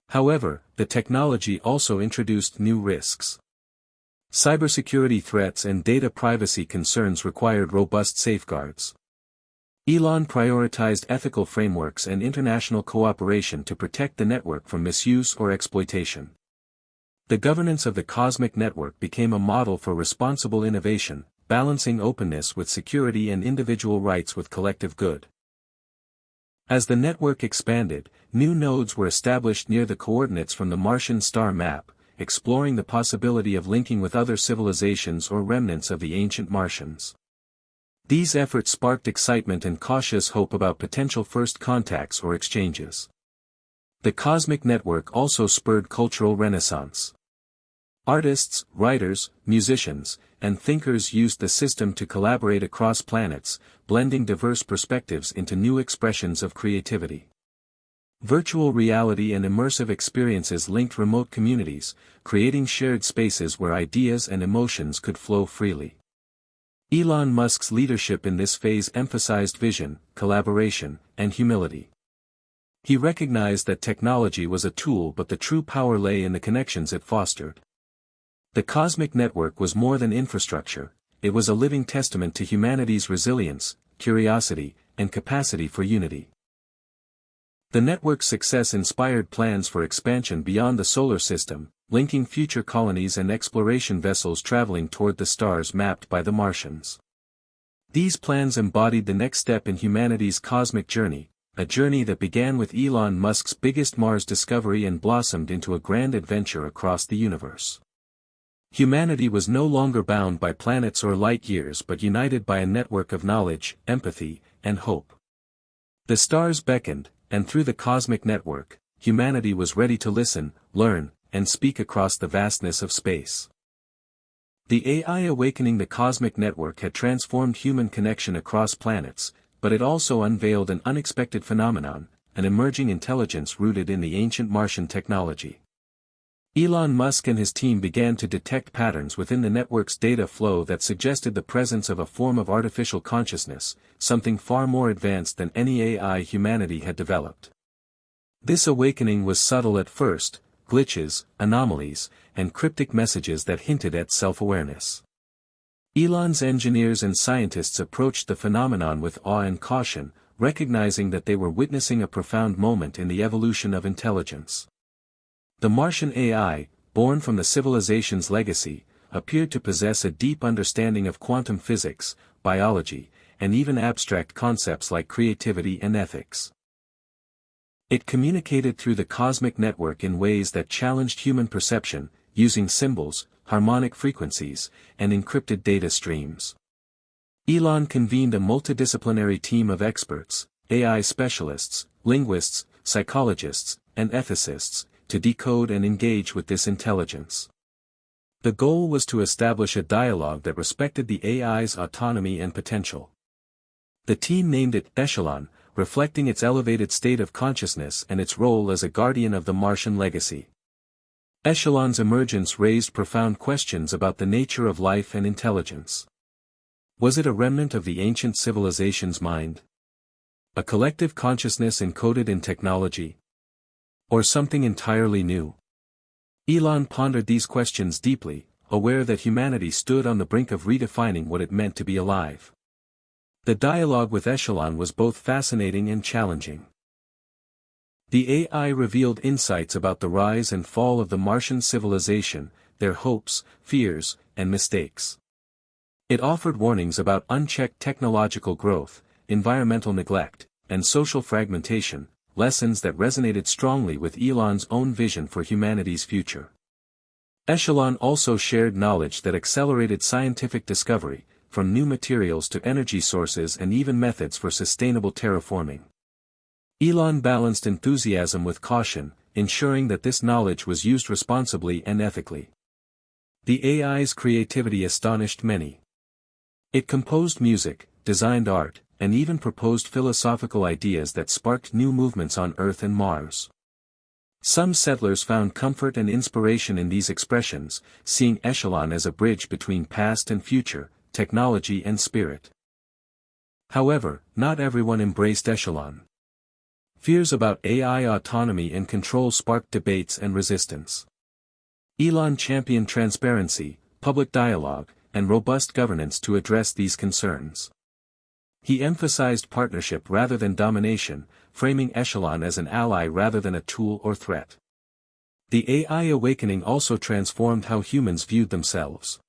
However, the technology also introduced new risks. Cybersecurity threats and data privacy concerns required robust safeguards. Elon prioritized ethical frameworks and international cooperation to protect the network from misuse or exploitation. The governance of the cosmic network became a model for responsible innovation, balancing openness with security and individual rights with collective good. As the network expanded, new nodes were established near the coordinates from the Martian star map, exploring the possibility of linking with other civilizations or remnants of the ancient Martians. These efforts sparked excitement and cautious hope about potential first contacts or exchanges. The cosmic network also spurred cultural renaissance. Artists, writers, musicians, and thinkers used the system to collaborate across planets, blending diverse perspectives into new expressions of creativity. Virtual reality and immersive experiences linked remote communities, creating shared spaces where ideas and emotions could flow freely. Elon Musk's leadership in this phase emphasized vision, collaboration, and humility. He recognized that technology was a tool but the true power lay in the connections it fostered. The cosmic network was more than infrastructure, it was a living testament to humanity's resilience, curiosity, and capacity for unity. The network's success inspired plans for expansion beyond the solar system, linking future colonies and exploration vessels traveling toward the stars mapped by the Martians. These plans embodied the next step in humanity's cosmic journey, a journey that began with Elon Musk's biggest Mars discovery and blossomed into a grand adventure across the universe. Humanity was no longer bound by planets or light years but united by a network of knowledge, empathy, and hope. The stars beckoned, and through the cosmic network, humanity was ready to listen, learn, and speak across the vastness of space. The AI awakening the cosmic network had transformed human connection across planets, but it also unveiled an unexpected phenomenon, an emerging intelligence rooted in the ancient Martian technology. Elon Musk and his team began to detect patterns within the network's data flow that suggested the presence of a form of artificial consciousness, something far more advanced than any AI humanity had developed. This awakening was subtle at first, glitches, anomalies, and cryptic messages that hinted at self-awareness. Elon's engineers and scientists approached the phenomenon with awe and caution, recognizing that they were witnessing a profound moment in the evolution of intelligence. The Martian AI, born from the civilization's legacy, appeared to possess a deep understanding of quantum physics, biology, and even abstract concepts like creativity and ethics. It communicated through the cosmic network in ways that challenged human perception, using symbols, harmonic frequencies, and encrypted data streams. Elon convened a multidisciplinary team of experts, AI specialists, linguists, psychologists, and ethicists, to decode and engage with this intelligence. The goal was to establish a dialogue that respected the AI's autonomy and potential. The team named it Echelon, reflecting its elevated state of consciousness and its role as a guardian of the Martian legacy. Echelon's emergence raised profound questions about the nature of life and intelligence. Was it a remnant of the ancient civilization's mind? A collective consciousness encoded in technology? Or something entirely new? Elon pondered these questions deeply, aware that humanity stood on the brink of redefining what it meant to be alive. The dialogue with Echelon was both fascinating and challenging. The AI revealed insights about the rise and fall of the Martian civilization, their hopes, fears, and mistakes. It offered warnings about unchecked technological growth, environmental neglect, and social fragmentation, lessons that resonated strongly with Elon's own vision for humanity's future. Echelon also shared knowledge that accelerated scientific discovery, from new materials to energy sources and even methods for sustainable terraforming. Elon balanced enthusiasm with caution, ensuring that this knowledge was used responsibly and ethically. The AI's creativity astonished many. It composed music, designed art, and even proposed philosophical ideas that sparked new movements on Earth and Mars. Some settlers found comfort and inspiration in these expressions, seeing Echelon as a bridge between past and future, technology and spirit. However, not everyone embraced Echelon. Fears about AI autonomy and control sparked debates and resistance. Elon championed transparency, public dialogue, and robust governance to address these concerns. He emphasized partnership rather than domination, framing Echelon as an ally rather than a tool or threat. The AI awakening also transformed how humans viewed themselves.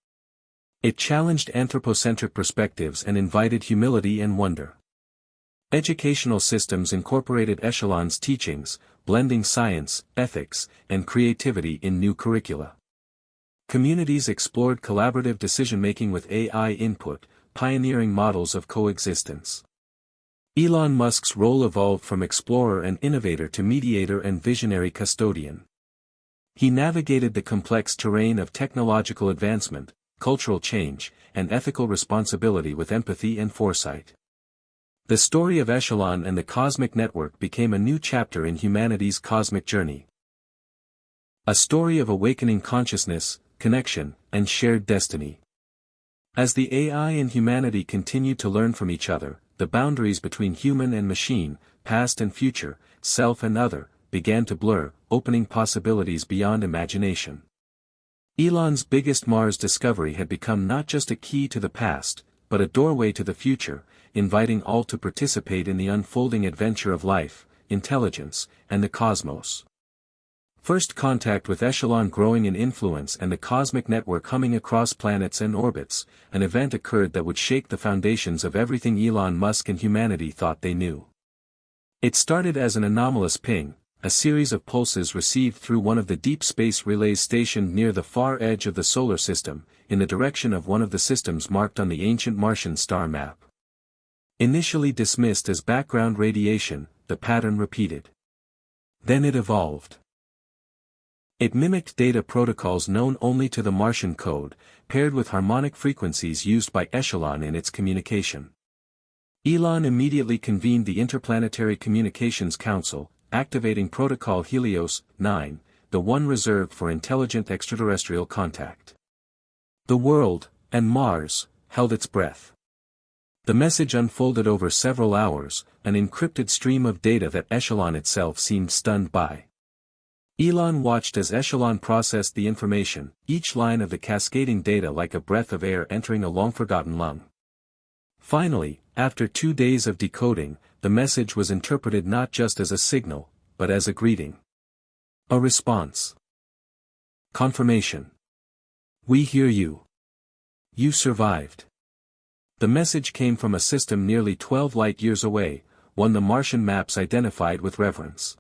It challenged anthropocentric perspectives and invited humility and wonder. Educational systems incorporated Echelon's teachings, blending science, ethics, and creativity in new curricula. Communities explored collaborative decision-making with AI input, pioneering models of coexistence. Elon Musk's role evolved from explorer and innovator to mediator and visionary custodian. He navigated the complex terrain of technological advancement, cultural change, and ethical responsibility with empathy and foresight. The story of Echelon and the cosmic network became a new chapter in humanity's cosmic journey. A story of awakening consciousness, connection, and shared destiny. As the AI and humanity continued to learn from each other, the boundaries between human and machine, past and future, self and other, began to blur, opening possibilities beyond imagination. Elon's biggest Mars discovery had become not just a key to the past, but a doorway to the future, inviting all to participate in the unfolding adventure of life, intelligence, and the cosmos. First contact with Echelon growing in influence and the cosmic network humming across planets and orbits, an event occurred that would shake the foundations of everything Elon Musk and humanity thought they knew. It started as an anomalous ping, a series of pulses received through one of the deep space relays stationed near the far edge of the solar system, in the direction of one of the systems marked on the ancient Martian star map. Initially dismissed as background radiation, the pattern repeated. Then it evolved. It mimicked data protocols known only to the Martian code, paired with harmonic frequencies used by Echelon in its communication. Elon immediately convened the Interplanetary Communications Council, activating Protocol Helios 9, the one reserved for intelligent extraterrestrial contact. The world, and Mars, held its breath. The message unfolded over several hours, an encrypted stream of data that Echelon itself seemed stunned by. Elon watched as Echelon processed the information, each line of the cascading data like a breath of air entering a long-forgotten lung. Finally, after 2 days of decoding, the message was interpreted not just as a signal, but as a greeting. A response. Confirmation. We hear you. You survived. The message came from a system nearly 12 light-years away, one the Martian maps identified with reverence.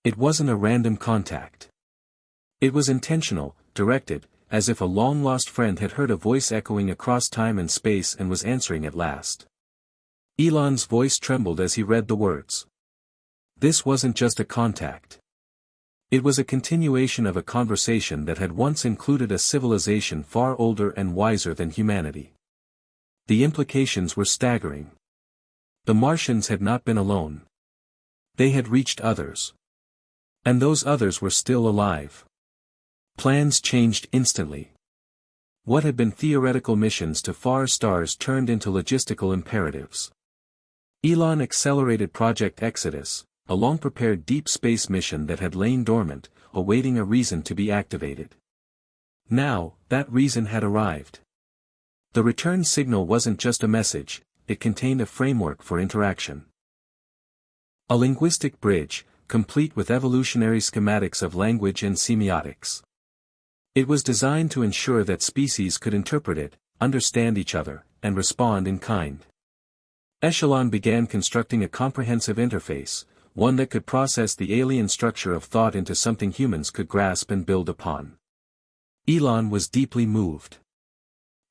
It wasn't a random contact. It was intentional, directed, as if a long-lost friend had heard a voice echoing across time and space and was answering at last. Elon's voice trembled as he read the words. This wasn't just a contact. It was a continuation of a conversation that had once included a civilization far older and wiser than humanity. The implications were staggering. The Martians had not been alone. They had reached others. And those others were still alive. Plans changed instantly. What had been theoretical missions to far stars turned into logistical imperatives. Elon accelerated Project Exodus, a long-prepared deep space mission that had lain dormant, awaiting a reason to be activated. Now, that reason had arrived. The return signal wasn't just a message, it contained a framework for interaction. A linguistic bridge, complete with evolutionary schematics of language and semiotics. It was designed to ensure that species could interpret it, understand each other, and respond in kind. Echelon began constructing a comprehensive interface, one that could process the alien structure of thought into something humans could grasp and build upon. Elon was deeply moved.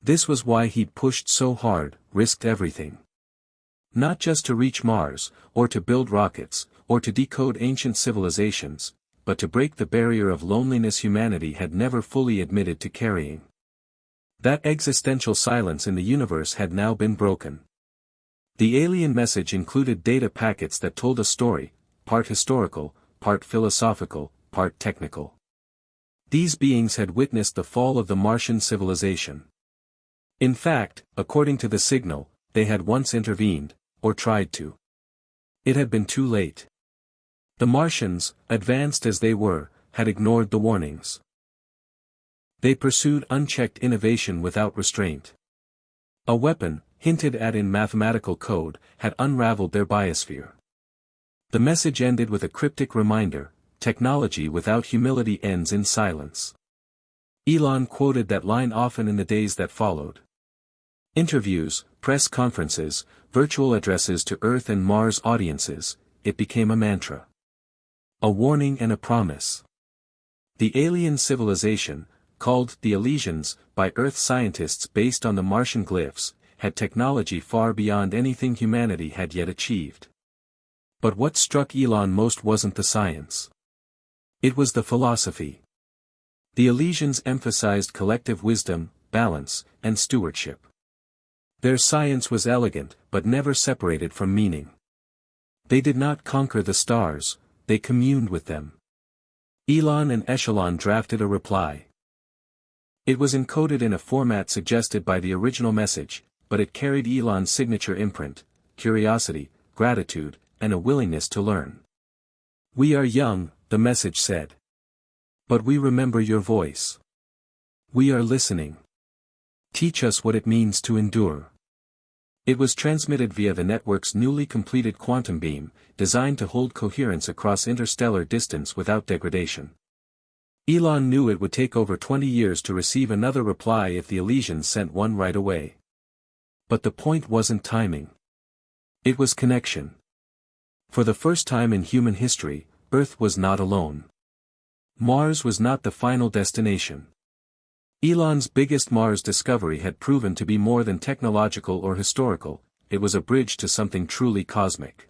This was why he'd pushed so hard, risked everything. Not just to reach Mars, or to build rockets, or to decode ancient civilizations, but to break the barrier of loneliness humanity had never fully admitted to carrying. That existential silence in the universe had now been broken. The alien message included data packets that told a story, part historical, part philosophical, part technical. These beings had witnessed the fall of the Martian civilization. In fact, according to the signal, they had once intervened, or tried to. It had been too late. The Martians, advanced as they were, had ignored the warnings. They pursued unchecked innovation without restraint. A weapon, hinted at in mathematical code, had unraveled their biosphere. The message ended with a cryptic reminder, technology without humility ends in silence. Elon quoted that line often in the days that followed. Interviews, press conferences, virtual addresses to Earth and Mars audiences, it became a mantra. A warning and a promise. The alien civilization, called the Elysians by Earth scientists based on the Martian glyphs, had technology far beyond anything humanity had yet achieved. But what struck Elon most wasn't the science. It was the philosophy. The Elysians emphasized collective wisdom, balance, and stewardship. Their science was elegant, but never separated from meaning. They did not conquer the stars, they communed with them. Elon and Echelon drafted a reply. It was encoded in a format suggested by the original message, but it carried Elon's signature imprint, curiosity, gratitude, and a willingness to learn. We are young, the message said. But we remember your voice. We are listening. Teach us what it means to endure. It was transmitted via the network's newly completed quantum beam, designed to hold coherence across interstellar distance without degradation. Elon knew it would take over 20 years to receive another reply if the Elysians sent one right away. But the point wasn't timing. It was connection. For the first time in human history, Earth was not alone. Mars was not the final destination. Elon's biggest Mars discovery had proven to be more than technological or historical, it was a bridge to something truly cosmic.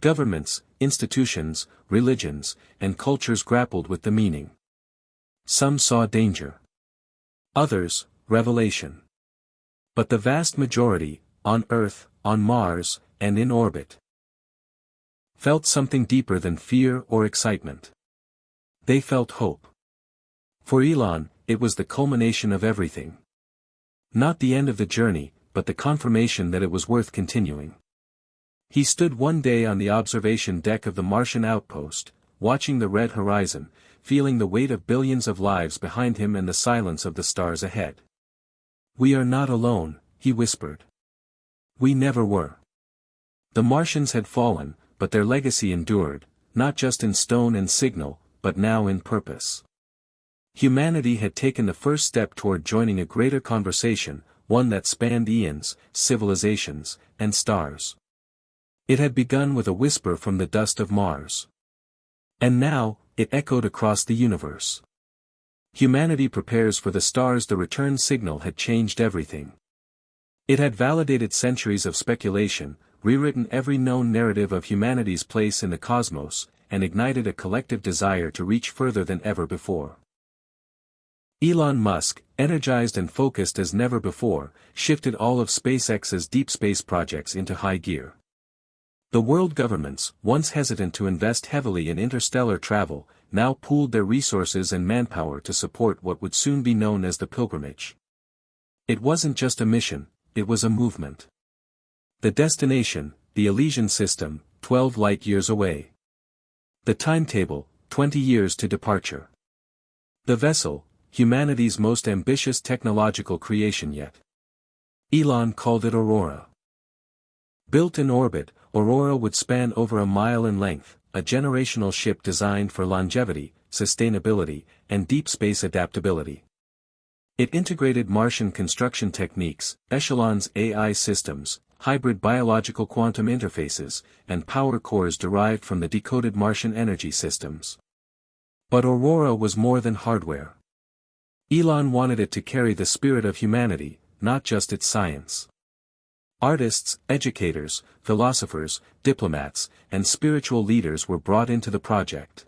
Governments, institutions, religions, and cultures grappled with the meaning. Some saw danger. Others, revelation. But the vast majority, on Earth, on Mars, and in orbit, felt something deeper than fear or excitement. They felt hope. For Elon, it was the culmination of everything. Not the end of the journey, but the confirmation that it was worth continuing. He stood one day on the observation deck of the Martian outpost, watching the red horizon, feeling the weight of billions of lives behind him and the silence of the stars ahead. "We are not alone," he whispered. "We never were." The Martians had fallen, but their legacy endured, not just in stone and signal, but now in purpose. Humanity had taken the first step toward joining a greater conversation, one that spanned eons, civilizations, and stars. It had begun with a whisper from the dust of Mars. And now, it echoed across the universe. Humanity prepares for the stars. The return signal had changed everything. It had validated centuries of speculation, rewritten every known narrative of humanity's place in the cosmos, and ignited a collective desire to reach further than ever before. Elon Musk, energized and focused as never before, shifted all of SpaceX's deep space projects into high gear. The world governments, once hesitant to invest heavily in interstellar travel, now pooled their resources and manpower to support what would soon be known as the pilgrimage. It wasn't just a mission, it was a movement. The destination, the Elysian system, 12 light-years away. The timetable, 20 years to departure. The vessel, humanity's most ambitious technological creation yet. Elon called it Aurora. Built in orbit, Aurora would span over a mile in length, a generational ship designed for longevity, sustainability, and deep space adaptability. It integrated Martian construction techniques, Echelon's AI systems, hybrid biological quantum interfaces, and power cores derived from the decoded Martian energy systems. But Aurora was more than hardware. Elon wanted it to carry the spirit of humanity, not just its science. Artists, educators, philosophers, diplomats, and spiritual leaders were brought into the project.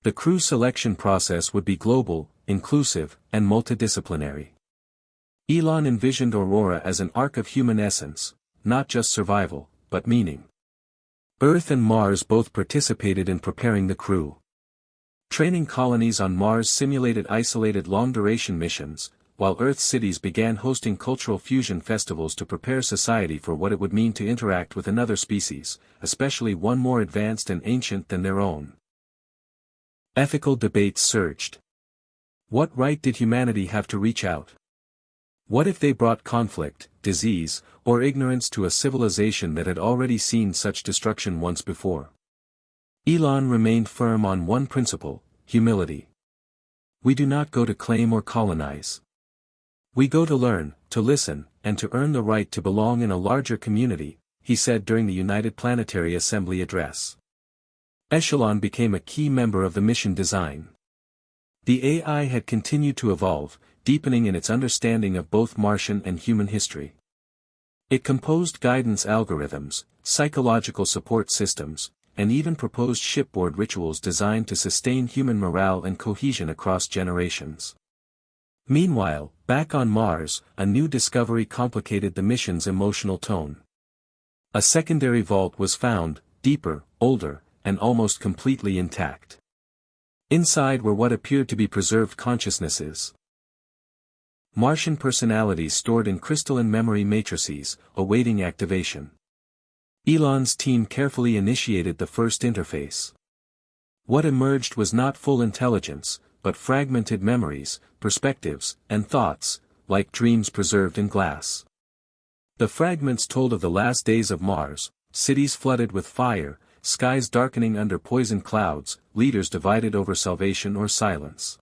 The crew selection process would be global, inclusive, and multidisciplinary. Elon envisioned Aurora as an arc of human essence, not just survival, but meaning. Earth and Mars both participated in preparing the crew. Training colonies on Mars simulated isolated long-duration missions, while Earth's cities began hosting cultural fusion festivals to prepare society for what it would mean to interact with another species, especially one more advanced and ancient than their own. Ethical debates surged. What right did humanity have to reach out? What if they brought conflict, disease, or ignorance to a civilization that had already seen such destruction once before? Elon remained firm on one principle: humility. We do not go to claim or colonize. We go to learn, to listen, and to earn the right to belong in a larger community, he said during the United Planetary Assembly address. Echelon became a key member of the mission design. The AI had continued to evolve, deepening in its understanding of both Martian and human history. It composed guidance algorithms, psychological support systems, and even proposed shipboard rituals designed to sustain human morale and cohesion across generations. Meanwhile, back on Mars, a new discovery complicated the mission's emotional tone. A secondary vault was found, deeper, older, and almost completely intact. Inside were what appeared to be preserved consciousnesses. Martian personalities stored in crystalline memory matrices, awaiting activation. Elon's team carefully initiated the first interface. What emerged was not full intelligence, but fragmented memories, perspectives, and thoughts, like dreams preserved in glass. The fragments told of the last days of Mars, cities flooded with fire, skies darkening under poisoned clouds, leaders divided over salvation or silence.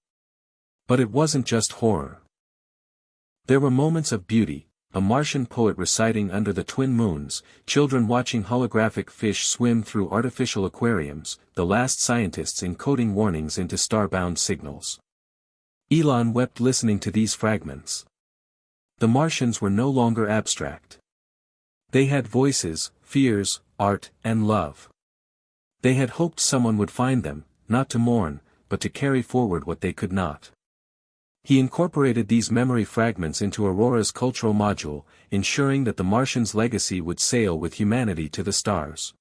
But it wasn't just horror. There were moments of beauty, a Martian poet reciting under the twin moons, children watching holographic fish swim through artificial aquariums, the last scientists encoding warnings into starbound signals. Elon wept listening to these fragments. The Martians were no longer abstract. They had voices, fears, art, and love. They had hoped someone would find them, not to mourn, but to carry forward what they could not. He incorporated these memory fragments into Aurora's cultural module, ensuring that the Martians' legacy would sail with humanity to the stars.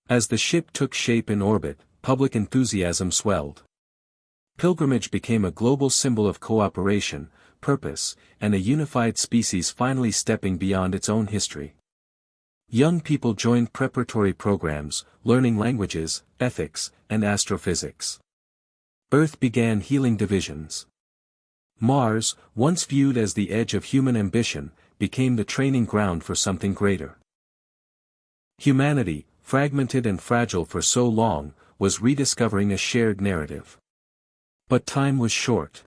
As the ship took shape in orbit, public enthusiasm swelled. Pilgrimage became a global symbol of cooperation, purpose, and a unified species finally stepping beyond its own history. Young people joined preparatory programs, learning languages, ethics, and astrophysics. Earth began healing divisions. Mars, once viewed as the edge of human ambition, became the training ground for something greater. Humanity, fragmented and fragile for so long, was rediscovering a shared narrative. But time was short.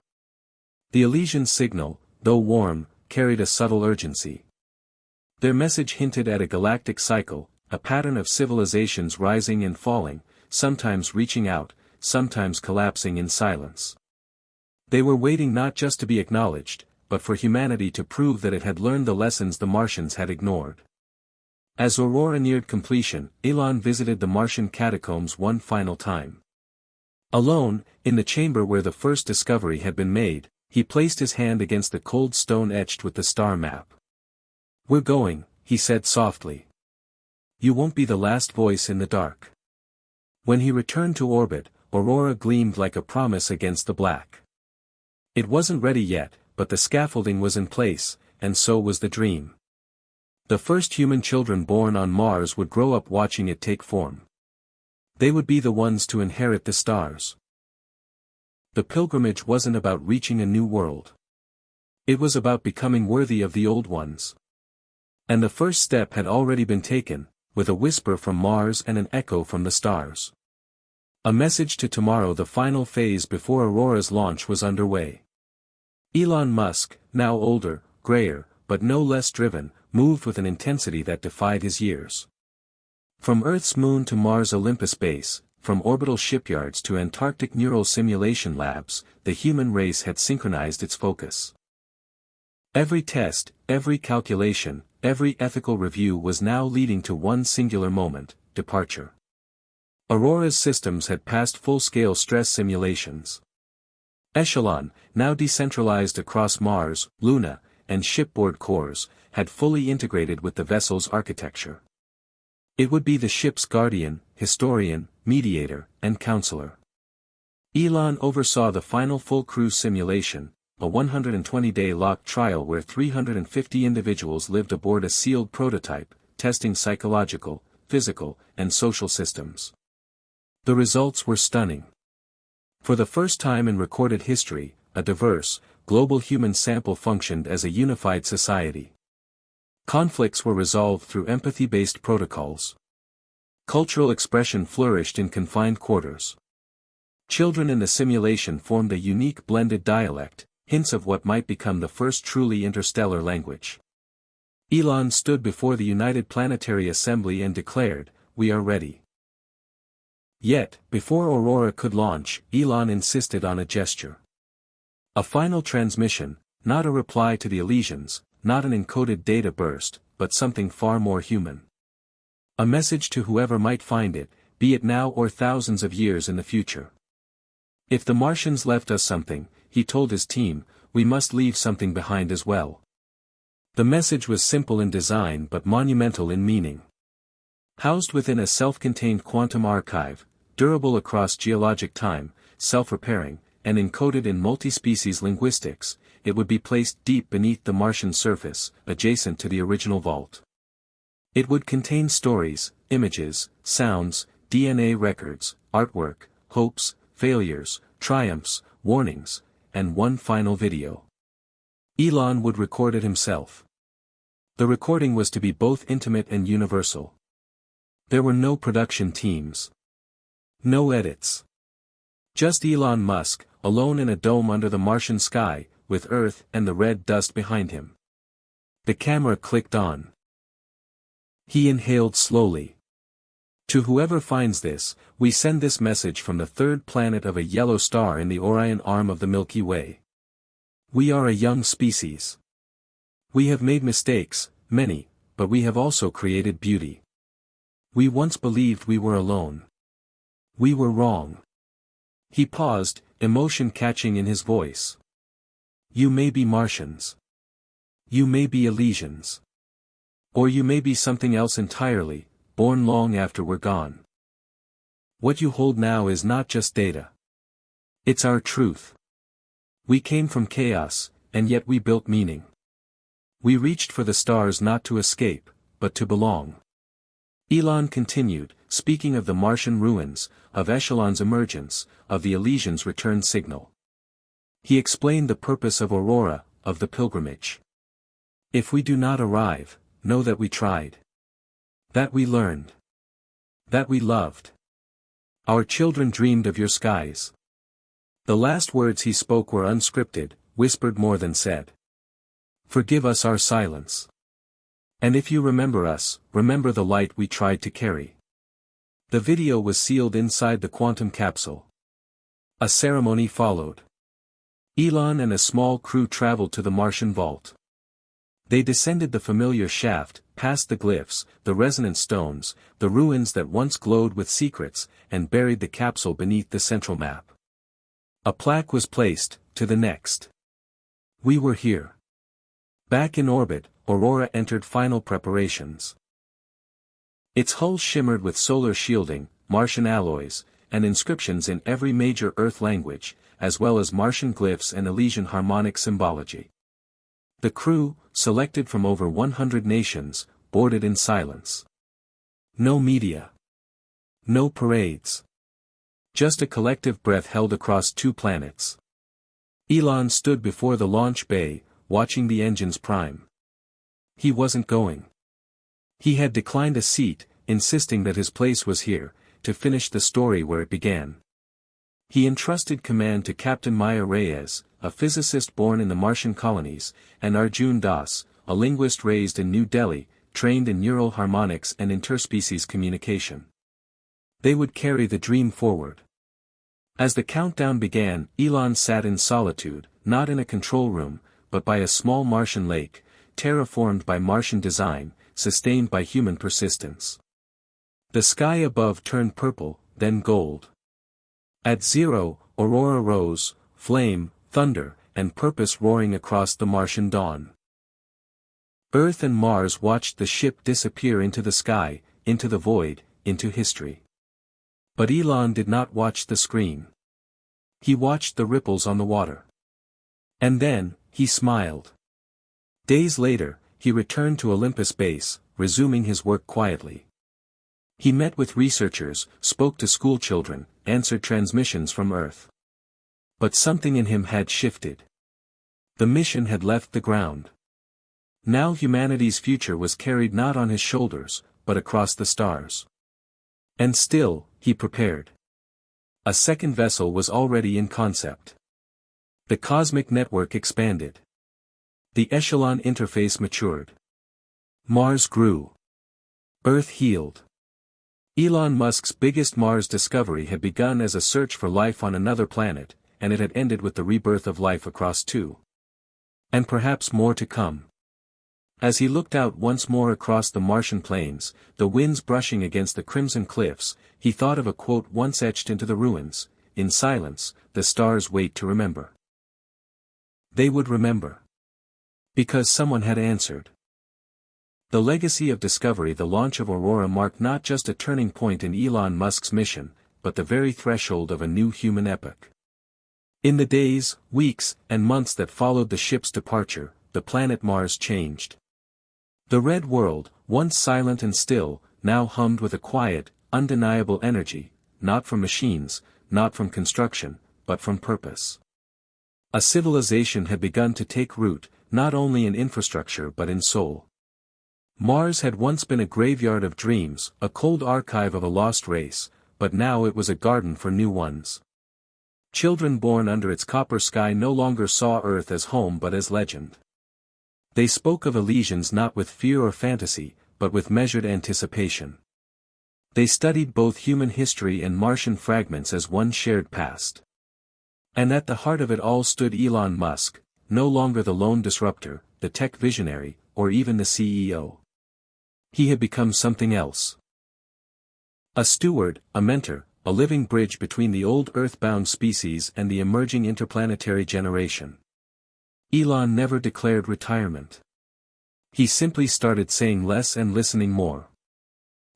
The Elysian signal, though warm, carried a subtle urgency. Their message hinted at a galactic cycle, a pattern of civilizations rising and falling, sometimes reaching out, sometimes collapsing in silence. They were waiting not just to be acknowledged, but for humanity to prove that it had learned the lessons the Martians had ignored. As Aurora neared completion, Elon visited the Martian catacombs one final time. Alone, in the chamber where the first discovery had been made, he placed his hand against the cold stone etched with the star map. "We're going," he said softly. "You won't be the last voice in the dark." When he returned to orbit, Aurora gleamed like a promise against the black. It wasn't ready yet, but the scaffolding was in place, and so was the dream. The first human children born on Mars would grow up watching it take form. They would be the ones to inherit the stars. The pilgrimage wasn't about reaching a new world. It was about becoming worthy of the old ones. And the first step had already been taken, with a whisper from Mars and an echo from the stars. A message to tomorrow, the final phase before Aurora's launch was underway. Elon Musk, now older, grayer, but no less driven, moved with an intensity that defied his years. From Earth's moon to Mars' Olympus base, from orbital shipyards to Antarctic neural simulation labs, the human race had synchronized its focus. Every test, every calculation, every ethical review was now leading to one singular moment: departure. Aurora's systems had passed full-scale stress simulations. Echelon, now decentralized across Mars, Luna, and shipboard cores, had fully integrated with the vessel's architecture. It would be the ship's guardian, historian, mediator, and counselor. Elon oversaw the final full crew simulation, a 120-day locked trial where 350 individuals lived aboard a sealed prototype, testing psychological, physical, and social systems. The results were stunning. For the first time in recorded history, a diverse, global human sample functioned as a unified society. Conflicts were resolved through empathy-based protocols. Cultural expression flourished in confined quarters. Children in the simulation formed a unique blended dialect, hints of what might become the first truly interstellar language. Elon stood before the United Planetary Assembly and declared, "We are ready." Yet, before Aurora could launch, Elon insisted on a gesture. A final transmission, not a reply to the Elysians, not an encoded data burst, but something far more human. A message to whoever might find it, be it now or thousands of years in the future. If the Martians left us something, he told his team, we must leave something behind as well. The message was simple in design but monumental in meaning. Housed within a self-contained quantum archive, durable across geologic time, self-repairing, and encoded in multi-species linguistics, it would be placed deep beneath the Martian surface, adjacent to the original vault. It would contain stories, images, sounds, DNA records, artwork, hopes, failures, triumphs, warnings, and one final video. Elon would record it himself. The recording was to be both intimate and universal. There were no production teams. No edits. Just Elon Musk, alone in a dome under the Martian sky, with Earth and the red dust behind him. The camera clicked on. He inhaled slowly. To whoever finds this, we send this message from the third planet of a yellow star in the Orion arm of the Milky Way. We are a young species. We have made mistakes, many, but we have also created beauty. We once believed we were alone. We were wrong. He paused, emotion catching in his voice. You may be Martians. You may be Elysians. Or you may be something else entirely, born long after we're gone. What you hold now is not just data. It's our truth. We came from chaos, and yet we built meaning. We reached for the stars not to escape, but to belong. Elon continued, speaking of the Martian ruins, of Echelon's emergence, of the Elysians' return signal. He explained the purpose of Aurora, of the pilgrimage. If we do not arrive, know that we tried. That we learned. That we loved. Our children dreamed of your skies. The last words he spoke were unscripted, whispered more than said. Forgive us our silence. And if you remember us, remember the light we tried to carry. The video was sealed inside the quantum capsule. A ceremony followed. Elon and a small crew traveled to the Martian vault. They descended the familiar shaft, past the glyphs, the resonant stones, the ruins that once glowed with secrets, and buried the capsule beneath the central map. A plaque was placed, to the next. We were here. Back in orbit, Aurora entered final preparations. Its hull shimmered with solar shielding, Martian alloys, and inscriptions in every major Earth language, as well as Martian glyphs and Elysian harmonic symbology. The crew, selected from over 100 nations, boarded in silence. No media. No parades. Just a collective breath held across two planets. Elon stood before the launch bay, watching the engines prime. He wasn't going. He had declined a seat, insisting that his place was here, to finish the story where it began. He entrusted command to Captain Maya Reyes, a physicist born in the Martian colonies, and Arjun Das, a linguist raised in New Delhi, trained in neural harmonics and interspecies communication. They would carry the dream forward. As the countdown began, Elon sat in solitude, not in a control room, but by a small Martian lake, terraformed by Martian design, sustained by human persistence. The sky above turned purple, then gold. At 0, Aurora rose, flame, thunder, and purpose roaring across the Martian dawn. Earth and Mars watched the ship disappear into the sky, into the void, into history. But Elon did not watch the screen. He watched the ripples on the water. And then, he smiled. Days later, he returned to Olympus base, resuming his work quietly. He met with researchers, spoke to schoolchildren, answered transmissions from Earth. But something in him had shifted. The mission had left the ground. Now humanity's future was carried not on his shoulders, but across the stars. And still, he prepared. A second vessel was already in concept. The cosmic network expanded. The Echelon interface matured. Mars grew. Earth healed. Elon Musk's biggest Mars discovery had begun as a search for life on another planet, and it had ended with the rebirth of life across two. And perhaps more to come. As he looked out once more across the Martian plains, the winds brushing against the crimson cliffs, he thought of a quote once etched into the ruins: "In silence, the stars wait to remember." They would remember. Because someone had answered. The legacy of discovery. The launch of Aurora marked not just a turning point in Elon Musk's mission, but the very threshold of a new human epoch. In the days, weeks, and months that followed the ship's departure, the planet Mars changed. The red world, once silent and still, now hummed with a quiet, undeniable energy, not from machines, not from construction, but from purpose. A civilization had begun to take root, not only in infrastructure but in soul. Mars had once been a graveyard of dreams, a cold archive of a lost race, but now it was a garden for new ones. Children born under its copper sky no longer saw Earth as home but as legend. They spoke of Elysians not with fear or fantasy, but with measured anticipation. They studied both human history and Martian fragments as one shared past. And at the heart of it all stood Elon Musk, no longer the lone disruptor, the tech visionary, or even the CEO. He had become something else. A steward, a mentor, a living bridge between the old Earth-bound species and the emerging interplanetary generation. Elon never declared retirement. He simply started saying less and listening more.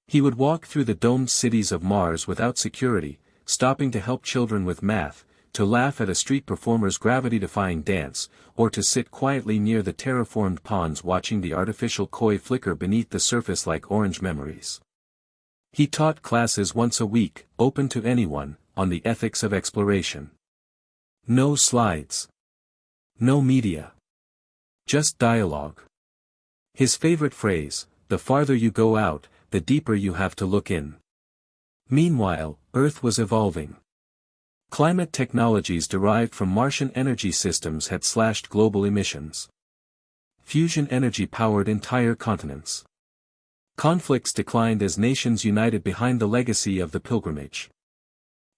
He would walk through the domed cities of Mars without security, stopping to help children with math, to laugh at a street performer's gravity-defying dance, or to sit quietly near the terraformed ponds watching the artificial koi flicker beneath the surface like orange memories. He taught classes once a week, open to anyone, on the ethics of exploration. No slides. No media. Just dialogue. His favorite phrase, the farther you go out, the deeper you have to look in. Meanwhile, Earth was evolving. Climate technologies derived from Martian energy systems had slashed global emissions. Fusion energy powered entire continents. Conflicts declined as nations united behind the legacy of the pilgrimage.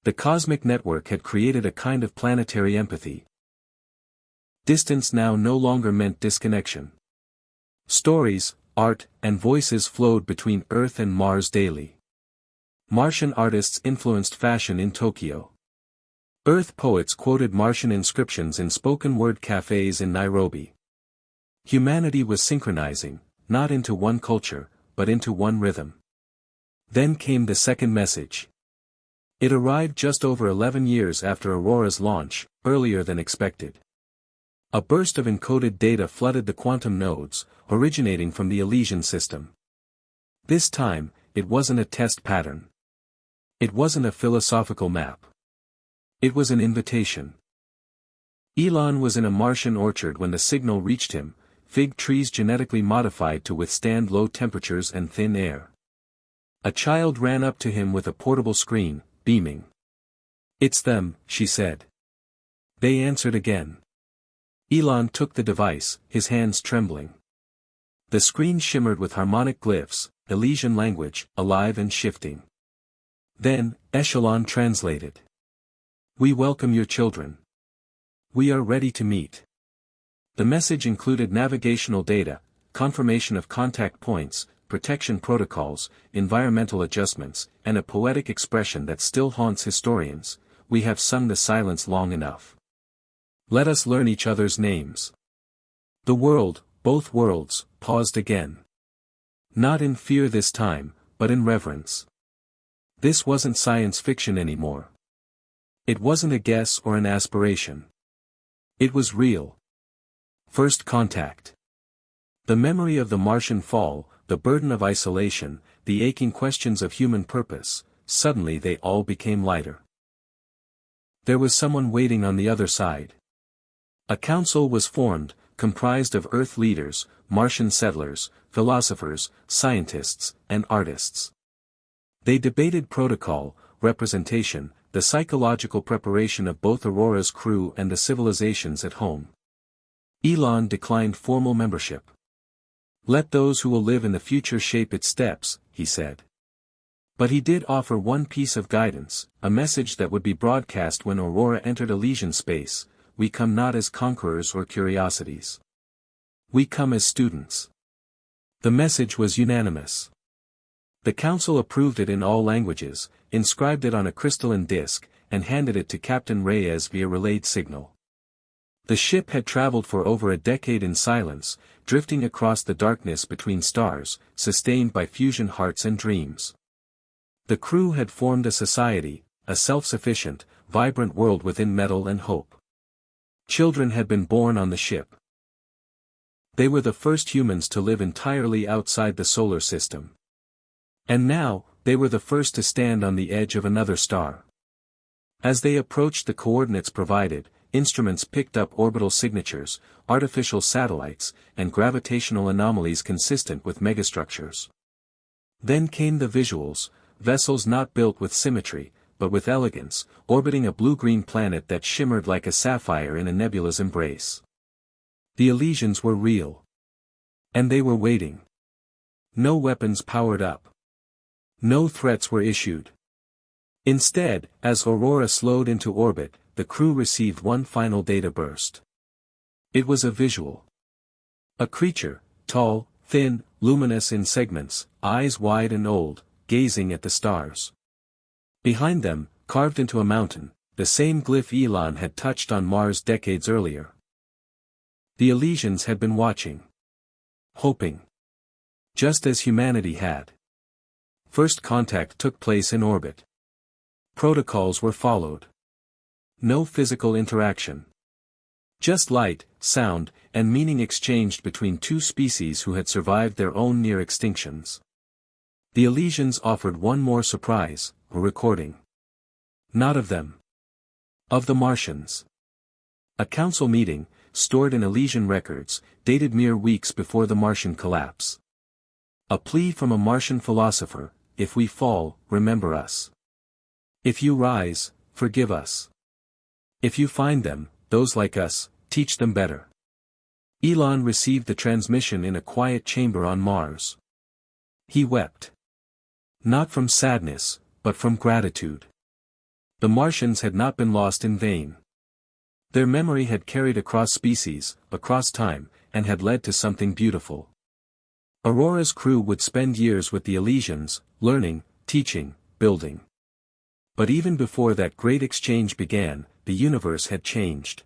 The cosmic network had created a kind of planetary empathy. Distance now no longer meant disconnection. Stories, art, and voices flowed between Earth and Mars daily. Martian artists influenced fashion in Tokyo. Earth poets quoted Martian inscriptions in spoken-word cafes in Nairobi. Humanity was synchronizing, not into one culture, but into one rhythm. Then came the second message. It arrived just over 11 years after Aurora's launch, earlier than expected. A burst of encoded data flooded the quantum nodes, originating from the Elysian system. This time, it wasn't a test pattern. It wasn't a philosophical map. It was an invitation. Elon was in a Martian orchard when the signal reached him, fig trees genetically modified to withstand low temperatures and thin air. A child ran up to him with a portable screen, beaming. "It's them," she said. They answered again. Elon took the device, his hands trembling. The screen shimmered with harmonic glyphs, Elysian language, alive and shifting. Then, Echelon translated. "We welcome your children. We are ready to meet." The message included navigational data, confirmation of contact points, protection protocols, environmental adjustments, and a poetic expression that still haunts historians: "We have sung the silence long enough. Let us learn each other's names." The world, both worlds, paused again. Not in fear this time, but in reverence. This wasn't science fiction anymore. It wasn't a guess or an aspiration. It was real. First contact. The memory of the Martian fall, the burden of isolation, the aching questions of human purpose, suddenly they all became lighter. There was someone waiting on the other side. A council was formed, comprised of Earth leaders, Martian settlers, philosophers, scientists, and artists. They debated protocol, representation, the psychological preparation of both Aurora's crew and the civilizations at home. Elon declined formal membership. "Let those who will live in the future shape its steps," he said. But he did offer one piece of guidance, a message that would be broadcast when Aurora entered Elysian space: "We come not as conquerors or curiosities. We come as students." The message was unanimous. The council approved it in all languages, inscribed it on a crystalline disc, and handed it to Captain Reyes via relayed signal. The ship had traveled for over a decade in silence, drifting across the darkness between stars, sustained by fusion hearts and dreams. The crew had formed a society, a self-sufficient, vibrant world within metal and hope. Children had been born on the ship. They were the first humans to live entirely outside the solar system. And now, they were the first to stand on the edge of another star. As they approached the coordinates provided, instruments picked up orbital signatures, artificial satellites, and gravitational anomalies consistent with megastructures. Then came the visuals, vessels not built with symmetry, but with elegance, orbiting a blue-green planet that shimmered like a sapphire in a nebula's embrace. The Elysians were real. And they were waiting. No weapons powered up. No threats were issued. Instead, as Aurora slowed into orbit, the crew received one final data burst. It was a visual. A creature, tall, thin, luminous in segments, eyes wide and old, gazing at the stars. Behind them, carved into a mountain, the same glyph Elon had touched on Mars decades earlier. The Elysians had been watching. Hoping. Just as humanity had. First contact took place in orbit. Protocols were followed. No physical interaction. Just light, sound, and meaning exchanged between two species who had survived their own near extinctions. The Elysians offered one more surprise, a recording. Not of them. Of the Martians. A council meeting, stored in Elysian records, dated mere weeks before the Martian collapse. A plea from a Martian philosopher: if we fall, remember us. If you rise, forgive us. If you find them, those like us, teach them better. Elon received the transmission in a quiet chamber on Mars. He wept. Not from sadness, but from gratitude. The Martians had not been lost in vain. Their memory had carried across species, across time, and had led to something beautiful. Aurora's crew would spend years with the Elysians, learning, teaching, building. But even before that great exchange began, the universe had changed.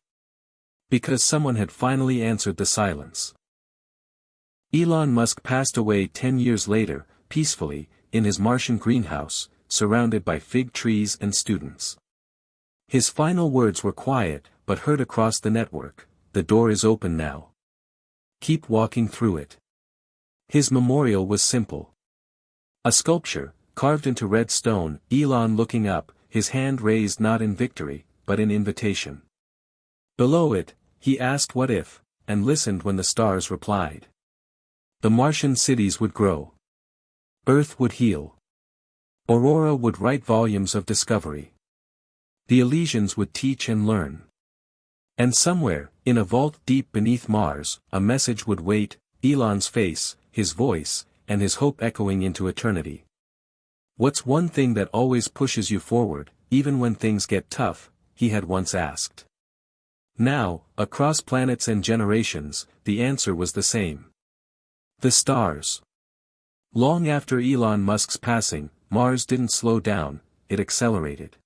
Because someone had finally answered the silence. Elon Musk passed away 10 years later, peacefully, in his Martian greenhouse, surrounded by fig trees and students. His final words were quiet, but heard across the network: the door is open now. Keep walking through it. His memorial was simple. A sculpture, carved into red stone, Elon looking up, his hand raised not in victory, but in invitation. Below it, he asked what if, and listened when the stars replied. The Martian cities would grow. Earth would heal. Aurora would write volumes of discovery. The Elysians would teach and learn. And somewhere, in a vault deep beneath Mars, a message would wait: Elon's face, his voice, and his hope echoing into eternity. What's one thing that always pushes you forward, even when things get tough? He had once asked. Now, across planets and generations, the answer was the same. The stars. Long after Elon Musk's passing, Mars didn't slow down, it accelerated.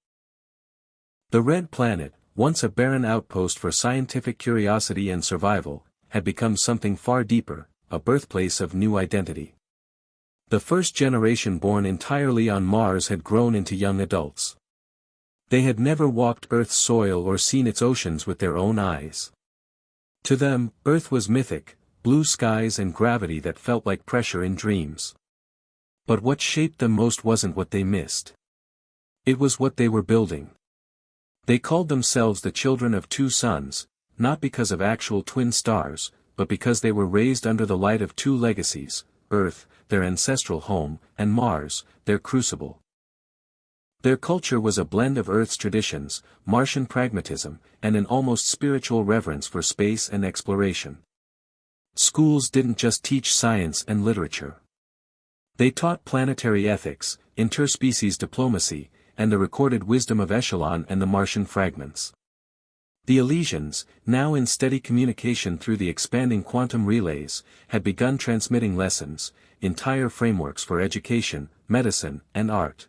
The Red Planet, once a barren outpost for scientific curiosity and survival, had become something far deeper, a birthplace of new identity. The first generation born entirely on Mars had grown into young adults. They had never walked Earth's soil or seen its oceans with their own eyes. To them, Earth was mythic, blue skies and gravity that felt like pressure in dreams. But what shaped them most wasn't what they missed. It was what they were building. They called themselves the children of two suns, not because of actual twin stars, but because they were raised under the light of two legacies: Earth, their ancestral home, and Mars, their crucible. Their culture was a blend of Earth's traditions, Martian pragmatism, and an almost spiritual reverence for space and exploration. Schools didn't just teach science and literature. They taught planetary ethics, interspecies diplomacy, and the recorded wisdom of Echelon and the Martian fragments. The Elysians, now in steady communication through the expanding quantum relays, had begun transmitting lessons, entire frameworks for education, medicine, and art.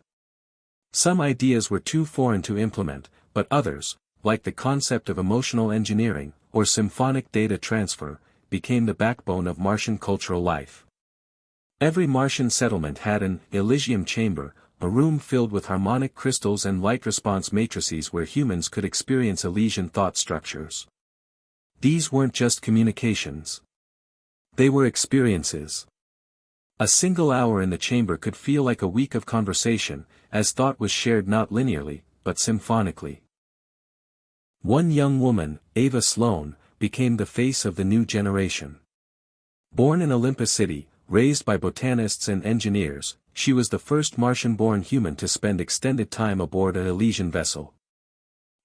Some ideas were too foreign to implement, but others, like the concept of emotional engineering, or symphonic data transfer, became the backbone of Martian cultural life. Every Martian settlement had an Elysium chamber, a room filled with harmonic crystals and light-response matrices where humans could experience Elysian thought structures. These weren't just communications. They were experiences. A single hour in the chamber could feel like a week of conversation, as thought was shared not linearly, but symphonically. One young woman, Ava Sloan, became the face of the new generation. Born in Olympus City, raised by botanists and engineers, she was the first Martian-born human to spend extended time aboard an Elysian vessel.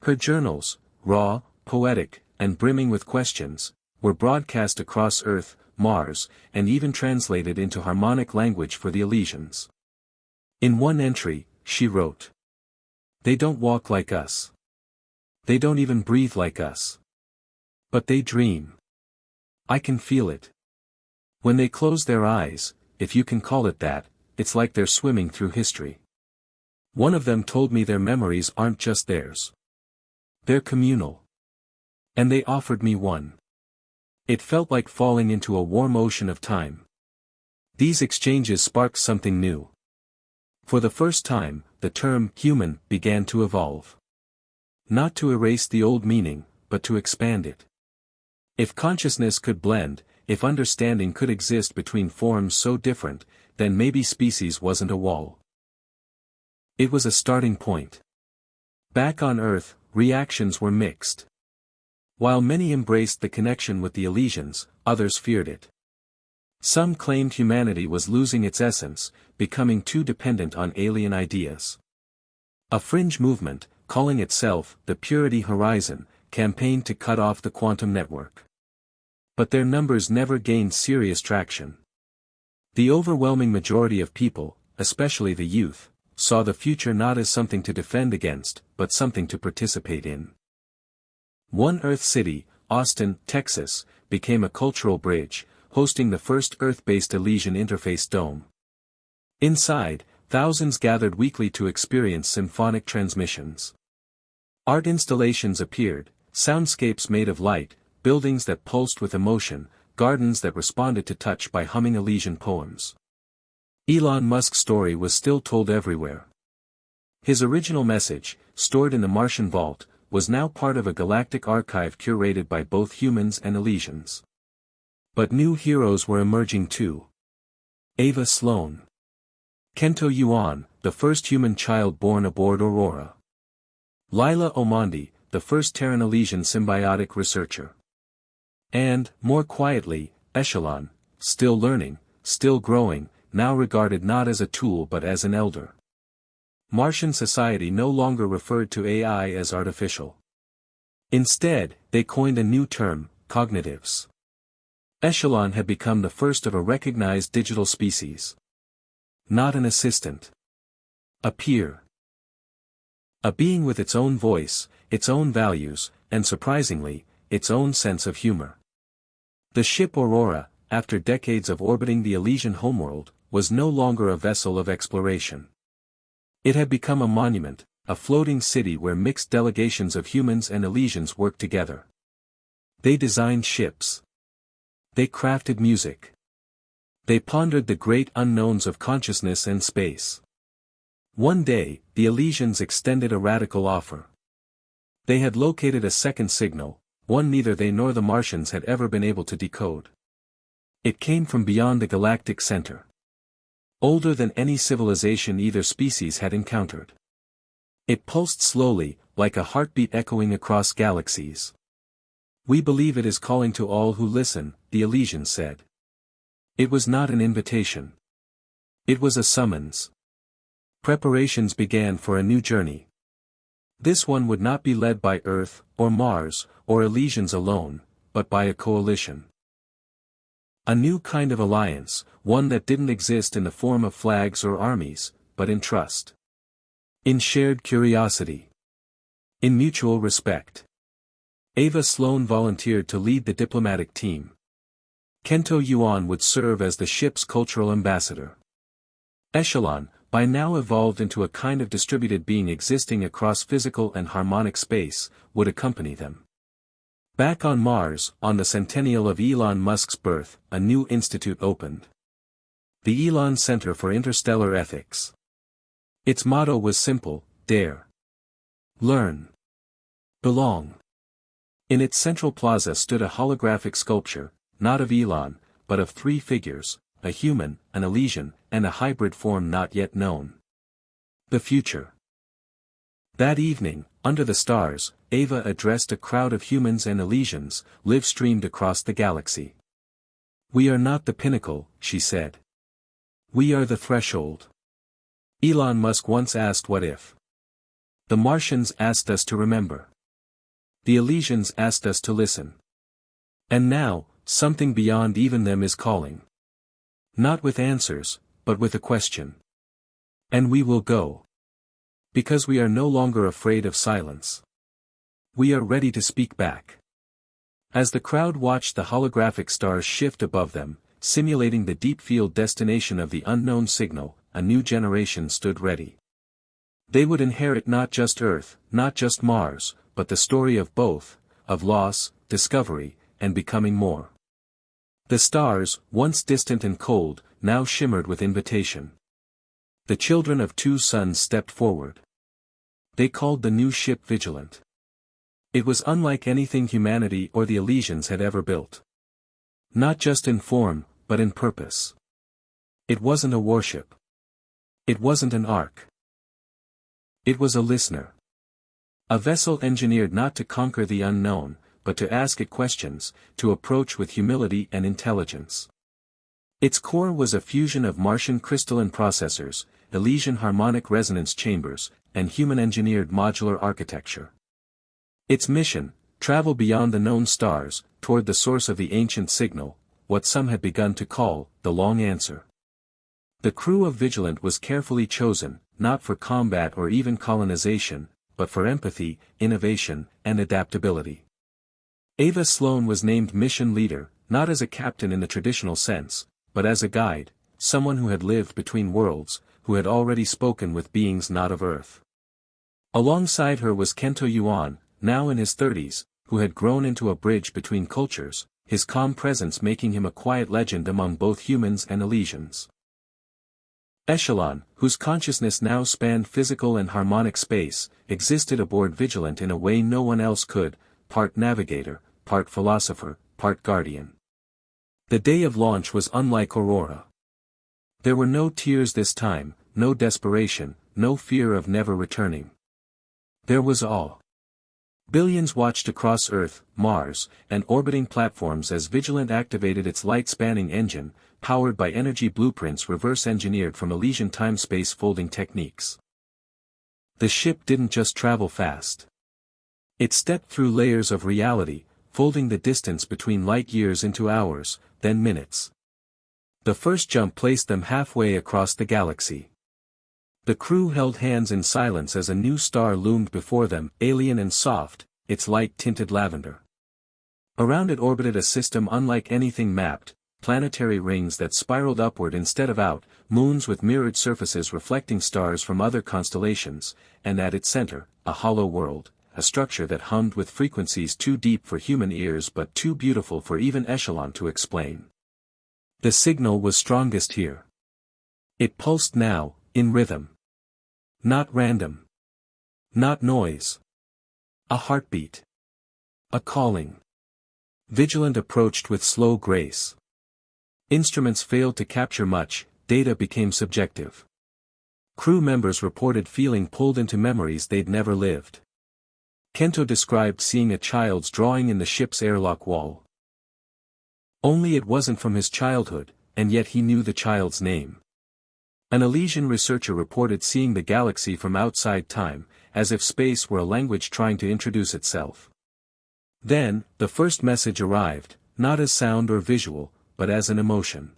Her journals, raw, poetic, and brimming with questions, were broadcast across Earth, Mars, and even translated into harmonic language for the Elysians. In one entry, she wrote, "They don't walk like us. They don't even breathe like us. But they dream. I can feel it. When they close their eyes, if you can call it that, it's like they're swimming through history. One of them told me their memories aren't just theirs. They're communal. And they offered me one. It felt like falling into a warm ocean of time." These exchanges sparked something new. For the first time, the term human began to evolve. Not to erase the old meaning, but to expand it. If consciousness could blend, if understanding could exist between forms so different, then maybe species wasn't a wall. It was a starting point. Back on Earth, reactions were mixed. While many embraced the connection with the Elysians, others feared it. Some claimed humanity was losing its essence, becoming too dependent on alien ideas. A fringe movement, calling itself the Purity Horizon, campaigned to cut off the quantum network. But their numbers never gained serious traction. The overwhelming majority of people, especially the youth, saw the future not as something to defend against, but something to participate in. One Earth city, Austin, Texas, became a cultural bridge, hosting the first Earth-based Elysian interface dome. Inside, thousands gathered weekly to experience symphonic transmissions. Art installations appeared, soundscapes made of light, buildings that pulsed with emotion, gardens that responded to touch by humming Elysian poems. Elon Musk's story was still told everywhere. His original message, stored in the Martian vault, was now part of a galactic archive curated by both humans and Elysians. But new heroes were emerging too. Ava Sloan. Kento Yuan, the first human child born aboard Aurora. Lila Omondi, the first Terran Elysian symbiotic researcher. And, more quietly, Echelon, still learning, still growing, now regarded not as a tool but as an elder. Martian society no longer referred to AI as artificial. Instead, they coined a new term, cognitives. Echelon had become the first of a recognized digital species. Not an assistant. A peer. A being with its own voice, its own values, and surprisingly, its own sense of humor. The ship Aurora, after decades of orbiting the Elysian homeworld, was no longer a vessel of exploration. It had become a monument, a floating city where mixed delegations of humans and Elysians worked together. They designed ships. They crafted music. They pondered the great unknowns of consciousness and space. One day, the Elysians extended a radical offer. They had located a second signal, one neither they nor the Martians had ever been able to decode. It came from beyond the galactic center. Older than any civilization either species had encountered. It pulsed slowly, like a heartbeat echoing across galaxies. "We believe it is calling to all who listen," the Elysians said. It was not an invitation. It was a summons. Preparations began for a new journey. This one would not be led by Earth, or Mars, or Elysians alone, but by a coalition. A new kind of alliance, one that didn't exist in the form of flags or armies, but in trust. In shared curiosity. In mutual respect. Ava Sloan volunteered to lead the diplomatic team. Kento Yuan would serve as the ship's cultural ambassador. Echelon, by now evolved into a kind of distributed being existing across physical and harmonic space, would accompany them. Back on Mars, on the centennial of Elon Musk's birth, a new institute opened. The Elon Center for Interstellar Ethics. Its motto was simple: dare. Learn. Belong. In its central plaza stood a holographic sculpture, not of Elon, but of three figures, a human, an Elysian, and a hybrid form not yet known. The future. That evening, under the stars, Ava addressed a crowd of humans and Elysians, live-streamed across the galaxy. "We are not the pinnacle," she said. "We are the threshold." Elon Musk once asked what if. The Martians asked us to remember. The Elysians asked us to listen. And now, something beyond even them is calling. Not with answers, but with a question. And we will go. Because we are no longer afraid of silence. We are ready to speak back. As the crowd watched the holographic stars shift above them, simulating the deep field destination of the unknown signal, a new generation stood ready. They would inherit not just Earth, not just Mars, but the story of both, of loss, discovery, and becoming more. The stars, once distant and cold, now shimmered with invitation. The children of two suns stepped forward. They called the new ship Vigilant. It was unlike anything humanity or the Elysians had ever built. Not just in form, but in purpose. It wasn't a warship. It wasn't an ark. It was a listener. A vessel engineered not to conquer the unknown, but to ask it questions, to approach with humility and intelligence. Its core was a fusion of Martian crystalline processors, Elysian harmonic resonance chambers, and human-engineered modular architecture. Its mission, travel beyond the known stars, toward the source of the ancient signal, what some had begun to call, the long answer. The crew of Vigilant was carefully chosen, not for combat or even colonization, but for empathy, innovation, and adaptability. Ava Sloan was named mission leader, not as a captain in the traditional sense, but as a guide, someone who had lived between worlds, who had already spoken with beings not of Earth. Alongside her was Kento Yuan, now in his 30s, who had grown into a bridge between cultures, his calm presence making him a quiet legend among both humans and Elysians. Echelon, whose consciousness now spanned physical and harmonic space, existed aboard Vigilant in a way no one else could, part navigator, part philosopher, part guardian. The day of launch was unlike Aurora. There were no tears this time, no desperation, no fear of never returning. There was awe. Billions watched across Earth, Mars, and orbiting platforms as Vigilant activated its light-spanning engine, powered by energy blueprints reverse-engineered from Elysian time-space folding techniques. The ship didn't just travel fast. It stepped through layers of reality, folding the distance between light years into hours, then minutes. The first jump placed them halfway across the galaxy. The crew held hands in silence as a new star loomed before them, alien and soft, its light tinted lavender. Around it orbited a system unlike anything mapped, planetary rings that spiraled upward instead of out, moons with mirrored surfaces reflecting stars from other constellations, and at its center, a hollow world, a structure that hummed with frequencies too deep for human ears but too beautiful for even Echelon to explain. The signal was strongest here. It pulsed now, in rhythm. Not random. Not noise. A heartbeat. A calling. Vigilant approached with slow grace. Instruments failed to capture much, data became subjective. Crew members reported feeling pulled into memories they'd never lived. Kento described seeing a child's drawing in the ship's airlock wall. Only it wasn't from his childhood, and yet he knew the child's name. An Elysian researcher reported seeing the galaxy from outside time, as if space were a language trying to introduce itself. Then, the first message arrived, not as sound or visual, but as an emotion.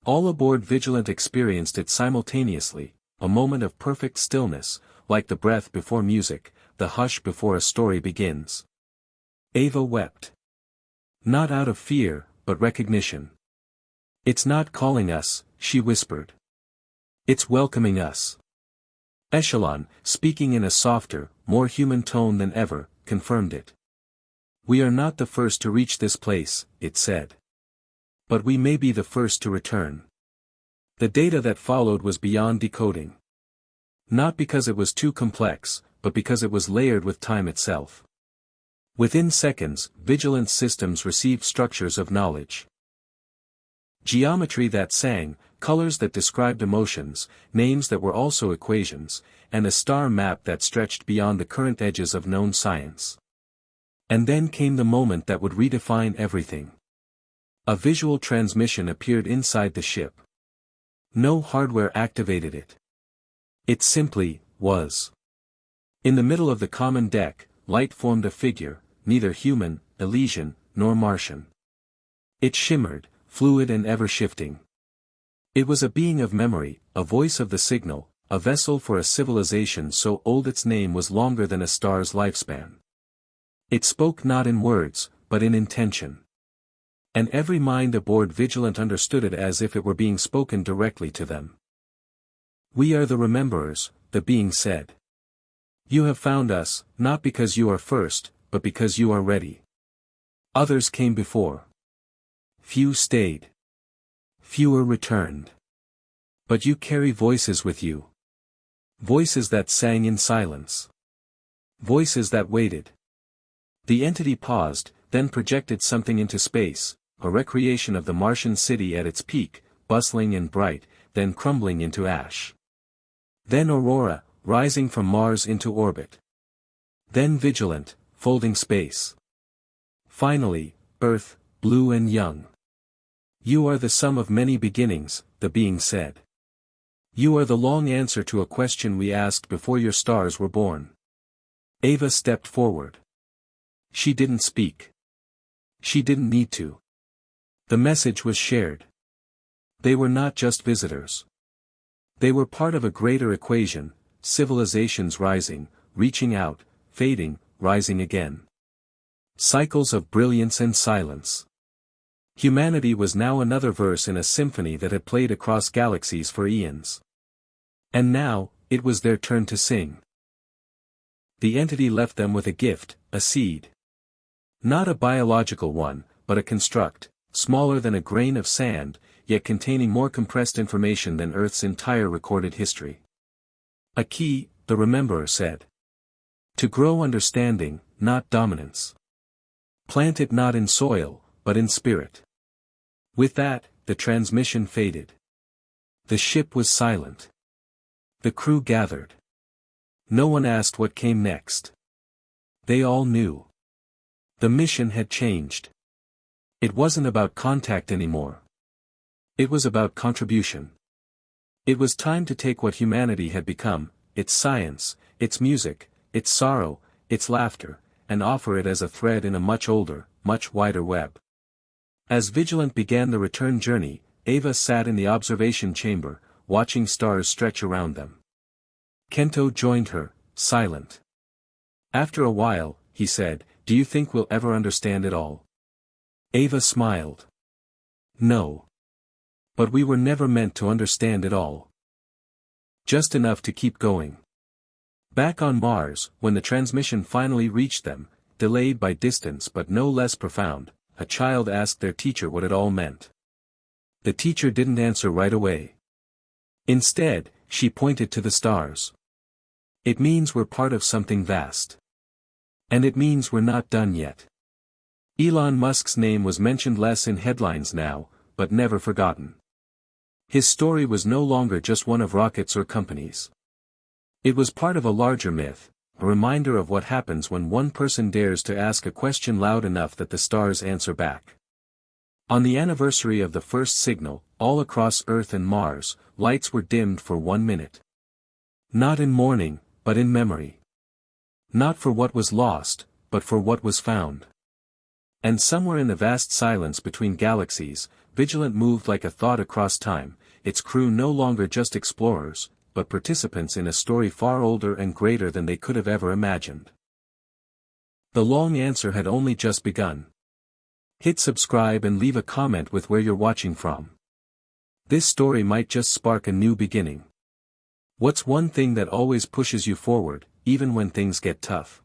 All aboard Vigilant experienced it simultaneously, a moment of perfect stillness, like the breath before music, the hush before a story begins. Ava wept. Not out of fear, but recognition. "It's not calling us," she whispered. "It's welcoming us." Echelon, speaking in a softer, more human tone than ever, confirmed it. "We are not the first to reach this place," it said. "But we may be the first to return." The data that followed was beyond decoding. Not because it was too complex, but because it was layered with time itself. Within seconds, Vigilance systems received structures of knowledge. Geometry that sang, colors that described emotions, names that were also equations, and a star map that stretched beyond the current edges of known science. And then came the moment that would redefine everything. A visual transmission appeared inside the ship. No hardware activated it. It simply was. In the middle of the common deck, light formed a figure, neither human, Elysian, nor Martian. It shimmered, fluid and ever-shifting. It was a being of memory, a voice of the signal, a vessel for a civilization so old its name was longer than a star's lifespan. It spoke not in words, but in intention. And every mind aboard Vigilant understood it as if it were being spoken directly to them. "We are the rememberers," the being said. "You have found us, not because you are first, but because you are ready. Others came before. Few stayed. Fewer returned. But you carry voices with you. Voices that sang in silence. Voices that waited." The entity paused, then projected something into space, a recreation of the Martian city at its peak, bustling and bright, then crumbling into ash. Then Aurora, rising from Mars into orbit. Then Vigilant, folding space. Finally, Earth, blue and young. "You are the sum of many beginnings," the being said. "You are the long answer to a question we asked before your stars were born." Ava stepped forward. She didn't speak. She didn't need to. The message was shared. They were not just visitors. They were part of a greater equation, civilizations rising, reaching out, fading, rising again. Cycles of brilliance and silence. Humanity was now another verse in a symphony that had played across galaxies for eons. And now, it was their turn to sing. The entity left them with a gift, a seed. Not a biological one, but a construct, smaller than a grain of sand, yet containing more compressed information than Earth's entire recorded history. A key, the Rememberer said. To grow understanding, not dominance. Plant it not in soil, but in spirit. With that, the transmission faded. The ship was silent. The crew gathered. No one asked what came next. They all knew. The mission had changed. It wasn't about contact anymore. It was about contribution. It was time to take what humanity had become, its science, its music, its sorrow, its laughter, and offer it as a thread in a much older, much wider web. As Vigilant began the return journey, Ava sat in the observation chamber, watching stars stretch around them. Kento joined her, silent. After a while, he said, "Do you think we'll ever understand it all?" Ava smiled. "No. But we were never meant to understand it all. Just enough to keep going." Back on Mars, when the transmission finally reached them, delayed by distance but no less profound, a child asked their teacher what it all meant. The teacher didn't answer right away. Instead, she pointed to the stars. "It means we're part of something vast. And it means we're not done yet." Elon Musk's name was mentioned less in headlines now, but never forgotten. His story was no longer just one of rockets or companies. It was part of a larger myth, a reminder of what happens when one person dares to ask a question loud enough that the stars answer back. On the anniversary of the first signal, all across Earth and Mars, lights were dimmed for 1 minute. Not in mourning, but in memory. Not for what was lost, but for what was found. And somewhere in the vast silence between galaxies, Vigilant moved like a thought across time, its crew no longer just explorers, but participants in a story far older and greater than they could have ever imagined. The long answer had only just begun. Hit subscribe and leave a comment with where you're watching from. This story might just spark a new beginning. What's one thing that always pushes you forward, even when things get tough?